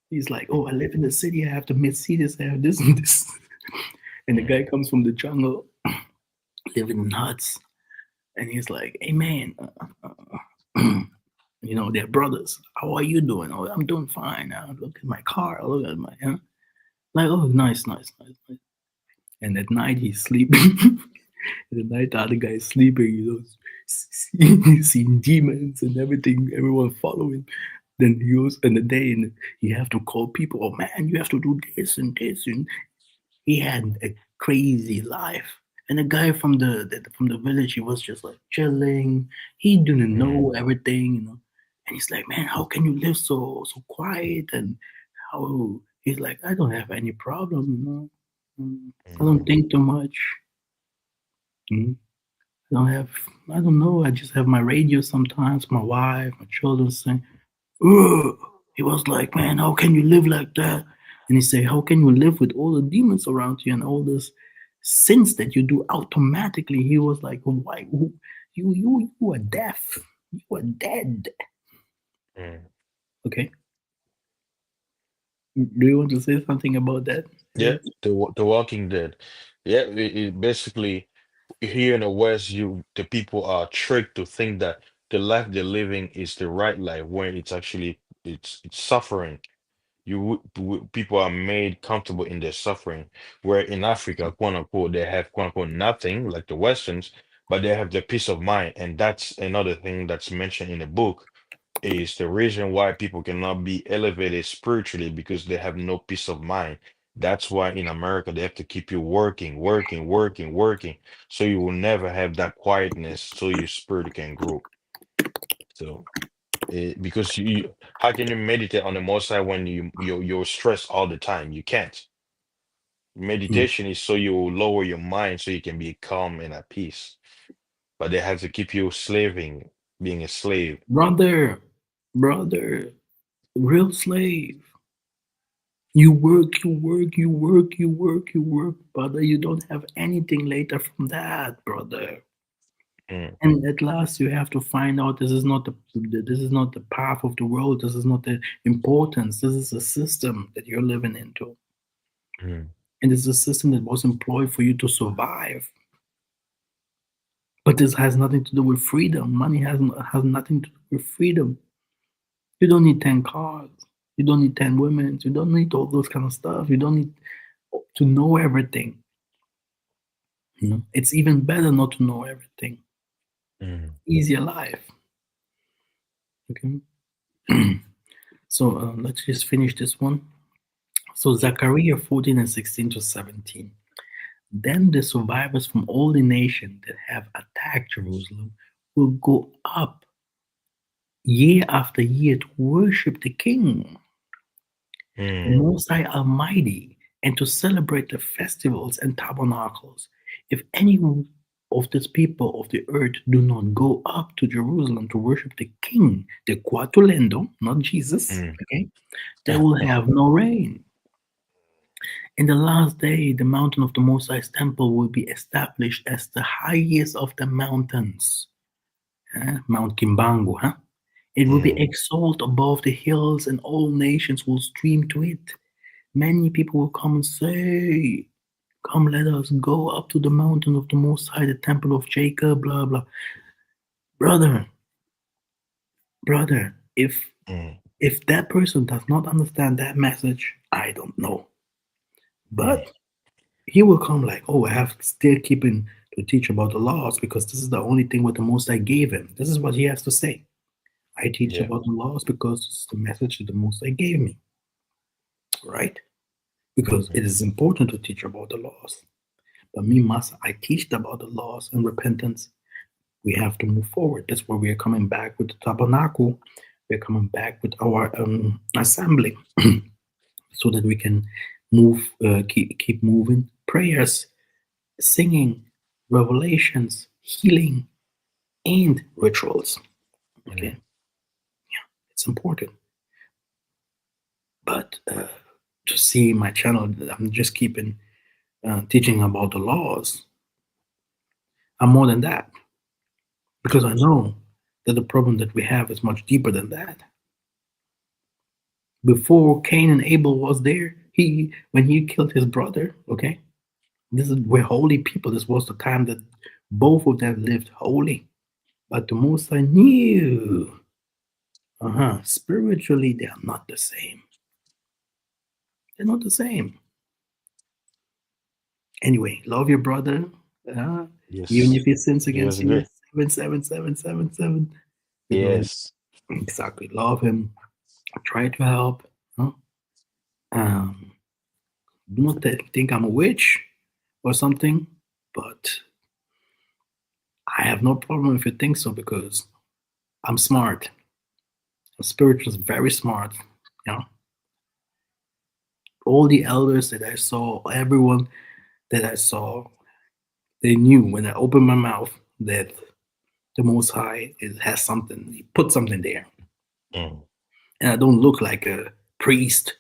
He's like, oh, I live in the city. I have to Mercedes. I have this and this. And the guy Mm, comes from the jungle, living in huts. And he's like, hey, man, they're brothers. How are you doing? Oh, I'm doing fine. Look at my car. Look at my, like, oh, nice, nice, nice, nice. And at night, he's sleeping. At the night, the other guy is sleeping, seeing demons and everything, everyone following. Then he goes in the day and you have to call people, oh man, you have to do this and this. And he had a crazy life. And the guy from the village, he was just like chilling. He didn't mm, know everything, And he's like, man, how can you live so quiet? And how he's like, I don't have any problem, I don't mm, think too much. Mm. I don't have, I don't know. I just have my radio sometimes. My wife, my children sing. Ugh. He was like, man, how can you live like that? And he said, how can you live with all the demons around you and all this sins that you do automatically? He was like, why? You are deaf. You are dead. mm. Okay. Do you want to say something about that? Yeah, the Walking Dead. Yeah, basically here in the West, the people are tricked to think that the life they're living is the right life when it's actually it's suffering. People are made comfortable in their suffering, where in Africa, quote unquote, they have quote unquote nothing like the Westerns, but they have their peace of mind, and that's another thing that's mentioned in the book is the reason why people cannot be elevated spiritually because they have no peace of mind. That's why in America they have to keep you working, working, working, working, so you will never have that quietness, so your spirit can grow. So, because how can you meditate on the Most High when you're stressed all the time? You can't. Mm. Meditation is so you lower your mind so you can be calm and at peace. But they have to keep you slaving, being a slave. Brother, brother, real slave. You work, you work, you work, you work, you work, brother. You don't have anything later from that, brother. Mm, And at last, you have to find out this is not the path of the world. This is not the importance. This is a system that you're living into, mm, and it's a system that was employed for you to survive. But this has nothing to do with freedom. Money has nothing to do with freedom. You don't need 10 cars. You don't need 10 women. You don't need all those kind of stuff. You don't need to know everything. It's even better not to know everything. mm. Easier life. Okay. So let's just finish this one. So Yep. Zechariah 14 and 16 to 17. Then the survivors from all the nations that have attacked Jerusalem will go up year after year to worship the King, the Mm, Most High Almighty, and to celebrate the festivals and tabernacles. If any of these people of the earth do not go up to Jerusalem to worship the King, the Quatulendo, not Jesus, mm. okay, they will have no rain. In the last day, the mountain of the Most High's temple will be established as the highest of the mountains. Mount Kimbangu, huh? It will be Mm, exalted above the hills, and all nations will stream to it. Many people will come and say, "Come, let us go up to the mountain of the Most High, the temple of Jacob." Blah blah. Brother, brother, mm, if that person does not understand that message, I don't know. mm. But he will come like, "Oh, I have still keeping to teach about the laws because this is the only thing what the Most High gave him." This is what he has to say. I teach Yeah. about the laws because it's the message that the Most High gave me, right? Because Mm, it is important to teach about the laws. But me, Master, I teach about the laws and repentance. We have to move forward. That's why we are coming back with the tabernacle. We're coming back with our assembly so that we can keep moving. Prayers, singing, revelations, healing, and rituals. mm. Okay, it's important. But to see my channel, I'm just keeping teaching about the laws. I'm more than that because I know that the problem that we have is much deeper than that. Before Cain and Abel was there, he when he killed his brother, okay, this is we're holy people. This was the time that both of them lived holy. But the most I knew, spiritually they are not the same. They're not the same. Anyway, love your brother. Uh, Even Yes. if he sins It was against you, great. 77777. You know, Yes. exactly. Love him. Try to help. Huh? Um, do not think I'm a witch or something, but I have no problem if you think so because I'm smart. I'm spiritual, very smart. You know, all the elders that I saw, everyone that I saw, they knew when I opened my mouth that the Most High has something. He put something there, Mm, and I don't look like a priest.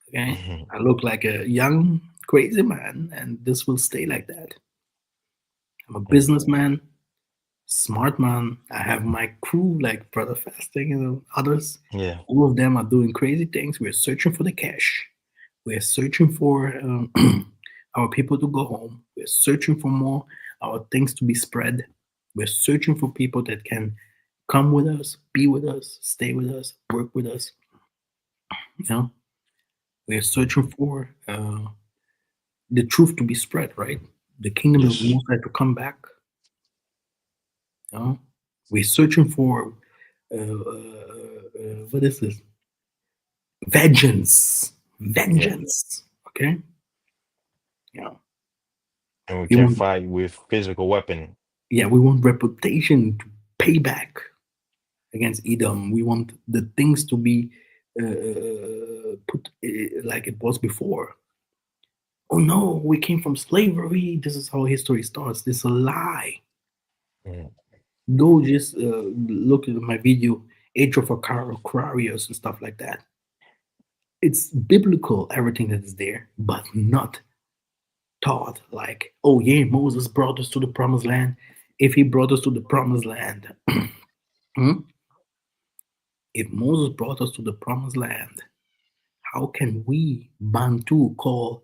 Okay, mhm, I look like a young crazy man, and this will stay like that. I'm a mm. businessman, smart man. I have my crew like Brother Fasting and others. Yeah. All of them are doing crazy things. We're searching for the cash. We're searching for our people to go home. We're searching for more our things to be spread. We're searching for people that can come with us, be with us, stay with us, work with us. You know, we're Mm. searching for the truth to be spread. Right, the kingdom of the Yes. Most High to come back. You know, we're searching for what is this? Vengeance. Yeah. vengeance. Okay, yeah, And we we can want, fight with physical weapon. yeah, we want reputation to pay back against Edom. We want the things to be put like it was before. Oh no, we came from slavery. This is how history starts. This is a lie. Mm. Go just look at my video, Age of Aquarius and stuff like that. It's biblical, everything that is there, but not taught like, oh yeah, Moses brought us to the promised land. If he brought us to the promised land, hmm, if Moses brought us to the promised land, how can we Bantu call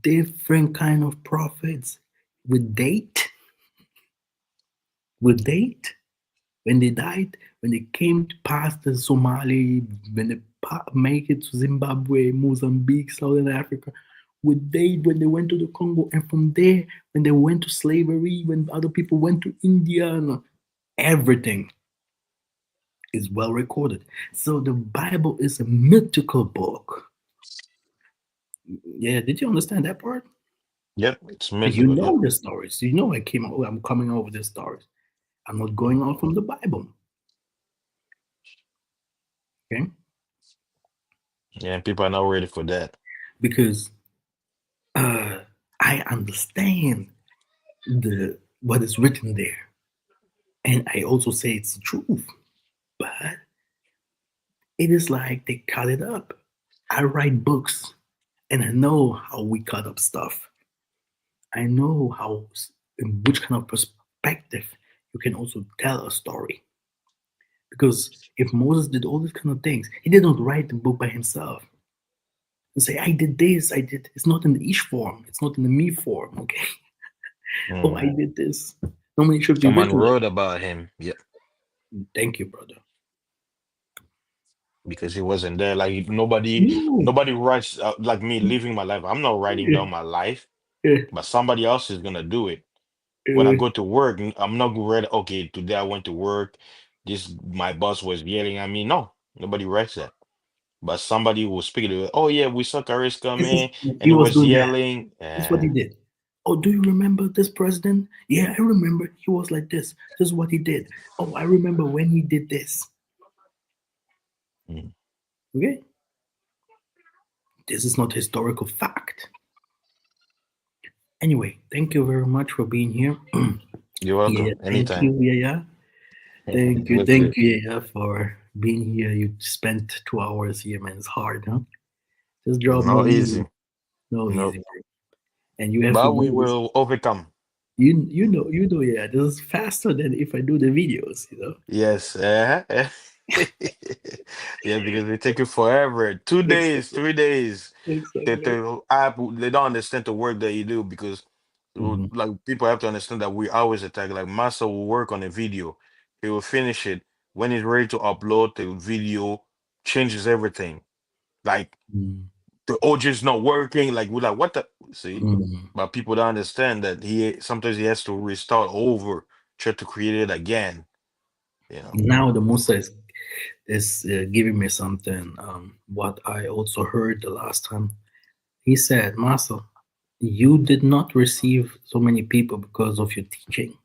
different kind of prophets with date? With date? When they died, when they came to past the Somali, when they make it to Zimbabwe, Mozambique, Southern Africa, with date when they went to the Congo, and from there when they went to slavery, when other people went to India, and everything is well recorded. So the Bible is a mythical book. Yeah, did you understand that part? Yep, it's You mythical. Yep. know the stories. You know I'm coming over the stories. I'm not going out from the Bible. Okay? Yeah, and people are not ready for that. Because I understand the what is written there. And I also say it's the truth. But it is like they cut it up. I write books and I know how we cut up stuff. I know how in which kind of perspective you can also tell a story. Because if Moses did all these kind of things, he did not write the book by himself and say, I did this, I did. It's not in the ish form, it's not in the me form, okay? Oh, I Mm. did this. Normally it should be Someone written like, wrote about him. Yep, thank you, brother. because he wasn't there. Like nobody, No. nobody writes like me living my life. I'm not writing Yeah, down my life, yeah, but somebody else is gonna do it. When I yeah. go to work, I'm not gonna write. Okay, today I went to work. This my boss was yelling at me. No, nobody writes that. But somebody will speak to it. Oh yeah, we saw Caris come This is in and he he was was doing that. yelling. This is what he did. Oh, do you remember this president? Yeah, I remember. He was like this. This is what he did. Oh, I remember when he did this. Mm. Okay, this is not historical fact. Anyway, thank you very much for being here. You're Yeah, welcome. thank Anytime. you. Yeah, yeah. Look Thank good. you, yeah, yeah, for being here. You spent 2 hours here, man. It's hard, huh? This job, no Not easy, easy. no No. easy, bro. And you have to But we do this. will overcome. You know. Yeah, this is faster than if I do the videos. Yes. Yeah, because they take you forever. 2 days, Exactly. 3 days. Exactly. They don't understand the work that you do because Hmm. like people have to understand that we always attack. Like Master will work on a video. He will finish it. When he's ready to upload the video, changes everything. Like the audio is not working. Like we're like, what the see? Hmm. But people don't understand that he sometimes he has to restart over, try to create it again. You know. Now the Musa is giving me something. What I also heard the last time. He said, Master, you did not receive so many people because of your teaching.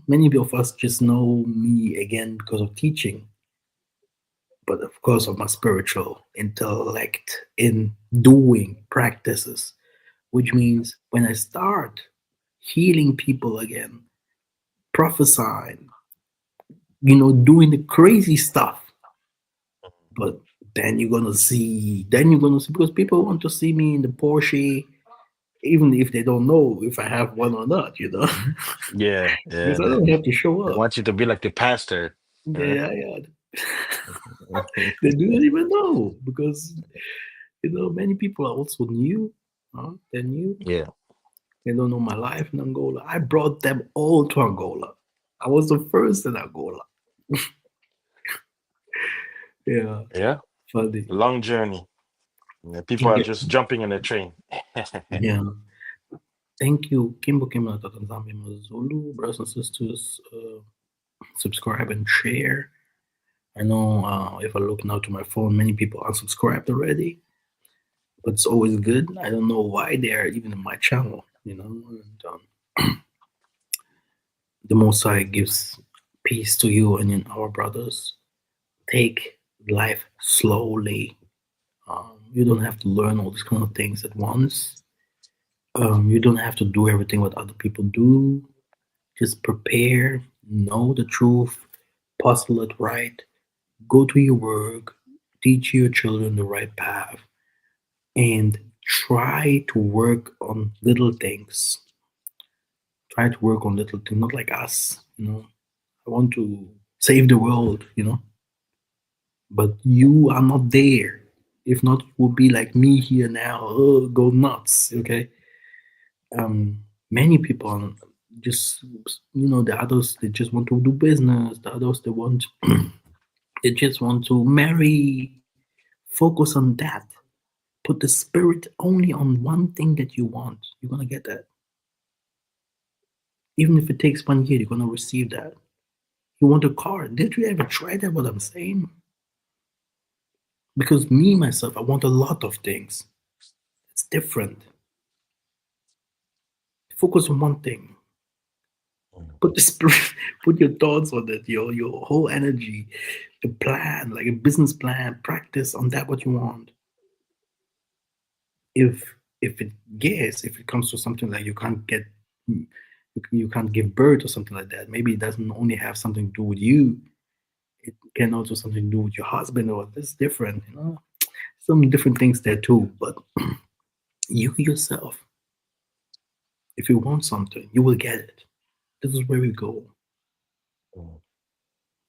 Many of us just know me again because of teaching, but of course of my spiritual intellect in doing practices, which means when I start healing people again, prophesying, doing the crazy stuff, but then you're gonna see because people want to see me in the Porsche, even if they don't know if I have one or not, Yeah, yeah. because I don't have to show They up. want you to be like the pastor. Huh? Yeah, yeah, yeah. They do not even know because many people are also new. They're new. Yeah, They don't know my life in Angola. I brought them all to Angola. I was the first in Angola. Yeah, yeah. funny. Long journey. Yeah, people are Yeah, just jumping on the train. yeah. Thank you, Kimbo Kimbo Nzambi Mazulu, brothers and sisters. Subscribe and share. I know if I look now to my phone, many people unsubscribed already. but it's always good. I don't know why they're even in my channel, you know. And, the Most High gives peace to you and in our brothers. Take life slowly. You don't have to learn all these kind of things at once. You don't have to do everything what other people do. Just prepare, know the truth, puzzle it right, go to your work, teach your children the right path, and try to work on little things. Try to work on little things, not like us, you know. I want to save the world, you know, but you are not there. If not, you would be like me here now. Oh, go nuts, okay? Many people just, you know, the others they just want to do business. The others they just want to marry. Focus on that. Put the spirit only on one thing that you want. You're gonna get that. Even if it takes 1 year, you're gonna receive that. You want a car? Did you ever try that? What I'm saying? Because me myself, I want a lot of things. It's different. Focus on one thing. Mm. Put the spirit, put your thoughts on it, your whole energy, a plan, like a business plan, practice on that what you want. If it if it comes to something like you can't get you can't give birth or something like that, maybe it doesn't only have something to do with you. It can also something to do with your husband or this different, you know. Some different things there too. But you yourself, if you want something, you will get it. This is where we go. Mm.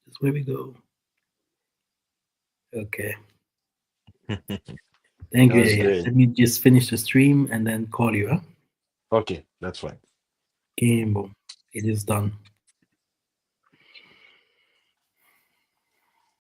This is where we go. Okay. Thank you. That's Yeah, yeah. great. Let me just finish the stream and then call you. Huh? Okay, that's fine. Game boom. It is done.